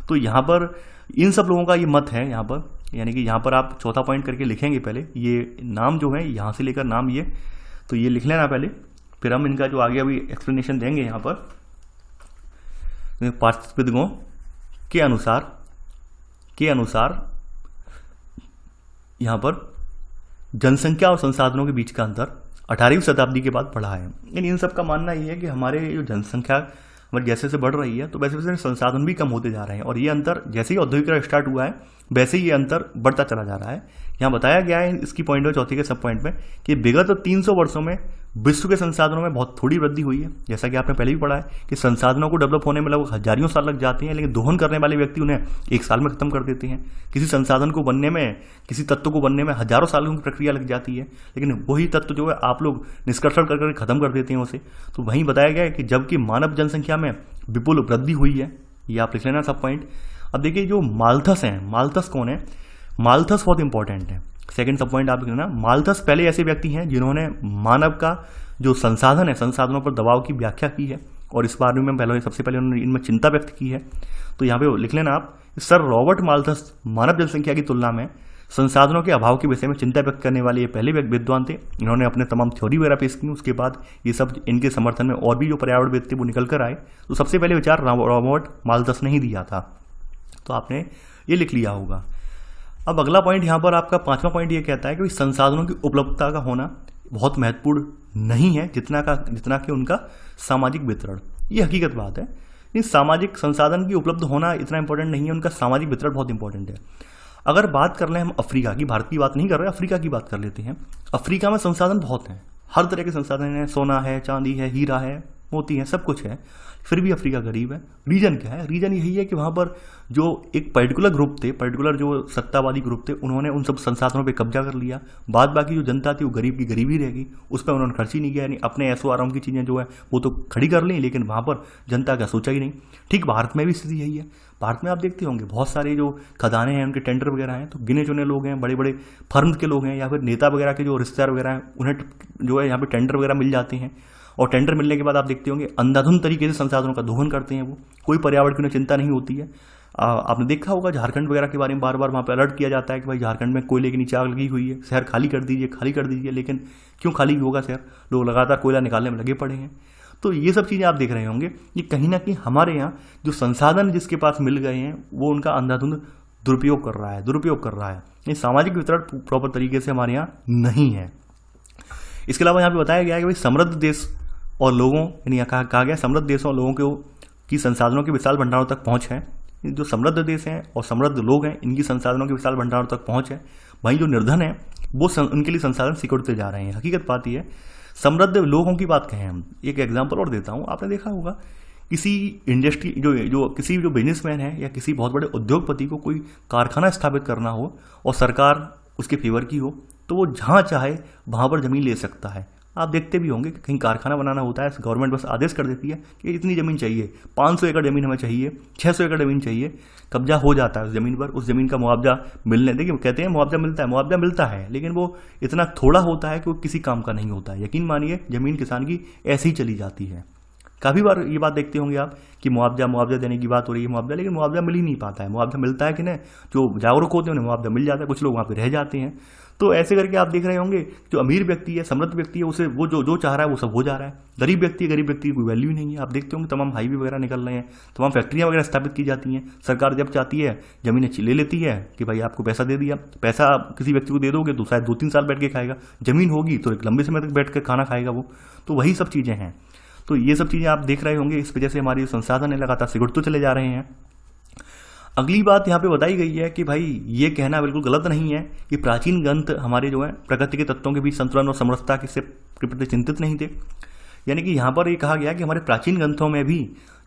तो यहाँ पर इन सब लोगों का ये मत है यहाँ पर, यानी कि यहाँ पर आप चौथा पॉइंट करके लिखेंगे पहले ये नाम जो है यहाँ से लेकर नाम ये, तो ये लिख लेना पहले, फिर हम इनका जो आगे अभी एक्सप्लेनेशन देंगे। यहाँ पर पारिस्थितिकों के अनुसार यहाँ पर जनसंख्या और संसाधनों के बीच का अंतर 18वीं शताब्दी के बाद बढ़ा है। यानी इन सब का मानना ये है कि हमारे जो जनसंख्या हमारी जैसे जैसे बढ़ रही है तो वैसे वैसे संसाधन भी कम होते जा रहे हैं, और ये अंतर जैसे ही औद्योगिकरण स्टार्ट हुआ है वैसे ही ये अंतर बढ़ता चला जा रहा है। यहाँ बताया गया है इसकी पॉइंट में, चौथी के सब पॉइंट में, कि विगत 300 वर्षों में विश्व के संसाधनों में बहुत थोड़ी वृद्धि हुई है। जैसा कि आपने पहले भी पढ़ा है कि संसाधनों को डेवलप होने में लगभग हजारों साल लग जाते हैं, लेकिन दोहन करने वाले व्यक्ति उन्हें 1 साल में खत्म कर देते हैं। किसी संसाधन को बनने में, किसी तत्व को बनने में हजारों सालों की प्रक्रिया लग जाती है, लेकिन वही तत्व जो है आप लोग निष्कर्षण कर खत्म कर देते हैं उसे। तो वहीं बताया गया है कि जबकि मानव जनसंख्या में विपुल वृद्धि हुई है। ये आप लिख लेना सब पॉइंट। अब देखिए जो माल्थस हैं, माल्थस कौन है? माल्थस बहुत इंपॉर्टेंट है। सेकंड सब पॉइंट आप लिख लेना। माल्थस पहले ऐसे व्यक्ति हैं जिन्होंने मानव का जो संसाधन है, संसाधनों पर दबाव की व्याख्या की है, और इस बारे में सबसे पहले उन्होंने इनमें चिंता व्यक्त की है। तो यहाँ पे लिख लेना आप, सर रॉबर्ट माल्थस मानव जनसंख्या की तुलना में संसाधनों के अभाव के विषय में चिंता व्यक्त करने वाले ये पहले विद्वान थे। इन्होंने अपने तमाम थ्योरी वगैरह पेश की, उसके बाद ये सब इनके समर्थन में और भी जो पर्यावरणविद थे वो निकल कर आए। तो सबसे पहले विचार रॉबर्ट माल्थस ने ही दिया था। तो आपने ये लिख लिया होगा। अब अगला पॉइंट यहाँ पर आपका 5वां पॉइंट ये कहता है कि संसाधनों की उपलब्धता का होना बहुत महत्वपूर्ण नहीं है जितना कि उनका सामाजिक वितरण। ये हकीकत बात है। इन सामाजिक संसाधन की उपलब्ध होना इतना इंपॉर्टेंट नहीं है, उनका सामाजिक वितरण बहुत इंपॉर्टेंट है। अगर बात कर लें हम अफ्रीका की, भारत की बात नहीं कर रहे, अफ्रीका की बात कर लेते हैं। अफ्रीका में संसाधन बहुत हैं, हर तरह के संसाधन हैं, सोना है, चांदी है, हीरा है, मोती है, सब कुछ है, फिर भी अफ्रीका गरीब है। रीजन क्या है? रीजन यही है कि वहाँ पर जो एक पर्टिकुलर ग्रुप थे, पर्टिकुलर जो सत्तावादी ग्रुप थे, उन्होंने उन सब संसाधनों पे कब्जा कर लिया। बाद बाकी जो जनता थी वो गरीब की गरीबी रहेगी, उस पर उन्होंने खर्च ही नहीं किया। यानी अपने ऐसो आराम की चीज़ें जो है वो तो खड़ी कर ली, लेकिन वहाँ पर जनता का सोचा ही नहीं। ठीक भारत में भी स्थिति यही है। भारत में आप देखते होंगे बहुत सारे जो खदानें हैं, उनके टेंडर वगैरह हैं, तो गिने चुने लोग हैं, बड़े बड़े फर्म के लोग हैं, या फिर नेता वगैरह के जो रिश्तेदार वगैरह हैं, उन्हें जो है यहाँ पे टेंडर वगैरह मिल जाते हैं। और टेंडर मिलने के बाद आप देखते होंगे अंधाधुंध तरीके से संसाधनों का दोहन करते हैं वो, कोई पर्यावरण की उन्हें चिंता नहीं होती है। आपने देखा होगा झारखंड वगैरह के बारे में बार बार वहाँ पर अलर्ट किया जाता है कि भाई झारखंड में कोयले की नीचे आग लगी हुई है, शहर खाली कर दीजिए, खाली कर दीजिए। लेकिन क्यों खाली होगा शहर? लोग लगातार कोयला निकालने में लगे पड़े हैं। तो ये सब चीज़ें आप देख रहे होंगे कि कहीं ना कहीं हमारे यहाँ जो संसाधन जिसके पास मिल गए हैं वो उनका अंधाधुंध दुरुपयोग कर रहा है। ये सामाजिक वितरण प्रॉपर तरीके से हमारे यहाँ नहीं है। इसके अलावा यहाँ पे बताया गया है कि भाई समृद्ध देश और लोगों, यानी कहा गया समृद्ध देशों और लोगों की संसाधनों के विशाल भंडारों तक पहुँच है। जो समृद्ध देश हैं और समृद्ध लोग हैं, इनकी संसाधनों के विशाल भंडारों तक पहुँच है। वहीं जो निर्धन है वो उनके लिए संसाधन सिकुड़ते जा रहे हैं। हकीकत बात यह है। समृद्ध लोगों की बात कहें हम, एक एग्जाम्पल और देता हूँ। आपने देखा होगा किसी इंडस्ट्री जो किसी जो बिजनेसमैन है या किसी बहुत बड़े उद्योगपति को कोई कारखाना स्थापित करना हो और सरकार उसके फेवर की हो, तो वो जहाँ चाहे वहाँ पर ज़मीन ले सकता है। आप देखते भी होंगे कि कहीं कारखाना बनाना होता है, गवर्नमेंट बस आदेश कर देती है कि इतनी ज़मीन चाहिए, 500 एकड़ ज़मीन हमें चाहिए, 600 एकड़ ज़मीन चाहिए, कब्जा हो जाता है उस ज़मीन पर। उस ज़मीन का मुआवजा मिलने, देखिए कहते हैं मुआवजा मिलता है, लेकिन वो इतना थोड़ा होता है कि वो किसी काम का नहीं होता है। यकीन मानिए ज़मीन किसान की ऐसे ही चली जाती है। काफ़ी बार ये बात देखते होंगे आप कि मुआवजा देने की बात हो रही है, मुआवजा, लेकिन मुआवजा मिल ही नहीं पाता है। मुआवजा मिलता है कि नहीं, जो जागरूक होते हैं उन्हें मुआवजा मिल जाता है, कुछ लोग वहाँ पे रह जाते हैं। तो ऐसे करके आप देख रहे होंगे जो अमीर व्यक्ति है, समृद्ध व्यक्ति है, उसे वो जो चाह रहा है वो सब हो जा रहा है। गरीब व्यक्ति की कोई वैल्यू ही नहीं है। आप देखते होंगे तमाम हाईवे वगैरह निकल रहे हैं, तमाम फैक्ट्रियाँ वगैरह स्थापित की जाती हैं। सरकार जब चाहती है जमीनें ले लेती है कि भाई आपको पैसा दे दिया, पैसा किसी व्यक्ति को दे दोगे तो शायद 2-3 साल बैठ के खाएगा, जमीन होगी तो एक लंबे समय तक बैठ कर खाना खाएगा वो। तो वही सब चीज़ें हैं। तो ये सब चीज़ें आप देख रहे होंगे, इस वजह से हमारी संसाधन है लगातार सिकुड़ते चले जा रहे हैं। अगली बात यहाँ पे बताई गई है कि भाई ये कहना बिल्कुल गलत नहीं है कि प्राचीन ग्रंथ हमारे जो है प्रकृति के तत्वों के बीच संतुलन और समरसता के प्रति चिंतित नहीं थे। यानी कि यहाँ पर ये कहा गया कि हमारे प्राचीन ग्रंथों में भी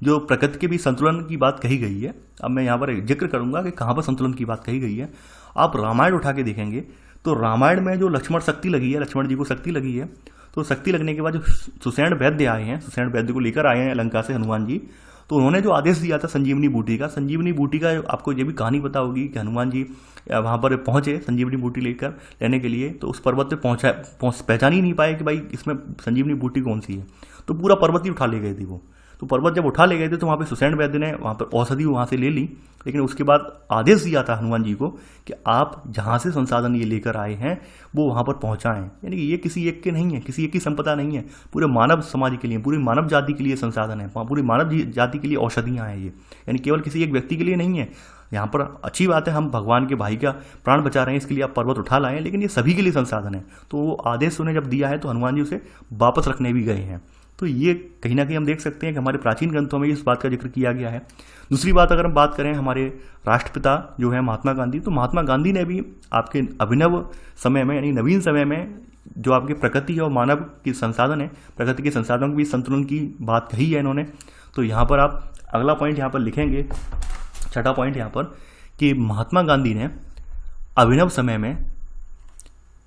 जो प्रकृति के बीच संतुलन की बात कही गई है। अब मैं यहाँ पर जिक्र करूँगा कि कहाँ पर संतुलन की बात कही गई है। आप रामायण उठा के देखेंगे तो रामायण में जो लक्ष्मण शक्ति लगी है, लक्ष्मण जी को शक्ति लगी है, तो शक्ति लगने के बाद जो सुषेण वैद्य आए हैं, सुषेण वैद्य को लेकर आए हैं लंका से हनुमान जी, तो उन्होंने जो आदेश दिया था संजीवनी बूटी का, संजीवनी बूटी का आपको ये भी कहानी पता होगी कि हनुमान जी वहाँ पर पहुँचे संजीवनी बूटी लेने के लिए, तो उस पर्वत पे पहचान ही नहीं पाए कि भाई इसमें संजीवनी बूटी कौन सी है, तो पूरा पर्वत ही उठा ले गए थे वो। तो पर्वत जब उठा ले गए थे तो वहाँ पे सुषेण वैद्य ने वहाँ पर औषधि वहाँ से ले ली, लेकिन उसके बाद आदेश दिया था हनुमान जी को कि आप जहाँ से संसाधन ये लेकर आए हैं वो वहाँ पर पहुँचाएं। यानी कि ये किसी एक के नहीं है, किसी एक की संपदा नहीं है, पूरे मानव समाज के लिए, पूरी मानव जाति के लिए संसाधन है, पूरी मानव जाति के लिए औषधियाँ हैं ये, यानी केवल किसी एक व्यक्ति के लिए नहीं है। यहाँ पर अच्छी बात है, हम भगवान के भाई का प्राण बचा रहे हैं, इसके लिए आप पर्वत उठा लाएं, लेकिन ये सभी के लिए संसाधन है। तो वो आदेश उन्हें जब दिया है तो हनुमान जी उसे वापस रखने भी गए हैं। तो ये कहीं ना कहीं हम देख सकते हैं कि हमारे प्राचीन ग्रंथों में इस बात का जिक्र किया गया है। दूसरी बात अगर हम बात करें हमारे राष्ट्रपिता जो है महात्मा गांधी, तो महात्मा गांधी ने भी आपके अभिनव समय में यानी नवीन समय में जो आपके प्रकृति और मानव की संसाधन है, प्रकृति के संसाधनों के बीच संतुलन की बात कही है इन्होंने। तो यहाँ पर आप अगला पॉइंट यहाँ पर लिखेंगे, छठा पॉइंट यहाँ पर, कि महात्मा गांधी ने अभिनव समय में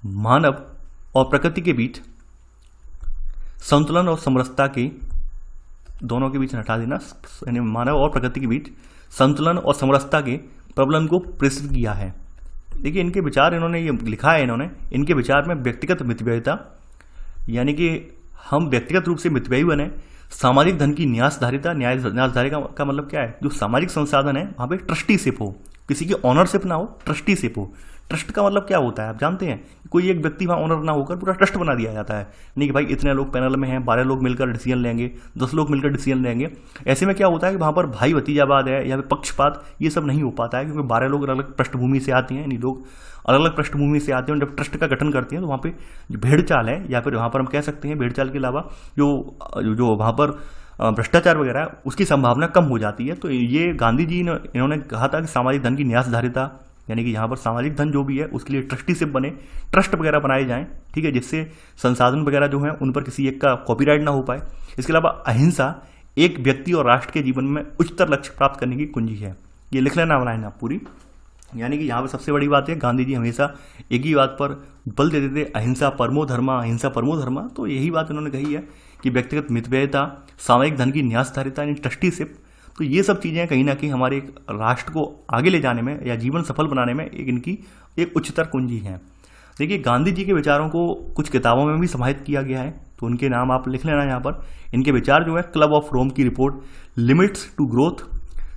मानव और प्रकृति के बीच संतुलन और समरसता के दोनों के बीच हटा देना, यानी मानव और प्रकृति के बीच संतुलन और समरसता के प्रबलन को प्रेषित किया है। देखिए इनके विचार, इन्होंने ये लिखा है, इनके विचार में व्यक्तिगत मितव्ययिता, यानी कि हम व्यक्तिगत रूप से मितव्ययी बने, सामाजिक धन की न्यासधारिता, न्यासधारिता का मतलब क्या है, जो सामाजिक संसाधन है वहाँ पे ट्रस्टीशिप हो, किसी की ऑनरशिप ना हो, ट्रस्टीशिप हो। ट्रस्ट का मतलब क्या होता है आप जानते हैं, कोई एक व्यक्ति वहाँ ऑनर ना होकर पूरा ट्रस्ट बना दिया जाता है, नहीं कि भाई इतने लोग पैनल में हैं, 12 लोग मिलकर डिसीजन लेंगे, 10 लोग मिलकर डिसीजन लेंगे। ऐसे में क्या होता है कि वहाँ पर भाई भतीजावाद है या फिर पक्षपात, ये सब नहीं हो पाता है, क्योंकि 12 लोग अलग अलग पृष्ठभूमि से आते हैं, यानी लोग अलग अलग पृष्ठभूमि से आते हैं। जब ट्रस्ट का गठन करते हैं तो वहाँ पे भेड़ चाल है, या फिर वहाँ पर हम कह सकते हैं भेड़ चाल के अलावा जो वहाँ पर भ्रष्टाचार वगैरह है उसकी संभावना कम हो जाती है। तो ये गांधी जी ने इन्होंने कहा था कि सामाजिक धन की न्यासधारिता, यानी कि यहाँ पर सामाजिक धन जो भी है उसके लिए ट्रस्टीशिप बने, ट्रस्ट वगैरह बनाए जाएं, ठीक है, जिससे संसाधन वगैरह जो है उन पर किसी एक का कॉपीराइट ना हो पाए। इसके अलावा अहिंसा एक व्यक्ति और राष्ट्र के जीवन में उच्चतर लक्ष्य प्राप्त करने की कुंजी है। ये लिख लेना बनाए आप पूरी, यानी कि यहाँ पर सबसे बड़ी बात है, गांधी जी हमेशा एक ही बात पर बल देते थे, अहिंसा परमो धर्मा, अहिंसा परमो धर्मा। तो यही बात उन्होंने कही है कि व्यक्तिगत मितव्ययिता, सामाजिक धन की न्यासधारिता यानी ट्रस्टीशिप, तो ये सब चीज़ें कहीं ना कहीं हमारे एक राष्ट्र को आगे ले जाने में या जीवन सफल बनाने में इनकी एक उच्चतर कुंजी है। देखिए गांधी जी के विचारों को कुछ किताबों में भी समाहित किया गया है, तो उनके नाम आप लिख लेना यहाँ पर। इनके विचार जो है क्लब ऑफ रोम की report, limits to growth,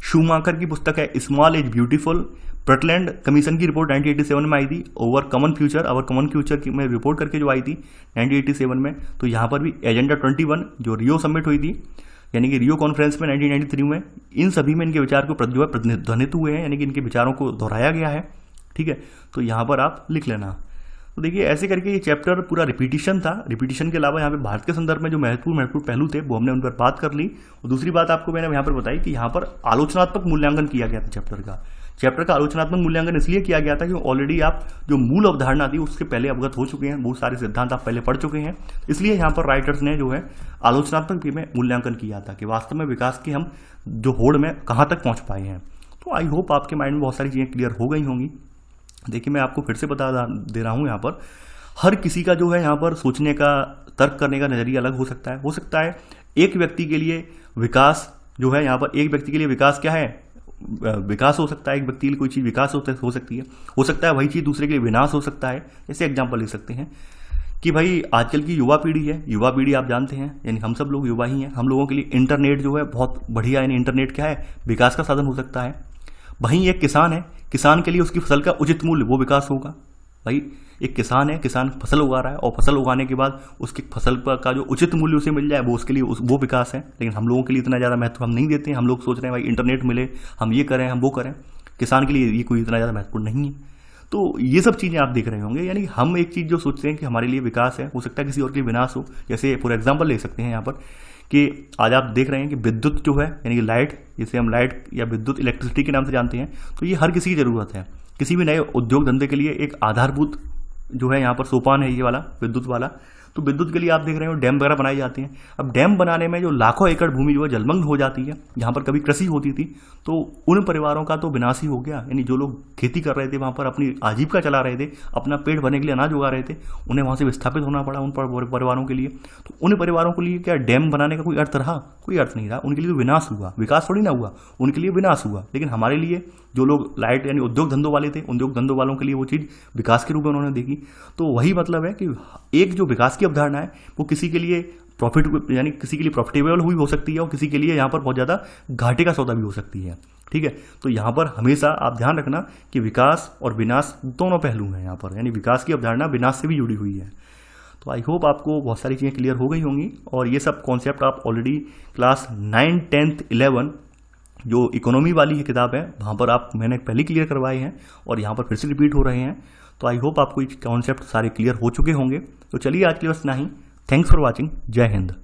Schumacher की पुस्तक है small is beautiful, Brundtland commission की रिपोर्ट 1987 में आई थी, over common future, our common future की में रिपोर्ट करके जो आई थी 1987 में। तो यहाँ पर भी एजेंडा 21 जो रियो समिट हुई थी, यानी कि रियो कॉन्फ्रेंस में 1993 में, इन सभी में इनके विचार को प्रतिध्वनित हुए हैं, यानी कि इनके विचारों को दोहराया गया है, ठीक है। तो यहाँ पर आप लिख लेना। तो देखिए ऐसे करके ये चैप्टर पूरा रिपीटिशन था। रिपीटिशन के अलावा यहाँ पे भारत के संदर्भ में जो महत्वपूर्ण पहलू थे वो हमने उन पर बात कर ली। और दूसरी बात आपको मैंने यहाँ पर बताई कि यहाँ पर आलोचनात्मक मूल्यांकन किया गया था चैप्टर का आलोचनात्मक मूल्यांकन इसलिए किया गया था कि ऑलरेडी आप जो मूल अवधारणा थी उसके पहले अवगत हो चुके हैं, बहुत सारे सिद्धांत आप पहले पढ़ चुके हैं, इसलिए यहाँ पर राइटर्स ने जो है आलोचनात्मक में मूल्यांकन किया था कि वास्तव में विकास की हम जो होड़ में कहाँ तक पहुँच पाए हैं। तो आई होप आपके माइंड में बहुत सारी चीज़ें क्लियर हो गई होंगी। देखिए मैं आपको फिर से बता दे रहा हूँ, यहाँ पर हर किसी का जो है यहाँ पर सोचने का, तर्क करने का नज़रिया अलग हो सकता है। एक व्यक्ति के लिए विकास जो है यहाँ पर, एक व्यक्ति के लिए विकास क्या है, विकास हो सकता है, एक व्यक्ति के लिए कोई चीज़ विकास हो सकती है, हो सकता है वही चीज़ दूसरे के लिए विनाश हो सकता है। जैसे एग्जाम्पल ले सकते हैं कि भाई आजकल की युवा पीढ़ी है, युवा पीढ़ी आप जानते हैं यानी हम सब लोग युवा ही हैं, हम लोगों के लिए इंटरनेट जो है बहुत बढ़िया, यानी इंटरनेट क्या है, विकास का साधन हो सकता है। वहीं एक किसान है, किसान के लिए उसकी फसल का उचित मूल्य वो विकास होगा। भाई एक किसान है, किसान फसल उगा रहा है और फसल उगाने के बाद उसकी फसल का जो उचित मूल्य उसे मिल जाए वो उसके लिए वो विकास है। लेकिन हम लोगों के लिए इतना ज़्यादा महत्व हम नहीं देते हैं। हम लोग सोच रहे हैं भाई इंटरनेट मिले, हम ये करें, हम वो करें। किसान के लिए ये कोई इतना ज़्यादा महत्वपूर्ण नहीं है। तो ये सब चीज़ें आप देख रहे होंगे, यानी हम एक चीज़ जो सोचते हैं कि हमारे लिए विकास है, हो सकता है किसी और के लिए विनाश हो। जैसे फॉर एग्जाम्पल ले सकते हैं यहाँ पर कि आज आप देख रहे हैं कि विद्युत जो है, यानी कि लाइट, जिसे हम लाइट या विद्युत इलेक्ट्रिसिटी के नाम से जानते हैं, तो ये हर किसी की ज़रूरत है। किसी भी नए उद्योग धंधे के लिए एक आधारभूत जो है यहाँ पर सोपान है ये वाला, विद्युत वाला। तो विद्युत के लिए आप देख रहे हो डैम वगैरह बनाई जाती हैं। अब डैम बनाने में जो लाखों एकड़ भूमि जो है जलमग्न हो जाती है, जहाँ पर कभी कृषि होती थी, तो उन परिवारों का तो विनाश ही हो गया। यानी जो लोग खेती कर रहे थे, वहाँ पर अपनी आजीविका चला रहे थे, अपना पेट भरने के लिए अनाज उगा रहे थे, उन्हें वहाँ से विस्थापित होना पड़ा उन परिवारों के लिए। तो उन परिवारों के लिए क्या डैम बनाने का कोई अर्थ रहा? कोई अर्थ नहीं रहा। उनके लिए तो विनाश हुआ, विकास थोड़ी ना हुआ, उनके लिए विनाश हुआ। लेकिन हमारे लिए जो लोग लाइट यानी उद्योग धंधों वाले थे, उद्योग धंधों वालों के लिए वो चीज़ विकास के रूप में उन्होंने देखी। तो वही मतलब है कि एक जो विकास की अवधारणा है वो किसी के लिए प्रॉफिट यानी किसी के लिए प्रॉफिटेबल हुई हो सकती है और किसी के लिए यहाँ पर बहुत ज़्यादा घाटे का सौदा भी हो सकती है। ठीक है, तो यहाँ पर हमेशा आप ध्यान रखना कि विकास और विनाश दोनों पहलू हैं यहाँ पर, यानी विकास की अवधारणा विनाश से भी जुड़ी हुई है। तो आई होप आपको बहुत सारी चीज़ें क्लियर हो गई होंगी और ये सब कॉन्सेप्ट आप ऑलरेडी क्लास 9, 10th, 11 जो इकोनॉमी वाली है किताब है वहाँ पर आप मैंने पहले क्लियर करवाए हैं और यहाँ पर फिर से रिपीट हो रहे हैं। तो आई होप आपको ये कॉन्सेप्ट सारे क्लियर हो चुके होंगे। तो चलिए आज के लिए बस इतना ही। Thanks for watching. जय हिंद।